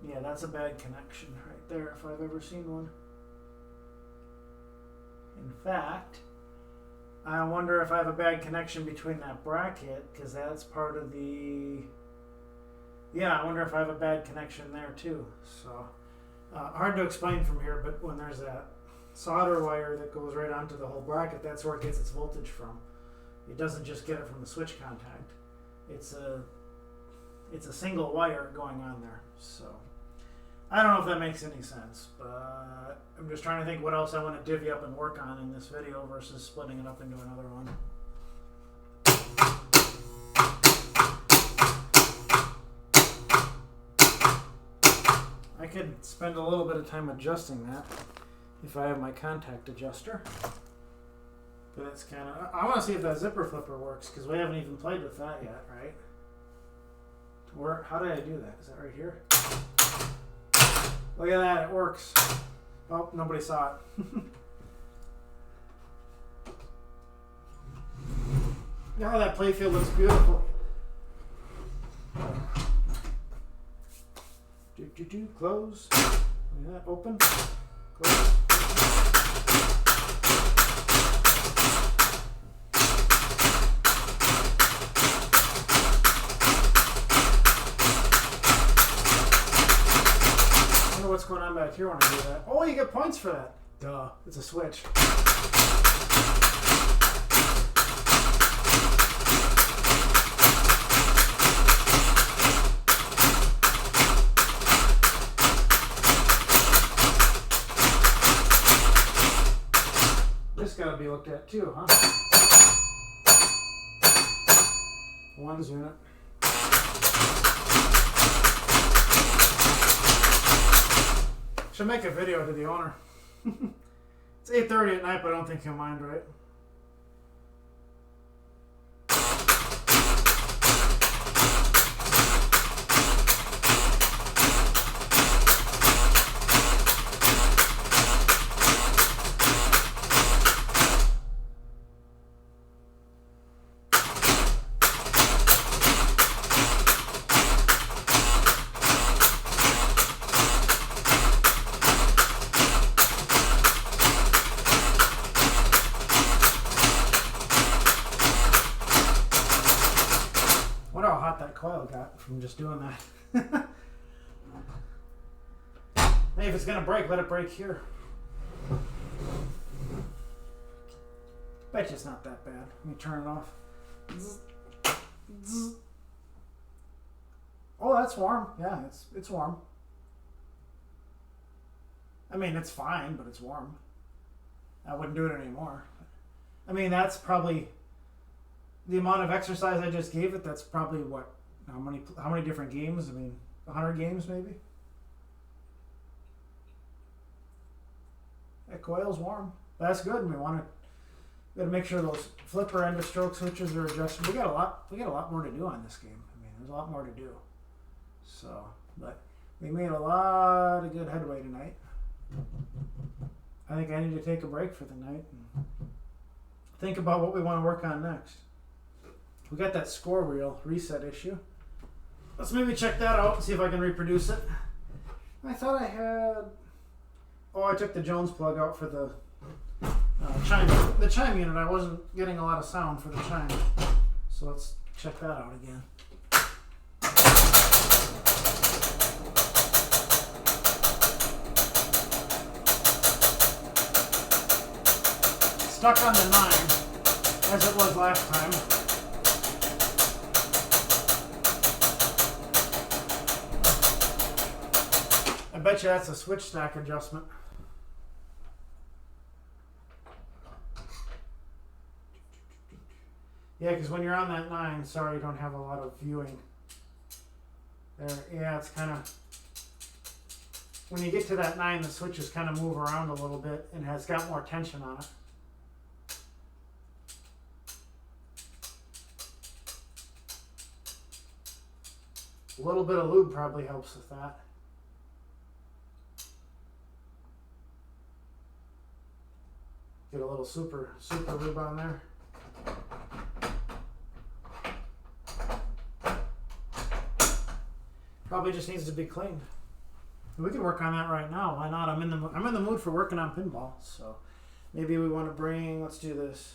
Yeah, that's a bad connection right there if I've ever seen one. In fact, I wonder if I have a bad connection between that bracket, because that's part of the... Yeah, I wonder if I have a bad connection there too. So, hard to explain from here, but when there's that solder wire that goes right onto the whole bracket, that's where it gets its voltage from. It doesn't just get it from the switch contact. It's a single wire going on there. So, I don't know if that makes any sense, but I'm just trying to think what else I want to divvy up and work on in this video versus splitting it up into another one. I could spend a little bit of time adjusting that if I have my contact adjuster. But that's kind of... I want to see if that zipper flipper works, because we haven't even played with that yet, right? How did I do that? Is that right here? Look at that, it works. Oh, nobody saw it. Now that playfield looks beautiful. Close. Look at that, open. Close. What's going on back here when I do that? Oh, you get points for that. Duh, it's a switch. looked at too, huh? Ones unit. Should make a video to the owner. It's 8:30 at night, but I don't think he'll mind, right? Coil got from just doing that. Hey, if it's gonna break, let it break here. Bet you it's not that bad. Let me turn it off. Oh, that's warm. Yeah, it's warm. I mean, it's fine, but it's warm. I wouldn't do it anymore. I mean, that's probably the amount of exercise I just gave it. That's probably what. How many different games? I mean, 100 games maybe? That coil's warm. But that's good. We gotta make sure those flipper end of stroke switches are adjusted. We got a lot more to do on this game. I mean, there's a lot more to do. So, but we made a lot of good headway tonight. I think I need to take a break for the night and think about what we want to work on next. We got that score wheel reset issue. Let's maybe check that out and see if I can reproduce it. I thought I had... Oh, I took the Jones plug out for the chime. The chime unit, I wasn't getting a lot of sound for the chime. So let's check that out again. Stuck on the 9, as it was last time. I bet you that's a switch stack adjustment. Yeah, because when you're on that 9, sorry, you don't have a lot of viewing. There, yeah, it's kind of... When you get to that 9, the switches kind of move around a little bit and has got more tension on it. A little bit of lube probably helps with that. Get a little super lube on there. Probably just needs to be cleaned. We can work on that right now. Why not? I'm in the mood for working on pinball. So maybe we want to bring. Let's do this.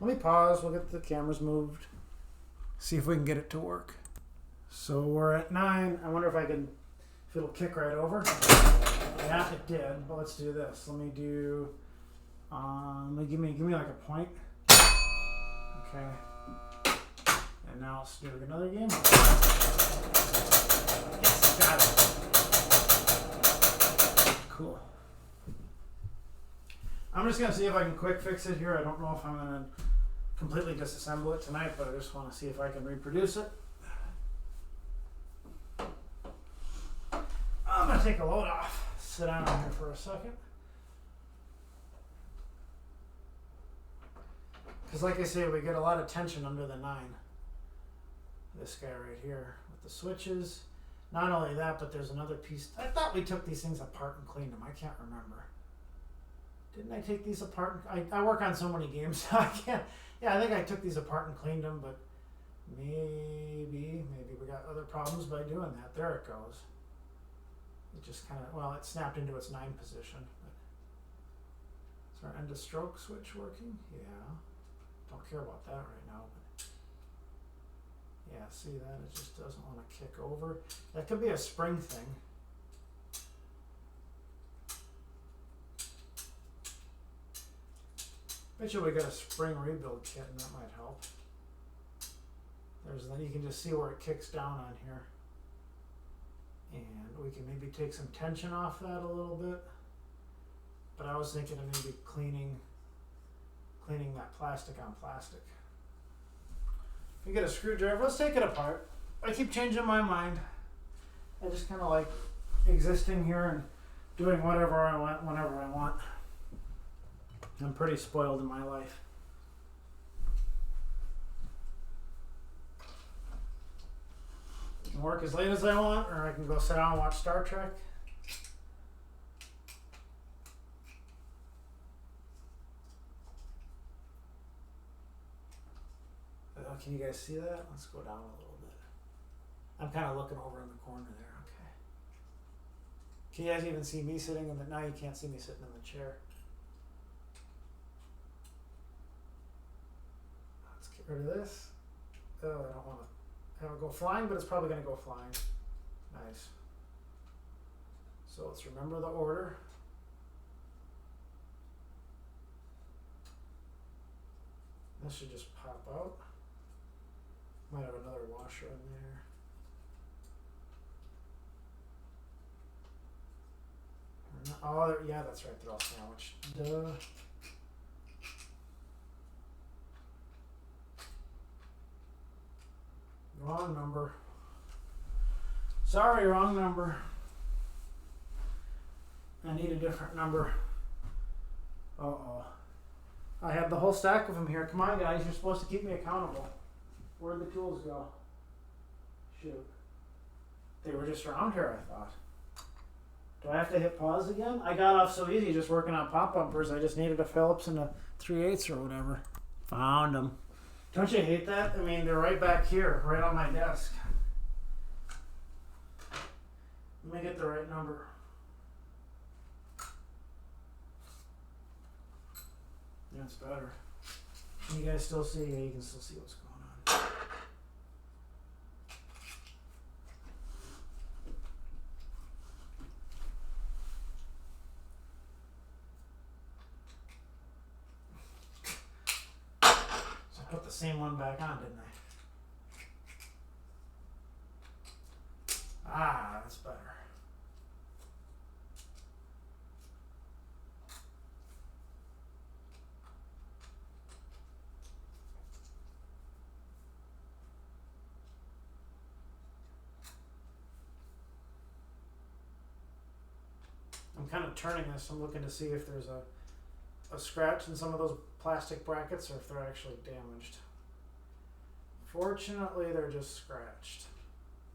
Let me pause. We'll get the cameras moved. See if we can get it to work. So we're at 9. I wonder if it'll kick right over. Yeah, it did. But let's do this. Let me do. Give me like a point. Okay. And now let's do another game. Yes, got it. Cool. I'm just gonna see if I can quick fix it here. I don't know if I'm gonna completely disassemble it tonight, but I just want to see if I can reproduce it. I'm gonna take a load off. Sit down here for a second. Because like I say, we get a lot of tension under the 9. This guy right here with the switches. Not only that, but there's another piece. I thought we took these things apart and cleaned them. I can't remember. Didn't I take these apart? I work on so many games, so I can't. Yeah, I think I took these apart and cleaned them, but maybe we got other problems by doing that. There it goes. It just kind of, well, it snapped into its 9 position. But is our end of stroke switch working? Yeah. Don't care about that right now. But yeah, see that? It just doesn't want to kick over. That could be a spring thing. Bet you we got a spring rebuild kit and that might help. You can just see where it kicks down on here. And we can maybe take some tension off that a little bit. But I was thinking of maybe cleaning cleaning that plastic on plastic. If you get a screwdriver, let's take it apart. I keep changing my mind. I just kind of like existing here and doing whatever I want whenever I want. I'm pretty spoiled in my life. I can work as late as I want, or I can go sit down and watch Star Trek. Can you guys see that? Let's go down a little bit. I'm kind of looking over in the corner there. Okay. Can you guys even see me sitting in the... Now you can't see me sitting in the chair. Let's get rid of this. Oh, I don't want to have it go flying, but it's probably going to go flying. Nice. So let's remember the order. This should just pop out. Might have another washer in there. Oh, yeah, that's right. They're all sandwiched. Duh. Wrong number. Sorry, wrong number. I need a different number. Uh-oh. I have the whole stack of them here. Come on, guys. You're supposed to keep me accountable. Where'd the tools go? Shoot. They were just around here, I thought. Do I have to hit pause again? I got off so easy just working on pop bumpers. I just needed a Phillips and a 3/8 or whatever. Found them. Don't you hate that? I mean, they're right back here, right on my desk. Let me get the right number. That's better. Can you guys still see? Yeah, you can still see what's going on. So I put the same one back on, didn't I? Ah, that's better. I'm kind of turning this. I'm looking to see if there's a scratch in some of those plastic brackets or if they're actually damaged. Fortunately, they're just scratched.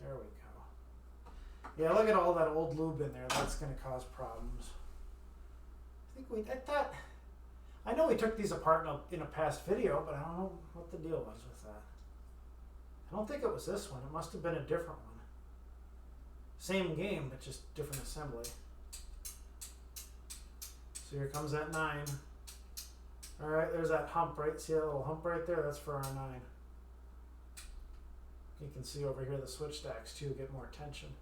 There we go. Yeah, look at all that old lube in there. That's going to cause problems. I know we took these apart in a past video, but I don't know what the deal was with that. I don't think it was this one. It must have been a different one. Same game, but just different assembly. So here comes that 9. Alright, there's that hump, right? See that little hump right there? That's for our 9. You can see over here the switch stacks too get more tension.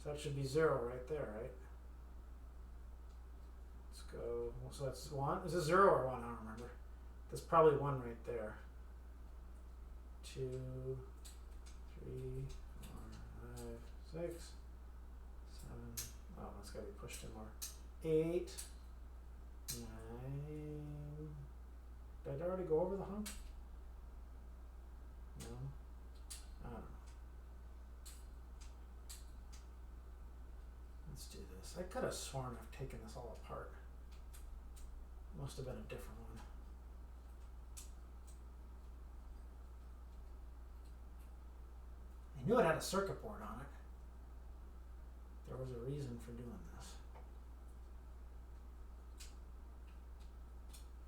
So that should be 0 right there, right? Let's go. So that's 1. Is it 0 or 1? I don't remember. That's probably 1 right there. 2, 3, 4, 5, 6, 7. Oh, that's got to be pushed in more. 8, 9. Did I already go over the hump? No. I don't know. Let's do this. I could have sworn I've taken this all apart. Must have been a different one. I knew it had a circuit board on it. There was a reason for doing this.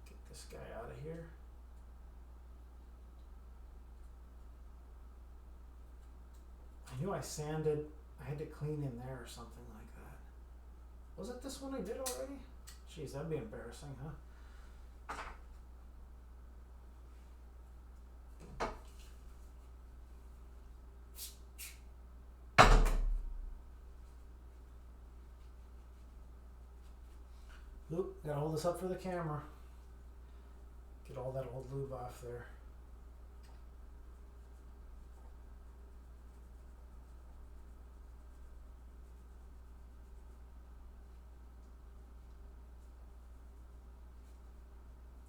Get this guy out of here. I knew I sanded, I had to clean in there or something like that. Was it this one I did already? Jeez, that'd be embarrassing, huh? Oop, gotta hold this up for the camera. Get all that old lube off there.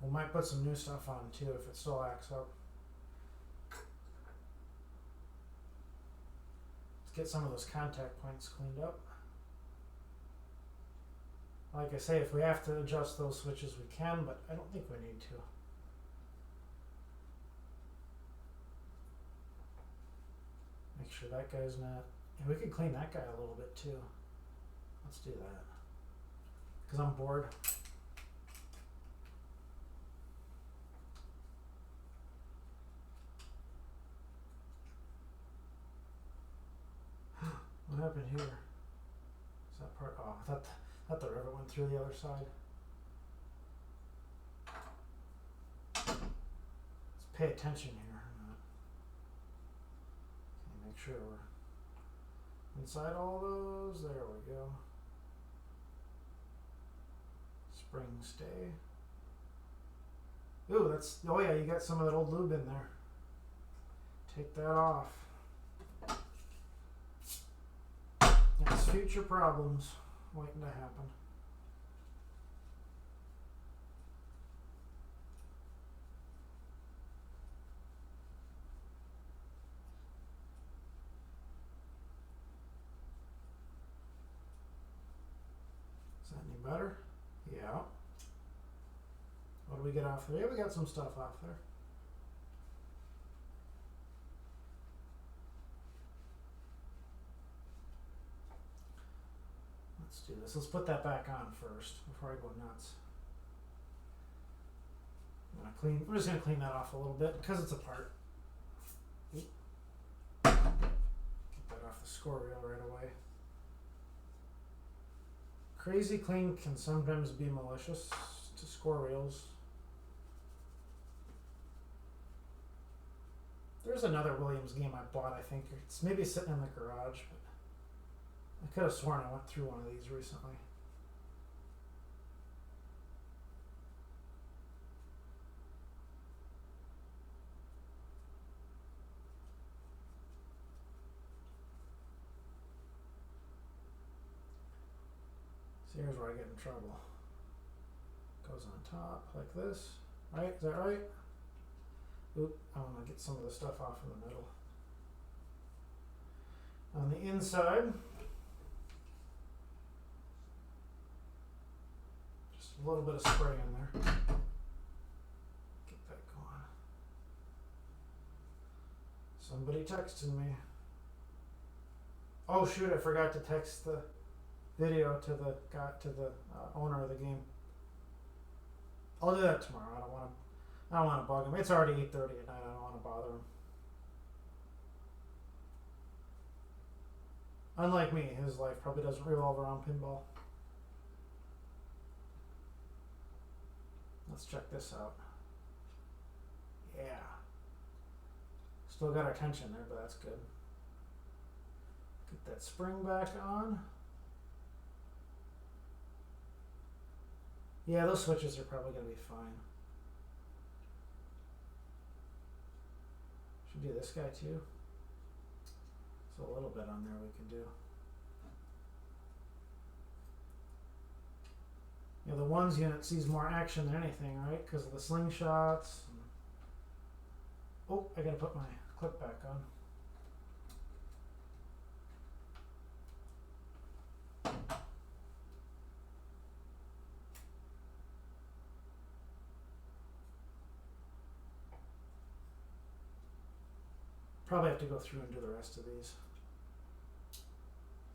We might put some new stuff on too if it still acts up. Let's get some of those contact points cleaned up. Like I say, if we have to adjust those switches, we can, but I don't think we need to. Make sure that guy's not... We could clean that guy a little bit too. Let's do that. Because I'm bored. What happened here? Is that part? Oh, I thought the rivet went through the other side. Let's pay attention here. Okay, make sure we're inside all those. There we go. Spring stay. Ooh, that's, oh yeah, you got some of that old lube in there. Take that off. That's future problems waiting to happen. Is that any better? Yeah. What do we get off there? Yeah, we got some stuff off there. Let's do this. Let's put that back on first before I go nuts. We're just gonna clean that off a little bit because it's apart. Get that off the score reel right away. Crazy clean can sometimes be malicious to score reels. There's another Williams game I bought, I think. It's maybe sitting in the garage, but I could have sworn I went through one of these recently. So here's where I get in trouble. Goes on top like this. Right? Is that right? Oop, I want to get some of the stuff off in the middle. On the inside, just a little bit of spray in there. Get that going. Somebody texted me. Oh shoot, I forgot to text the video to the guy, to the owner of the game. I'll do that tomorrow. I don't want to bug him. It's already 8:30 at night. I don't want to bother him. Unlike me, his life probably doesn't revolve around pinball. Let's check this out. Yeah. Still got our tension there, but that's good. Get that spring back on. Yeah, those switches are probably going to be fine. Should do this guy too. So a little bit on there we can do. You know, the ones unit sees more action than anything, right? Because of the slingshots. Oh, I gotta put my clip back on. Probably have to go through and do the rest of these.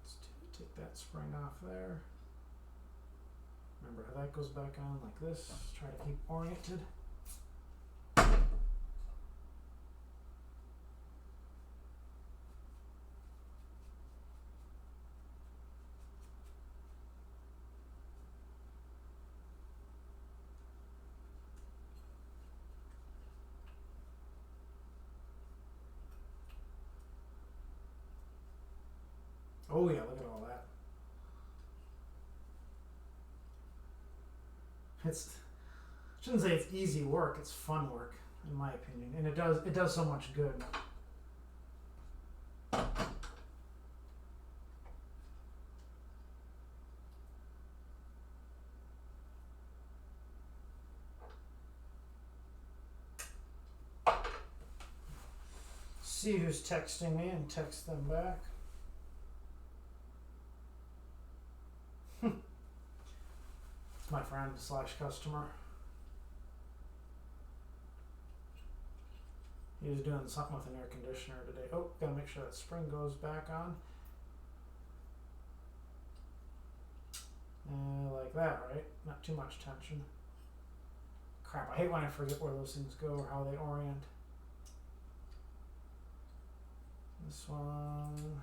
Let's take that spring off there. Remember how that goes back on like this. Try to keep oriented. Oh yeah, look at all that. It's, I shouldn't say it's easy work, it's fun work, in my opinion. And it does so much good. see who's texting me and text them back. It's my friend / customer. He was doing something with an air conditioner today. Oh, gotta make sure that spring goes back on. Like that, right? Not too much tension. Crap, I hate when I forget where those things go or how they orient. This one.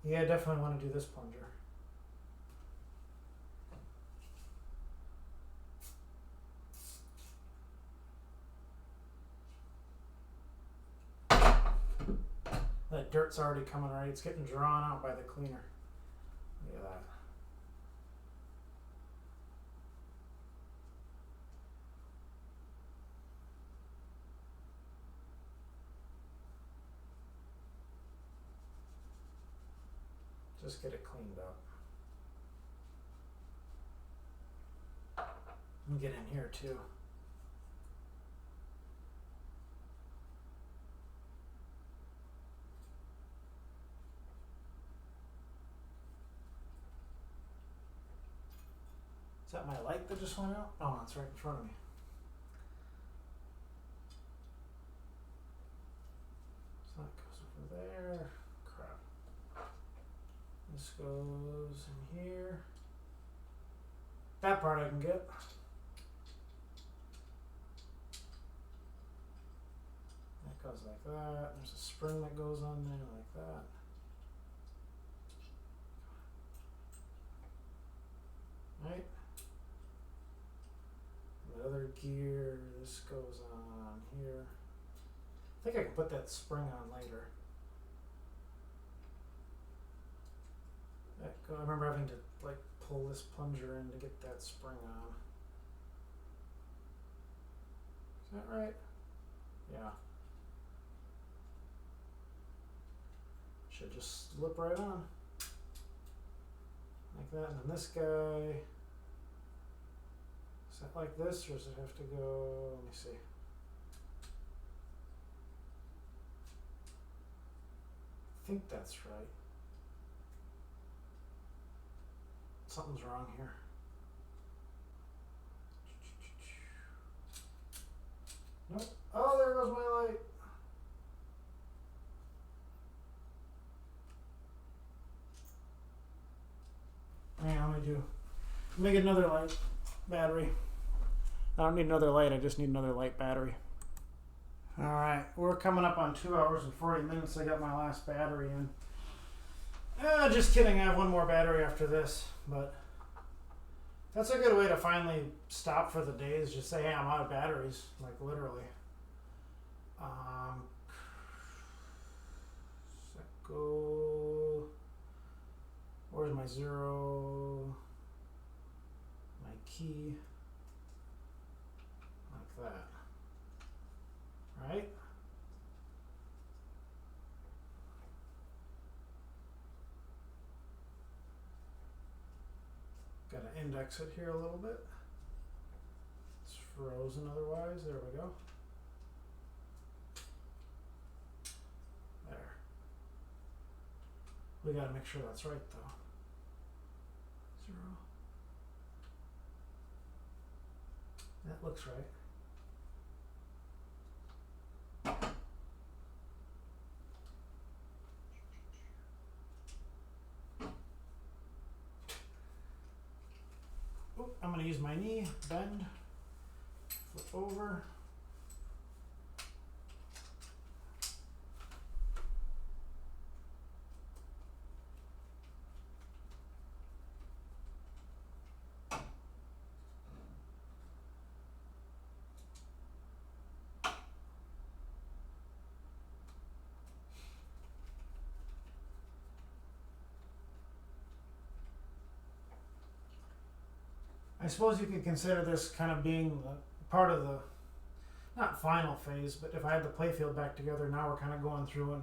Yeah, I definitely want to do this plunger. That dirt's already coming right. It's getting drawn out by the cleaner. Look at that. Just get it cleaned up. And get in here too. Is that my light that just went out? Oh, it's right in front of me. So that goes over there. Crap. This goes in here. That part I can get. That goes like that. There's a spring that goes on there like that. Right? The other gear, this goes on here. I think I can put that spring on later. I remember having to like pull this plunger in to get that spring on. Is that right? Yeah. Should just slip right on. Like that. And then this guy. Is that like this, or does it have to go? Let me see. I think that's right. Something's wrong here. Nope. Oh, there goes my light. Yeah, let me do. Make another light battery. I don't need another light. I just need another light battery. All right, we're coming up on 2 hours and 40 minutes. I got my last battery in. Just kidding. I have one more battery after this, but that's a good way to finally stop for the day. Is just say, "Hey, I'm out of batteries," like literally. Go. Where's my 0? My key. Like that. Right? Gotta index it here a little bit. It's frozen otherwise. There we go. There. We gotta make sure that's right though. 0. That looks right. Oop, I'm going to use my knee, bend, flip over. I suppose you could consider this kind of being part of the, not final phase, but if I had the playfield back together, now we're kind of going through and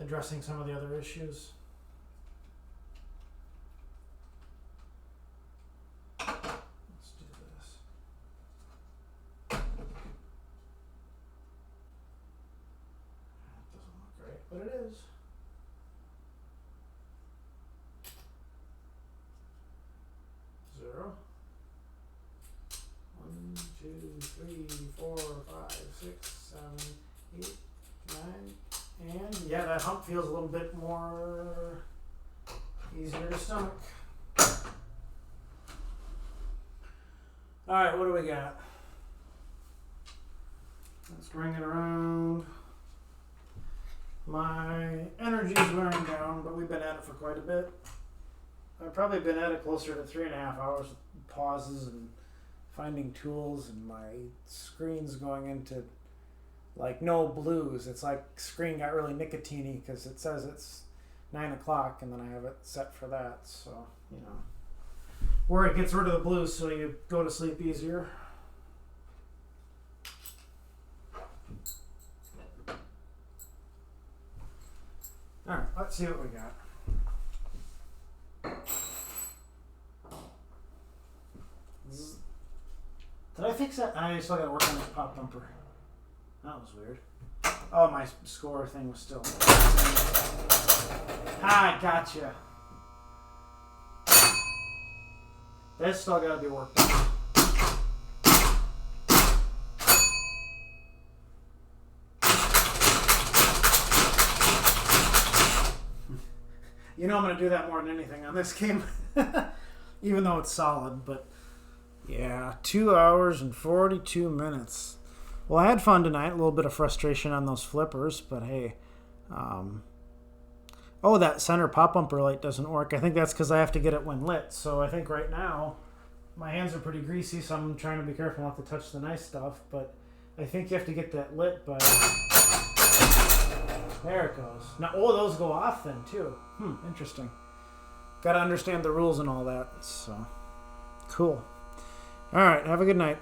addressing some of the other issues. Let's do this. what it is. Zero. 1, 2, 3, 4, 5, 6, 7, 8, 9, and yeah, that hump feels a little bit more easier to stomach. All right, what do we got? Let's bring it around. My energy's wearing down, but we've been at it for quite a bit. I've probably been at it closer to 3.5 hours with pauses and finding tools, and my screen's going into like no blues. It's like screen got really nicotine-y because it says it's 9 o'clock and then I have it set for that. So, you know, where it gets rid of the blues so you go to sleep easier. All right, let's see what we got. Did I fix that? I still got to work on this pop bumper. That was weird. Oh, my score thing was still. Ah, gotcha. That's still got to be worked on. You know I'm going to do that more than anything on this game. Even though it's solid, but yeah, 2 hours and 42 minutes. Well, I had fun tonight. A little bit of frustration on those flippers, but hey. Oh, that center pop bumper light doesn't work. I think that's because I have to get it when lit. So I think right now my hands are pretty greasy, so I'm trying to be careful not to touch the nice stuff. But I think you have to get that lit by... There it goes. Now, oh, those go off then too. Interesting. Got to understand the rules and all that. So, cool. All right, have a good night.